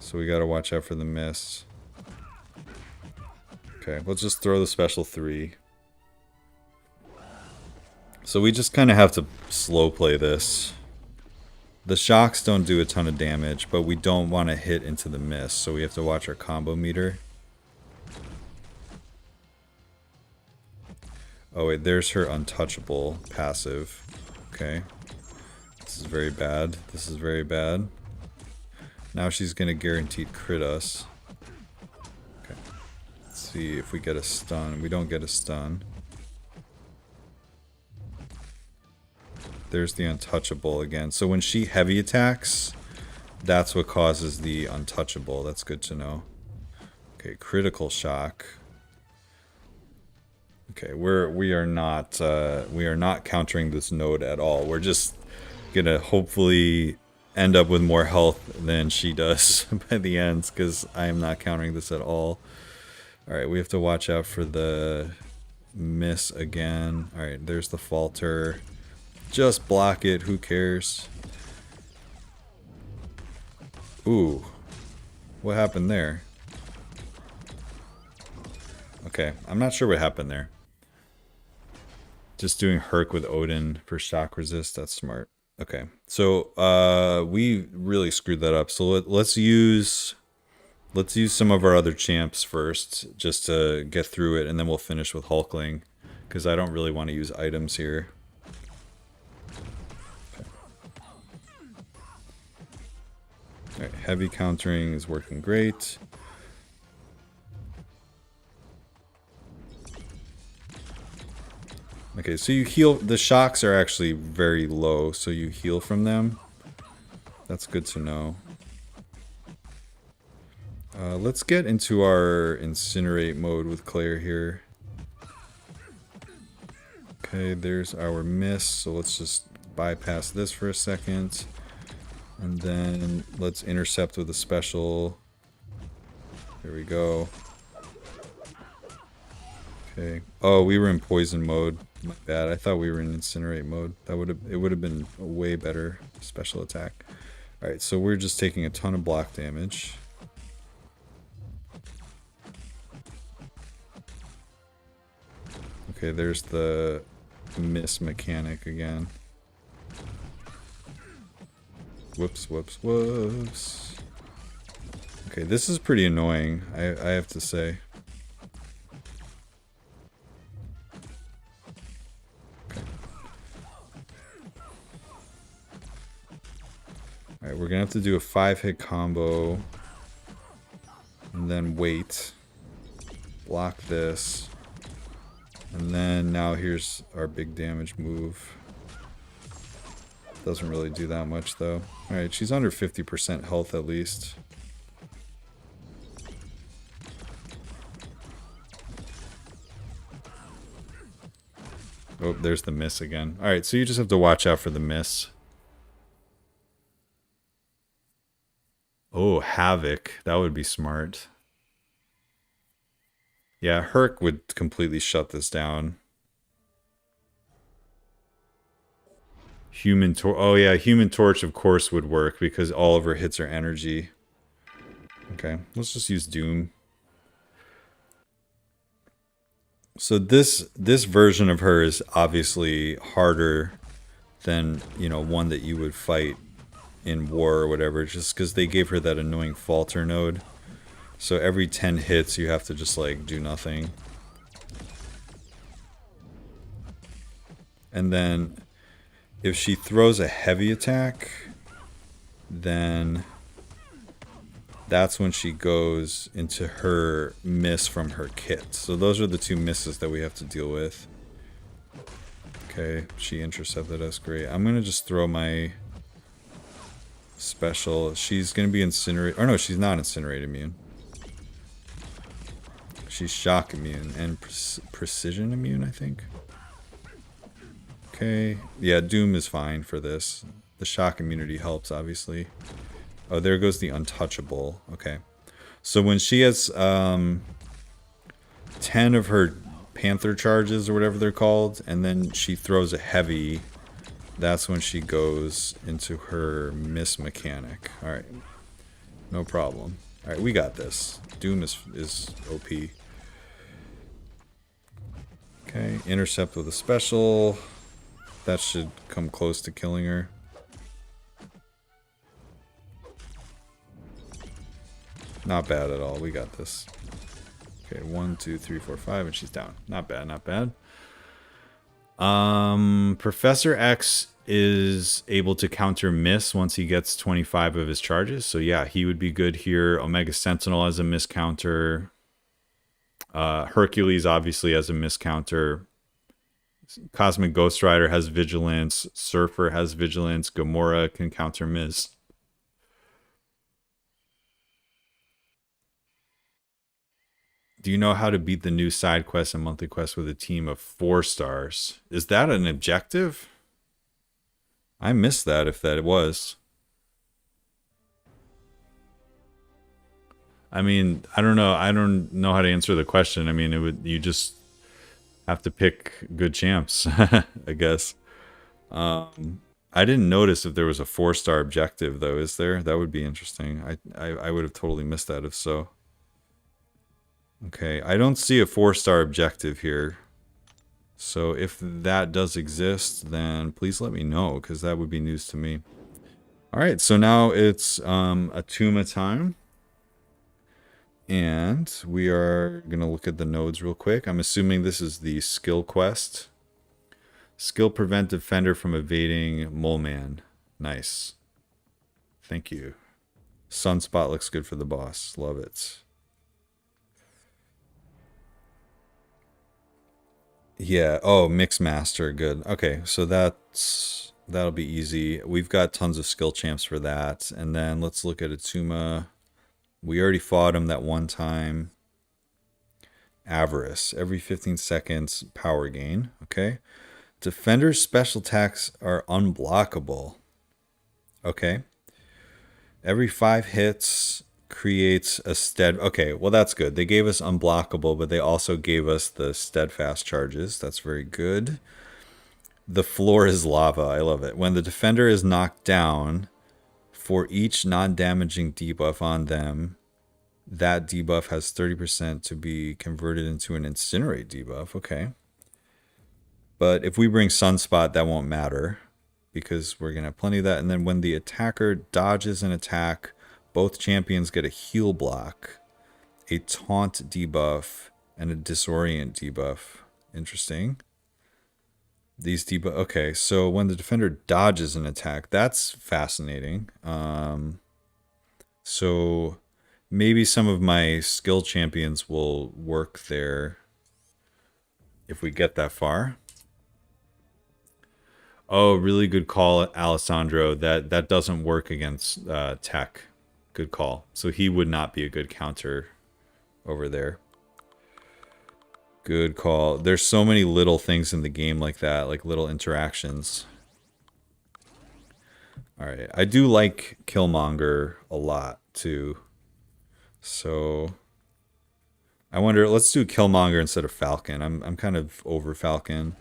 S1: So we got to watch out for the miss. Okay, let's just throw the special 3. So we just kind of have to slow play this. The shocks don't do a ton of damage, but we don't want to hit into the miss, so we have to watch our combo meter. Oh wait, there's her untouchable passive. Okay. This is very bad. This is very bad. Now she's going to guaranteed crit us. Okay. Let's see if we get a stun. We don't get a stun. There's the untouchable again. So when she heavy attacks, that's what causes the untouchable. That's good to know. Okay, critical shock. Okay, we are not countering this node at all. We're just gonna hopefully end up with more health than she does by the end, because I am not countering this at all. Alright, we have to watch out for the miss again. Alright, there's the falter. Just block it, who cares? Ooh. What happened there? Okay, I'm not sure what happened there. Just doing Herc with Odin for shock resist, that's smart. Okay, so we really screwed that up. So let's use some of our other champs first, just to get through it, and then we'll finish with Hulkling, because I don't really want to use items here. Alright, heavy countering is working great. Okay, so you heal. The shocks are actually very low, so you heal from them. That's good to know. Let's get into our incinerate mode with Claire here. Okay, there's our miss, so let's just bypass this for a second. And then let's intercept with a special. There we go. Okay. Oh, we were in poison mode. My bad. I thought we were in incinerate mode. It would have been a way better special attack. All right, so we're just taking a ton of block damage. Okay, there's the miss mechanic again. Whoops, whoops, whoops. Okay, this is pretty annoying, I have to say. Okay. Alright, we're gonna have to do a 5-hit combo. And then wait. Block this. And then now here's our big damage move. Doesn't really do that much though. Alright, she's under 50% health at least. Oh, there's the miss again. Alright, so you just have to watch out for the miss. Oh, Havoc. That would be smart. Yeah, Herc would completely shut this down. Human Torch. Oh yeah, Human Torch of course would work because all of her hits are energy. Okay, let's just use Doom. So this version of her is obviously harder than, you know, one that you would fight in war or whatever, just because they gave her that annoying falter node. So every 10 hits you have to just like do nothing. And then if she throws a heavy attack, then that's when she goes into her miss from her kit. So those are the two misses that we have to deal with. Okay, she intercepted us. Great. I'm going to just throw my special. She's going to be incinerate. Or no, she's not incinerate immune. She's shock immune and precision immune, I think. Okay. Yeah, Doom is fine for this. The shock immunity helps, obviously. Oh, there goes the untouchable. Okay. So when she has 10 of her panther charges or whatever they're called, and then she throws a heavy, that's when she goes into her miss mechanic. Alright. No problem. Alright, we got this. Doom is OP. Okay, intercept with a special. That should come close to killing her. Not bad at all. We got this. Okay, 1, 2, 3, 4, 5, and she's down. Not bad, not bad. Professor X is able to counter miss once he gets 25 of his charges. So yeah, he would be good here. Omega Sentinel has a miss counter. Hercules obviously has a miss counter. Cosmic Ghost Rider has vigilance. Surfer has vigilance. Gamora can counter miss. Do you know how to beat the new side quest and monthly quest with a team of 4 stars? Is that an objective? I missed that if that was. I mean, I don't know. I don't know how to answer the question. I mean, you just have to pick good champs, I guess. I didn't notice if there was a 4-star objective though. Is there? That would be interesting. I would have totally missed that if so. Okay, I don't see a 4-star objective here. So if that does exist, then please let me know, because that would be news to me. Alright, so now it's Attuma time. And we are going to look at the nodes real quick. I'm assuming this is the skill quest. Skill prevent defender from evading Mole Man. Nice. Thank you. Sunspot looks good for the boss. Love it. Yeah. Oh, Mixmaster. Good. Okay. So that'll be easy. We've got tons of skill champs for that. And then let's look at Attuma. We already fought him that one time. Avarice. Every 15 seconds, power gain. Okay. Defender's special attacks are unblockable. Okay. Every 5 hits creates a okay, well that's good. They gave us unblockable, but they also gave us the steadfast charges. That's very good. The floor is lava. I love it. When the defender is knocked down, for each non-damaging debuff on them, that debuff has 30% to be converted into an incinerate debuff. Okay. But if we bring Sunspot, that won't matter, because we're going to have plenty of that. And then when the attacker dodges an attack, both champions get a heal block, a taunt debuff, and a disorient debuff. Interesting. These debuff. Okay, so when the defender dodges an attack, that's fascinating. So maybe some of my skill champions will work there if we get that far. Oh, really good call, Alessandro. That doesn't work against tech. Good call. So he would not be a good counter over there. Good call. There's so many little things in the game like that, like little interactions. Alright, I do like Killmonger a lot too. So I wonder, let's do Killmonger instead of Falcon. I'm kind of over Falcon.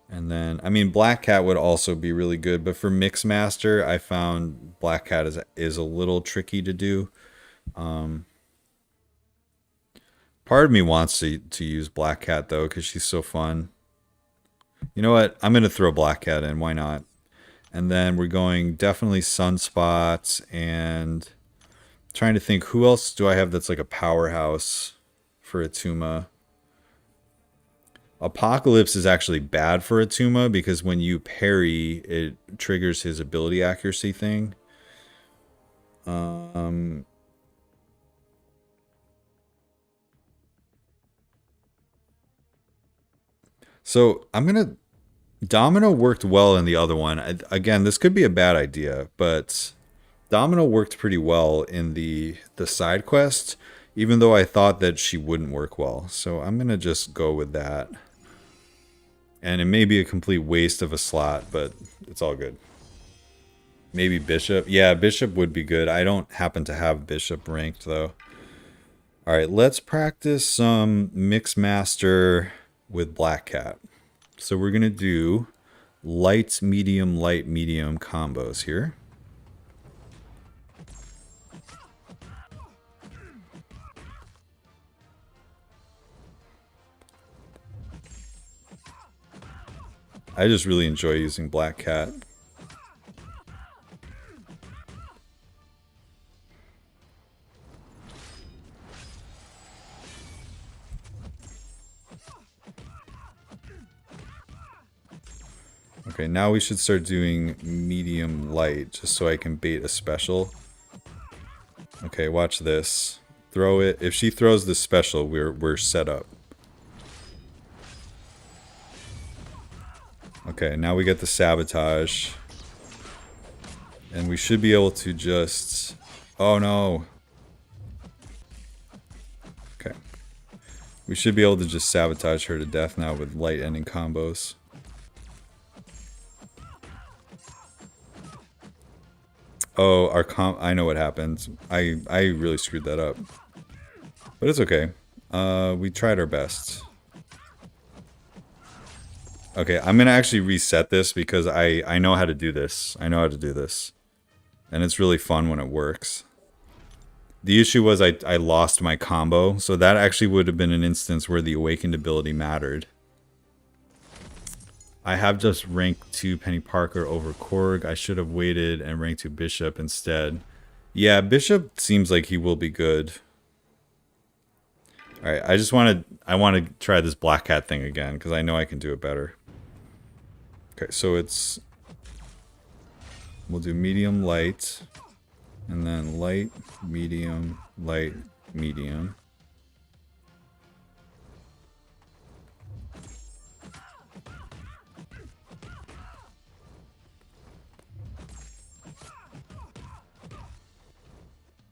S1: And then, I mean, Black Cat would also be really good, but for Mixmaster, I found Black Cat is a little tricky to do. Part of me wants to use Black Cat, though, because she's so fun. You know what? I'm going to throw Black Cat in. Why not? And then we're going definitely Sunspots, and trying to think, who else do I have that's like a powerhouse for Attuma? Apocalypse is actually bad for Attuma because when you parry, it triggers his ability accuracy thing. So I'm gonna Domino worked well in the other one. Again, this could be a bad idea, but Domino worked pretty well in the side quest, even though I thought that she wouldn't work well. So I'm gonna just go with that. And it may be a complete waste of a slot, but it's all good. Maybe Bishop. Yeah, Bishop would be good. I don't happen to have Bishop ranked though. All right, let's practice some Mixmaster with Black Cat. So we're gonna do light, medium combos here. I just really enjoy using Black Cat. Okay, now we should start doing medium light just so I can bait a special. Okay, watch this. Throw it. If she throws this special, we're set up. Okay, now we get the sabotage. And we should be able to just... Oh no. Okay. We should be able to just sabotage her to death now with light ending combos. Oh, I know what happened. I really screwed that up. But it's okay. We tried our best. Okay, I'm gonna actually reset this because I know how to do this. I know how to do this. And it's really fun when it works. The issue was I lost my combo, so that actually would have been an instance where the awakened ability mattered. I have just ranked 2 Penny Parker over Korg. I should have waited and ranked 2 Bishop instead. Yeah, Bishop seems like he will be good. Alright, I want to try this Black Cat thing again, because I know I can do it better. Okay, so we'll do medium light, and then light, medium, light, medium.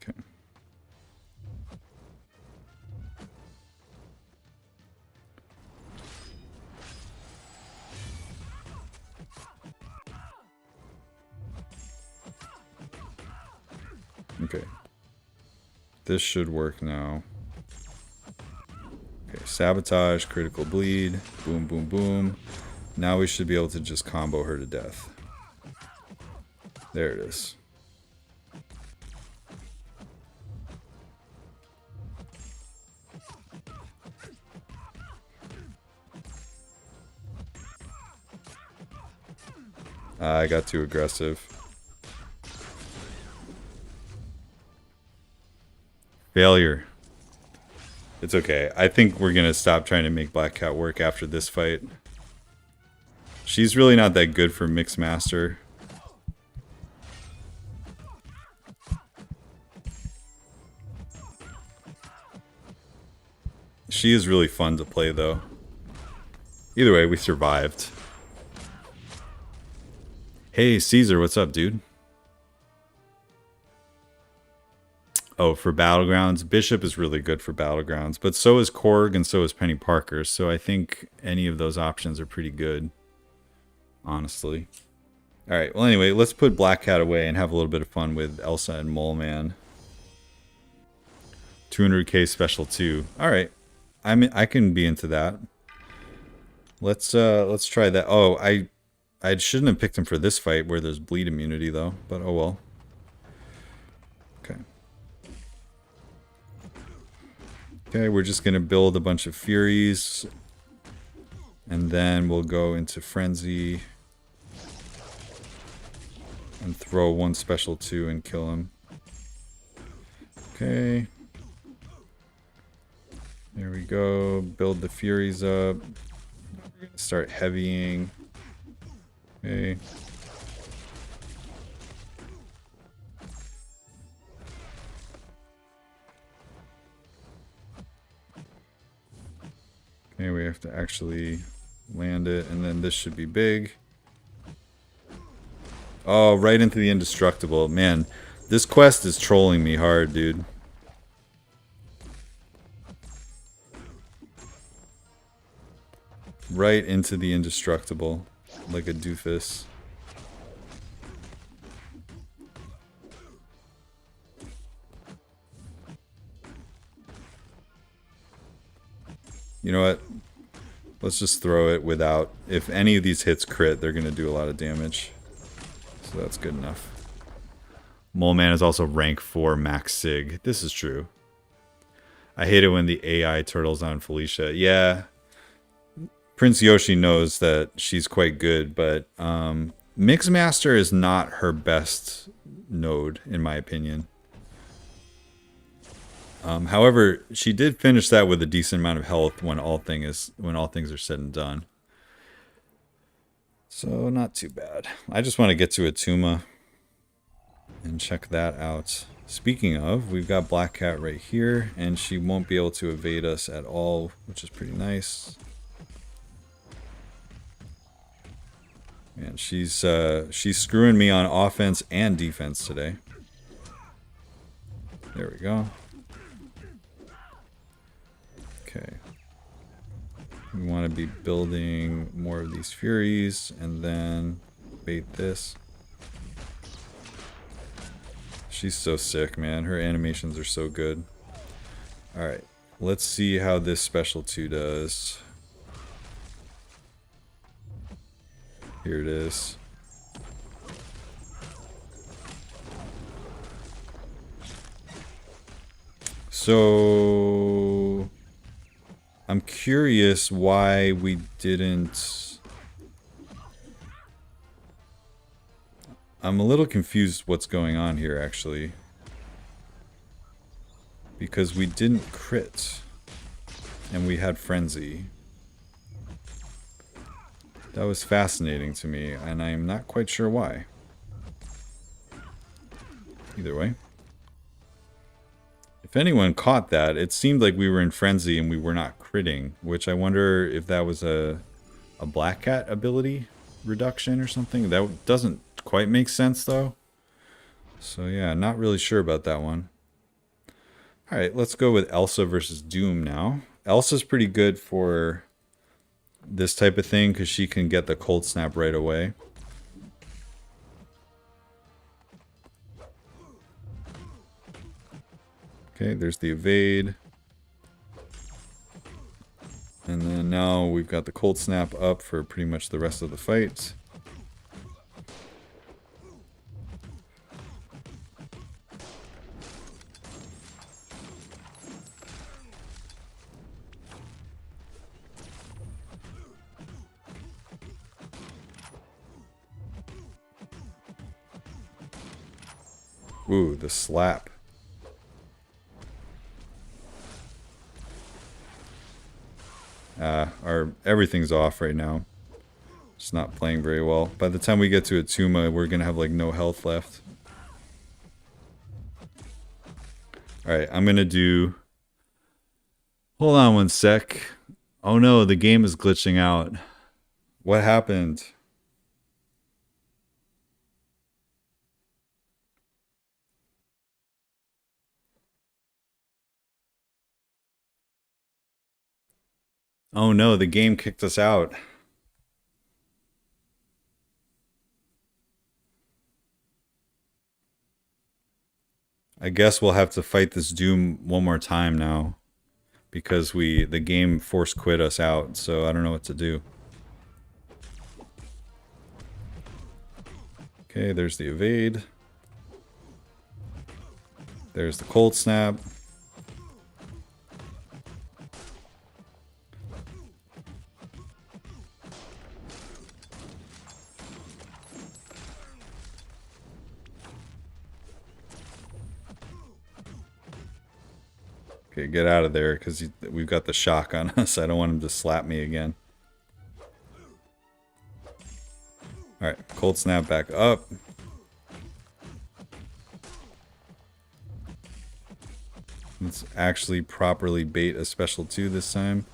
S1: Okay. Okay. This should work now. Okay, sabotage, critical bleed, boom, boom, boom. Now we should be able to just combo her to death. There it is. I got too aggressive. Failure. It's okay. I think we're gonna stop trying to make Black Cat work after this fight. She's really not that good for Mixmaster. She is really fun to play though. Either way, we survived. Hey Caesar, what's up, dude? Oh, for Battlegrounds, Bishop is really good for Battlegrounds, but so is Korg and so is Penny Parker, so I think any of those options are pretty good, honestly. Alright, well anyway, let's put Black Cat away and have a little bit of fun with Elsa and Mole Man. 200k special 2. Alright, I can be into that. Let's try that. Oh, I shouldn't have picked him for this fight where there's bleed immunity though, but oh well. Okay. Okay, we're just gonna build a bunch of Furies. And then we'll go into Frenzy. And throw 1 special 2 and kill him. Okay. There we go. Build the Furies up. We're gonna start heavying. Okay. Okay, we have to actually Land it, and then this should be big. Oh, right into the indestructible. Man, this quest is trolling me hard, dude. Right into the indestructible. Like a doofus. You know what? Let's just throw it without... If any of these hits crit, they're going to do a lot of damage. So that's good enough. Mole Man is also rank 4 max sig. This is true. I hate it when the AI turtles on Felicia. Yeah. Prince Yoshi knows that she's quite good, but Mixmaster is not her best node, in my opinion. However, she did finish that with a decent amount of health when all things are said and done. So not too bad. I just want to get to Attuma and check that out. Speaking of, we've got Black Cat right here, and she won't be able to evade us at all, which is pretty nice. Man, she's screwing me on offense and defense today. There we go. Okay. We want to be building more of these Furies, and then bait this. She's so sick, man. Her animations are so good. Alright, let's see how this Special 2 does. Here it is. So... I'm curious why we didn't... I'm a little confused what's going on here, actually. Because we didn't crit. And we had Frenzy. That was fascinating to me, and I'm not quite sure why. Either way. If anyone caught that, it seemed like we were in Frenzy and we were not critting, which I wonder if that was a Black Cat ability reduction or something. That doesn't quite make sense, though. So yeah, not really sure about that one. Alright, let's go with Elsa versus Doom now. Elsa's pretty good for this type of thing because she can get the Cold Snap right away. Okay, there's the evade. And then now we've got the Cold Snap up for pretty much the rest of the fight. Ooh, the slap. Everything's off right now. It's not playing very well. By the time we get to Attuma, we're gonna have like no health left. Alright, I'm gonna do... Hold on one sec. Oh no, the game is glitching out. What happened? Oh no, the game kicked us out. I guess we'll have to fight this Doom one more time now. Because the game force quit us out, so I don't know what to do. Okay, there's the evade. There's the Cold Snap. Okay, get out of there, because we've got the shock on us. I don't want him to slap me again. Alright, Cold Snap back up. Let's actually properly bait a Special 2 this time.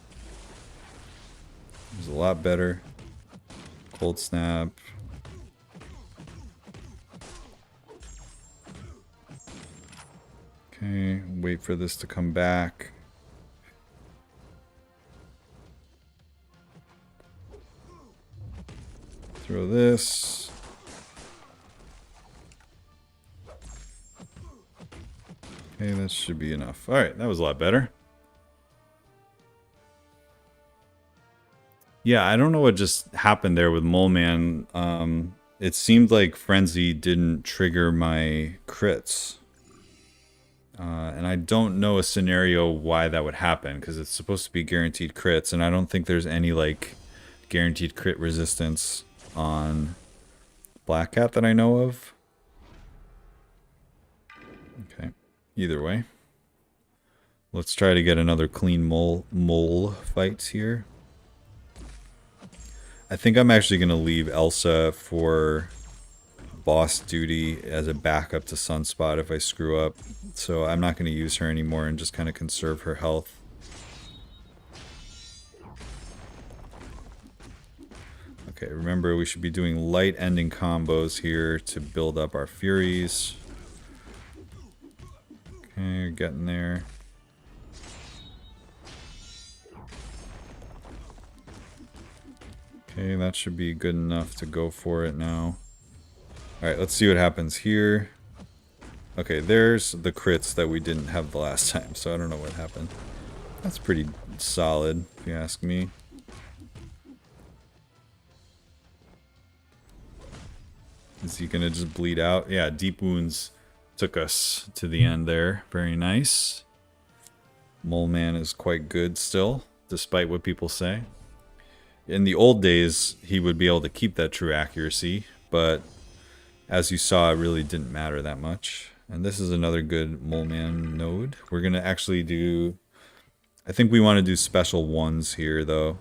S1: There's a lot better. Cold snap. Okay, wait for this to come back. Throw this. Okay, that should be enough. Alright, that was a lot better. Yeah, I don't know what just happened there with Mole Man. It seemed like Frenzy didn't trigger my crits. And I don't know a scenario why that would happen, because it's supposed to be guaranteed crits, and I don't think there's any, like, guaranteed crit resistance on Black Cat that I know of. Okay, either way. Let's try to get another clean mole fight here. I think I'm actually going to leave Elsa for boss duty as a backup to Sunspot if I screw up. So I'm not going to use her anymore and just kind of conserve her health. Okay, remember we should be doing light ending combos here to build up our Furies. Okay, getting there. Okay, that should be good enough to go for it now. Alright, let's see what happens here. Okay, there's the crits that we didn't have the last time, so I don't know what happened. That's pretty solid, if you ask me. Is he gonna just bleed out? Yeah, deep wounds took us to the end there. Very nice. Mole Man is quite good still, despite what people say. In the old days, he would be able to keep that true accuracy, but as you saw, it really didn't matter that much. And this is another good Mole Man node. We're gonna actually do... I think we want to do special ones here, though.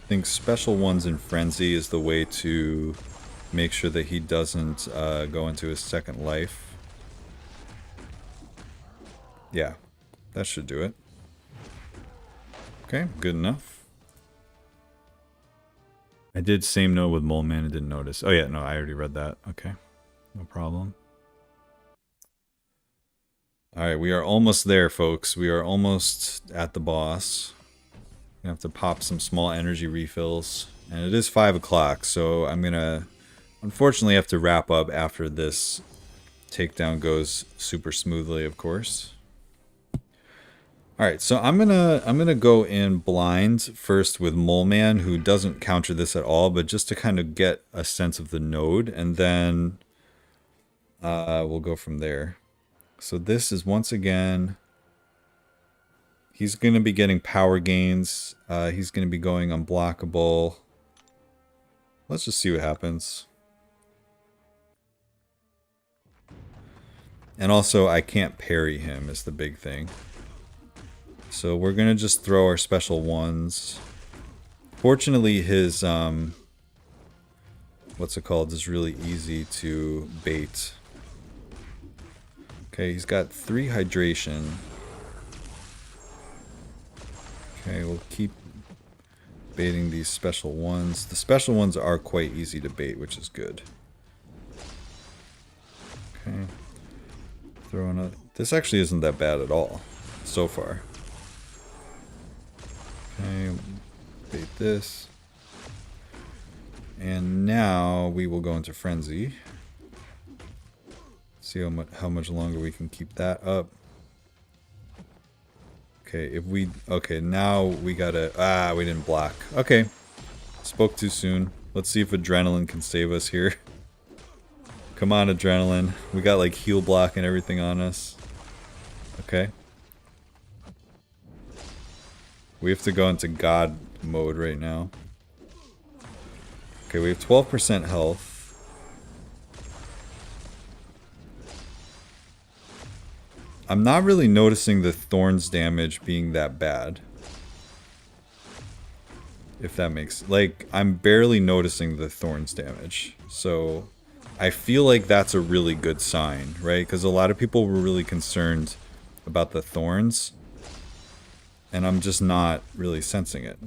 S1: I think special ones in Frenzy is the way to make sure that he doesn't go into his second life. Yeah, that should do it. Okay, good enough. I did same note with Mole Man and didn't notice. Oh yeah, no, I already read that. Okay, no problem. Alright, we are almost there, folks. We are almost at the boss. I have to pop some small energy refills. And it is 5 o'clock, so I'm gonna unfortunately have to wrap up after this takedown goes super smoothly, of course. Alright, so I'm gonna go in blind first with Mole Man, who doesn't counter this at all, but just to kind of get a sense of the node, and then we'll go from there. So this is once again... He's going to be getting power gains. He's going to be going unblockable. Let's just see what happens. And also, I can't parry him is the big thing. So we're going to just throw our special ones. Fortunately, his, what's it called, is really easy to bait. Okay, he's got 3 hydration. Okay, we'll keep baiting these special ones. The special ones are quite easy to bait, which is good. Okay. Throw another. This actually isn't that bad at all, so far. Okay, bait this. And now we will go into Frenzy. See how much longer we can keep that up. Okay, if we... Okay, now we gotta... Ah, we didn't block. Okay. Spoke too soon. Let's see if Adrenaline can save us here. Come on, Adrenaline. We got, like, heal block and everything on us. Okay. We have to go into God mode right now. Okay, we have 12% health. I'm not really noticing the thorns damage being that bad. If that makes... Like, I'm barely noticing the thorns damage. So, I feel like that's a really good sign, right? Because a lot of people were really concerned about the thorns. And I'm just not really sensing it.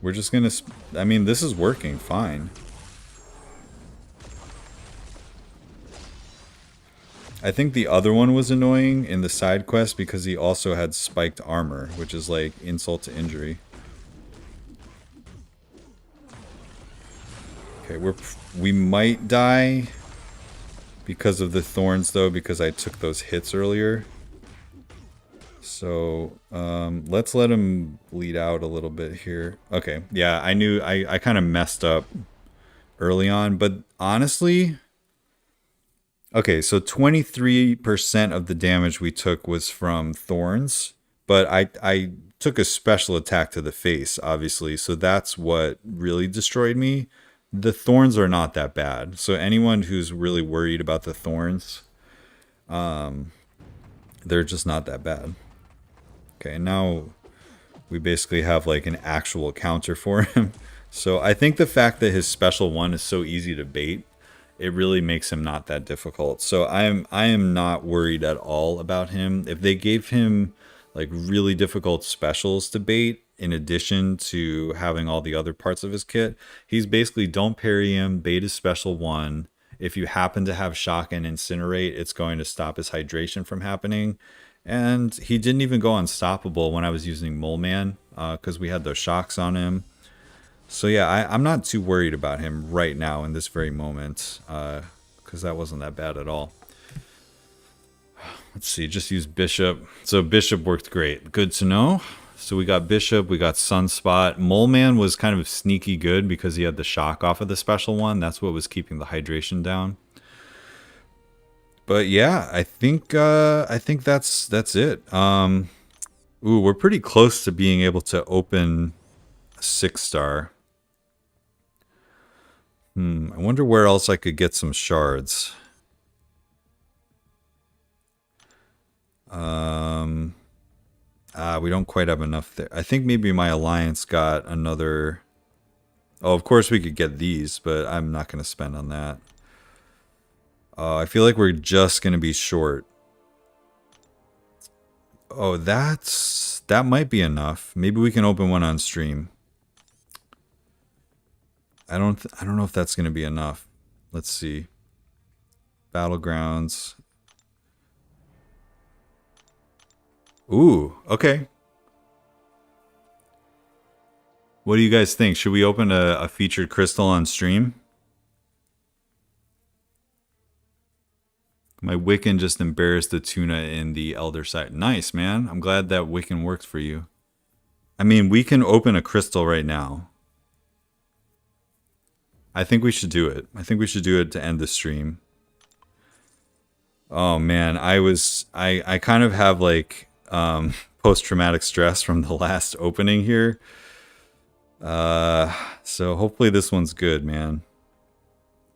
S1: We're just gonna... I mean, this is working fine. I think the other one was annoying in the side quest because he also had spiked armor, which is like insult to injury. Okay, we might die because of the thorns though, because I took those hits earlier. So, let's let him bleed out a little bit here. Okay, yeah, I knew I kind of messed up early on, but honestly... Okay, so 23% of the damage we took was from thorns, but I took a special attack to the face, obviously, so that's what really destroyed me. The thorns are not that bad, so anyone who's really worried about the thorns, they're just not that bad. Okay, now we basically have like an actual counter for him. So I think the fact that his special one is so easy to bait, it really makes him not that difficult. So I am not worried at all about him. If they gave him like really difficult specials to bait, in addition to having all the other parts of his kit, he's basically don't parry him, bait his special one. If you happen to have shock and incinerate, it's going to stop his hydration from happening. And he didn't even go unstoppable when I was using Mole Man, because we had those shocks on him. So yeah, I'm not too worried about him right now in this very moment, because that wasn't that bad at all. Let's see, just use Bishop. So Bishop worked great. Good to know. So we got Bishop, we got Sunspot. Mole Man was kind of sneaky good because he had the shock off of the special one. That's what was keeping the hydration down. But yeah, I think that's it. Ooh, we're pretty close to being able to open a 6-star. I wonder where else I could get some shards. We don't quite have enough there. I think maybe my alliance got another... Oh, of course we could get these, but I'm not going to spend on that. I feel like we're just going to be short. Oh, that might be enough. Maybe we can open one on stream. I don't know if that's going to be enough. Let's see. Battlegrounds. Ooh, okay. What do you guys think? Should we open a featured crystal on stream? My Wiccan just embarrassed the tuna in the Elder side. Nice, man. I'm glad that Wiccan worked for you. I mean, we can open a crystal right now. I think we should do it. I think we should do it to end the stream. Oh, man. I kind of have, like, post-traumatic stress from the last opening here. So hopefully this one's good, man.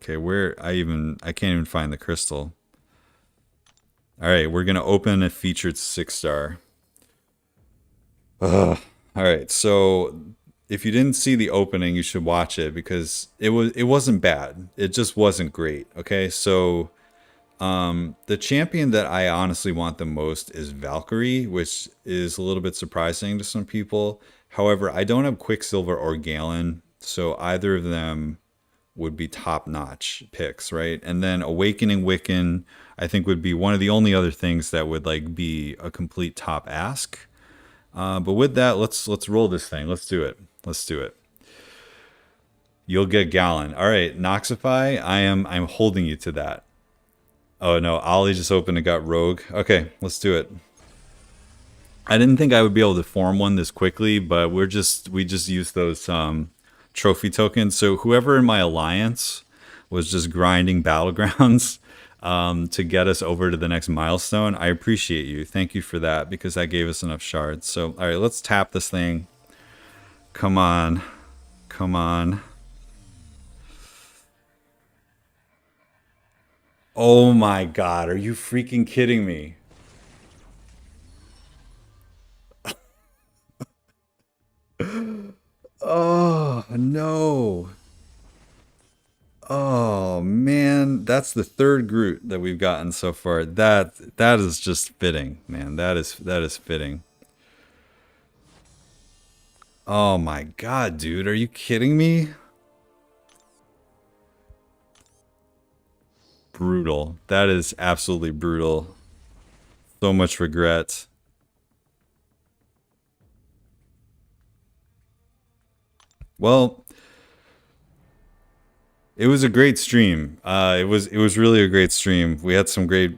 S1: Okay, I can't even find the crystal. Alright, we're gonna open a featured 6-star. Alright, so if you didn't see the opening, you should watch it because it wasn't bad. It just wasn't great. Okay, so the champion that I honestly want the most is Valkyrie, which is a little bit surprising to some people. However, I don't have Quicksilver or Galen, so either of them would be top-notch picks, right? And then Awakening Wiccan, I think, would be one of the only other things that would like be a complete top ask. But with that, let's roll this thing. Let's do it. Let's do it. You'll get Galen. All right, Noxify, I'm holding you to that. Oh no, Ollie just opened and got Rogue. Okay, let's do it. I didn't think I would be able to form one this quickly, but we just used those trophy tokens. So whoever in my alliance was just grinding battlegrounds, to get us over to the next milestone. I appreciate you. Thank you for that because that gave us enough shards. So, all right, let's tap this thing. Come on. Come on. Oh my god, are you freaking kidding me? Oh, no. Oh man, that's the third Groot that we've gotten so far. That is just fitting, man. That is fitting. Oh my god, dude, are you kidding me? Brutal. That is absolutely brutal. So much regret. Well, it was a great stream. It was really a great stream. We had some great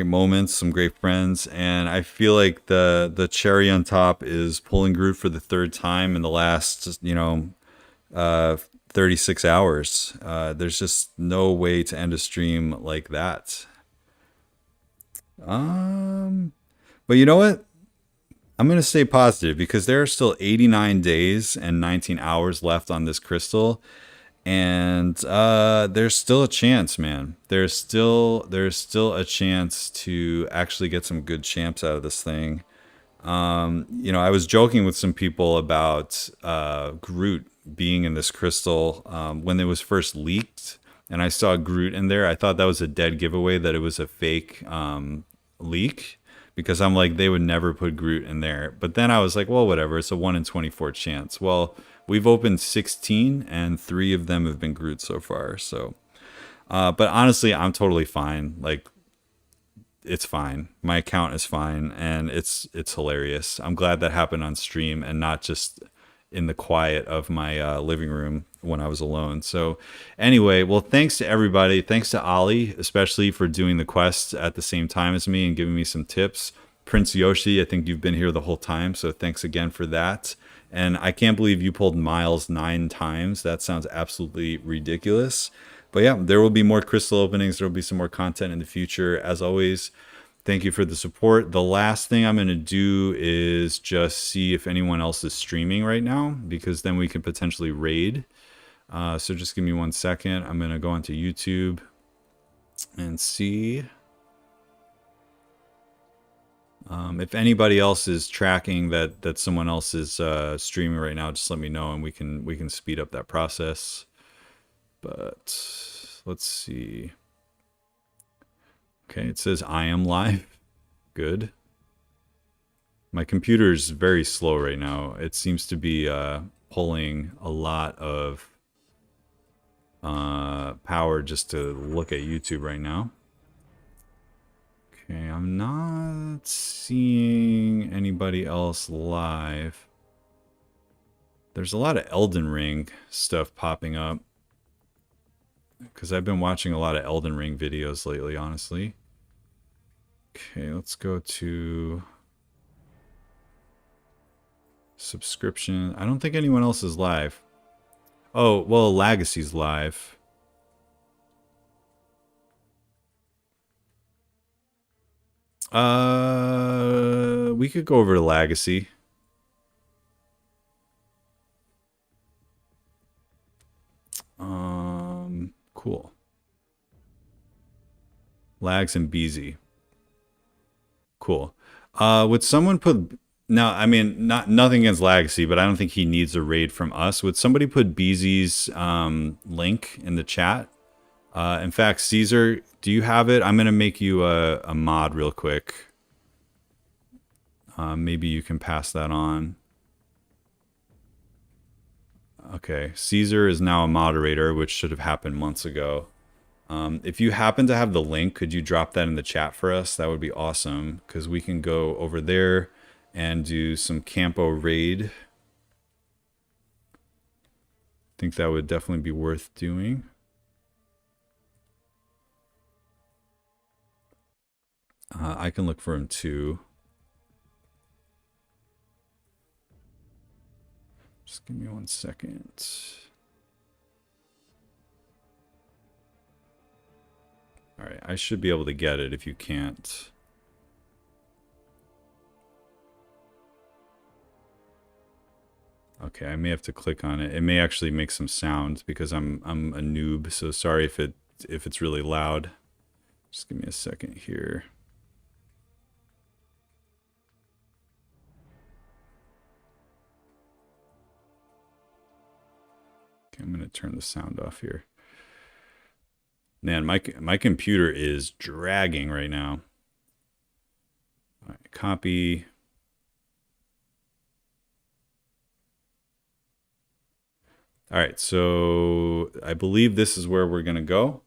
S1: moments, some great friends, and I feel like the cherry on top is pulling Groot for the third time in the last 36 hours. There's just no way to end a stream like that. Um, but you know what? I'm going to stay positive because there are still 89 days and 19 hours left on this crystal. And there's still a chance, man. There's still a chance to actually get some good champs out of this thing. I was joking with some people about Groot being in this crystal when it was first leaked, and I saw Groot in there. I thought that was a dead giveaway that it was a fake leak because I'm like they would never put Groot in there. But then I was like, well, whatever. It's a 1 in 24 chance. Well, we've opened 16, and 3 of them have been Groot so far. So, but honestly, I'm totally fine. Like it's fine. My account is fine, and it's hilarious. I'm glad that happened on stream and not just in the quiet of my living room when I was alone. So anyway, well, thanks to everybody. Thanks to Ollie, especially for doing the quest at the same time as me and giving me some tips. Prince Yoshi, I think you've been here the whole time, so thanks again for that. And I can't believe you pulled Miles 9 times. That sounds absolutely ridiculous. But yeah, there will be more crystal openings. There will be some more content in the future. As always, thank you for the support. The last thing I'm going to do is just see if anyone else is streaming right now, because then we can potentially raid. So just give me 1 second. I'm going to go onto YouTube and see if anybody else is tracking that someone else is streaming right now. Just let me know, and we can speed up that process. But let's see. Okay, it says I am live. Good. My computer is very slow right now. It seems to be pulling a lot of power just to look at YouTube right now. Okay, I'm not seeing anybody else live. There's a lot of Elden Ring stuff popping up, because I've been watching a lot of Elden Ring videos lately, honestly. Okay, let's go to subscription. I don't think anyone else is live. Oh, well, Legacy's live. We could go over to Legacy. Cool. Lags and Beezy. Cool. Would someone put... Now, I mean, nothing against Legacy, but I don't think he needs a raid from us. Would somebody put Beezy's link in the chat? In fact, Caesar, do you have it? I'm going to make you a mod real quick. Maybe you can pass that on. Okay, Caesar is now a moderator, which should have happened months ago. If you happen to have the link, could you drop that in the chat for us? That would be awesome, because we can go over there and do some Campo raid. I think that would definitely be worth doing. I can look for him too. Just give me 1 second. All right, I should be able to get it if you can't. Okay, I may have to click on it. It may actually make some sound because I'm a noob, so sorry if it's really loud. Just give me a second here. Okay, I'm gonna turn the sound off here. Man, my computer is dragging right now. All right, copy. All right, so I believe this is where we're gonna go.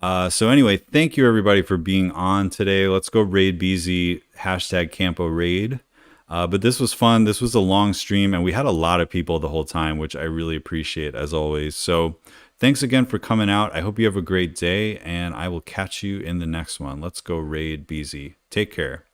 S1: So anyway, thank you everybody for being on today. Let's go raid BZ hashtag Campo raid. But this was fun. This was a long stream, and we had a lot of people the whole time, which I really appreciate as always. So thanks again for coming out. I hope you have a great day, and I will catch you in the next one. Let's go raid BZ. Take care.